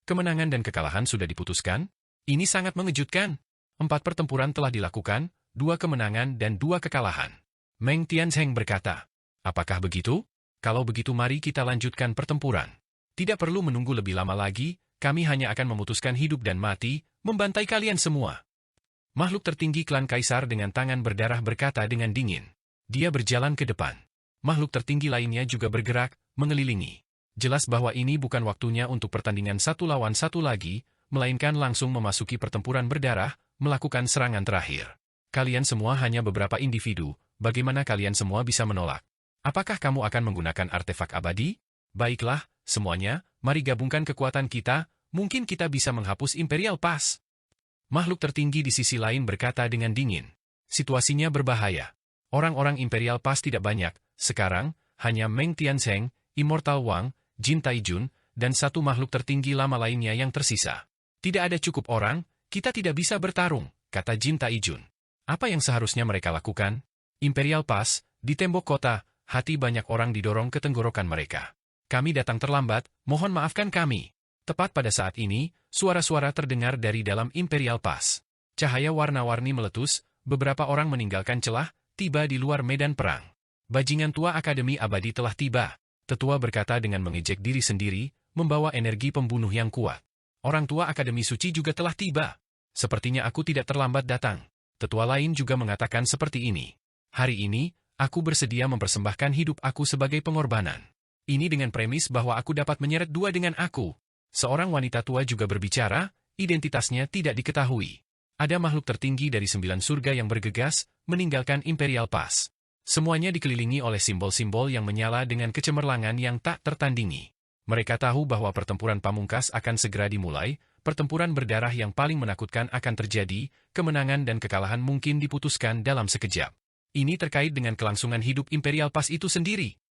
Kemenangan dan kekalahan sudah diputuskan? Ini sangat mengejutkan. 4 pertempuran telah dilakukan, 2 kemenangan dan 2 kekalahan. Meng Tianzheng berkata, apakah begitu? Kalau begitu mari kita lanjutkan pertempuran. Tidak perlu menunggu lebih lama lagi, kami hanya akan memutuskan hidup dan mati, membantai kalian semua. Makhluk tertinggi klan Kaisar dengan tangan berdarah berkata dengan dingin. Dia berjalan ke depan. Makhluk tertinggi lainnya juga bergerak, mengelilingi. Jelas bahwa ini bukan waktunya untuk pertandingan 1 lawan 1 lagi, melainkan langsung memasuki pertempuran berdarah, melakukan serangan terakhir. Kalian semua hanya beberapa individu, bagaimana kalian semua bisa menolak? Apakah kamu akan menggunakan artefak abadi? Baiklah, semuanya, mari gabungkan kekuatan kita, mungkin kita bisa menghapus Imperial Pass. Makhluk tertinggi di sisi lain berkata dengan dingin. Situasinya berbahaya. Orang-orang Imperial Pass tidak banyak, sekarang, hanya Meng Tianzheng, Immortal Wang, Jin Taijun, dan 1 makhluk tertinggi lama lainnya yang tersisa. Tidak ada cukup orang, kita tidak bisa bertarung, kata Jin Taijun. Apa yang seharusnya mereka lakukan? Imperial Pass, di tembok kota, hati banyak orang didorong ke tenggorokan mereka. Kami datang terlambat, mohon maafkan kami. Tepat pada saat ini, suara-suara terdengar dari dalam Imperial Pass. Cahaya warna-warni meletus, beberapa orang meninggalkan celah, tiba di luar medan perang. Bajingan tua Akademi Abadi telah tiba. Tetua berkata dengan mengejek diri sendiri, membawa energi pembunuh yang kuat. Orang tua Akademi Suci juga telah tiba. Sepertinya aku tidak terlambat datang. Tetua lain juga mengatakan seperti ini. Hari ini, aku bersedia mempersembahkan hidup aku sebagai pengorbanan. Ini dengan premis bahwa aku dapat menyeret 2 dengan aku. Seorang wanita tua juga berbicara, identitasnya tidak diketahui. Ada makhluk tertinggi dari 9 surga yang bergegas, meninggalkan Imperial Pass. Semuanya dikelilingi oleh simbol-simbol yang menyala dengan kecemerlangan yang tak tertandingi. Mereka tahu bahwa pertempuran pamungkas akan segera dimulai, pertempuran berdarah yang paling menakutkan akan terjadi, kemenangan dan kekalahan mungkin diputuskan dalam sekejap. Ini terkait dengan kelangsungan hidup Imperial Pass itu sendiri.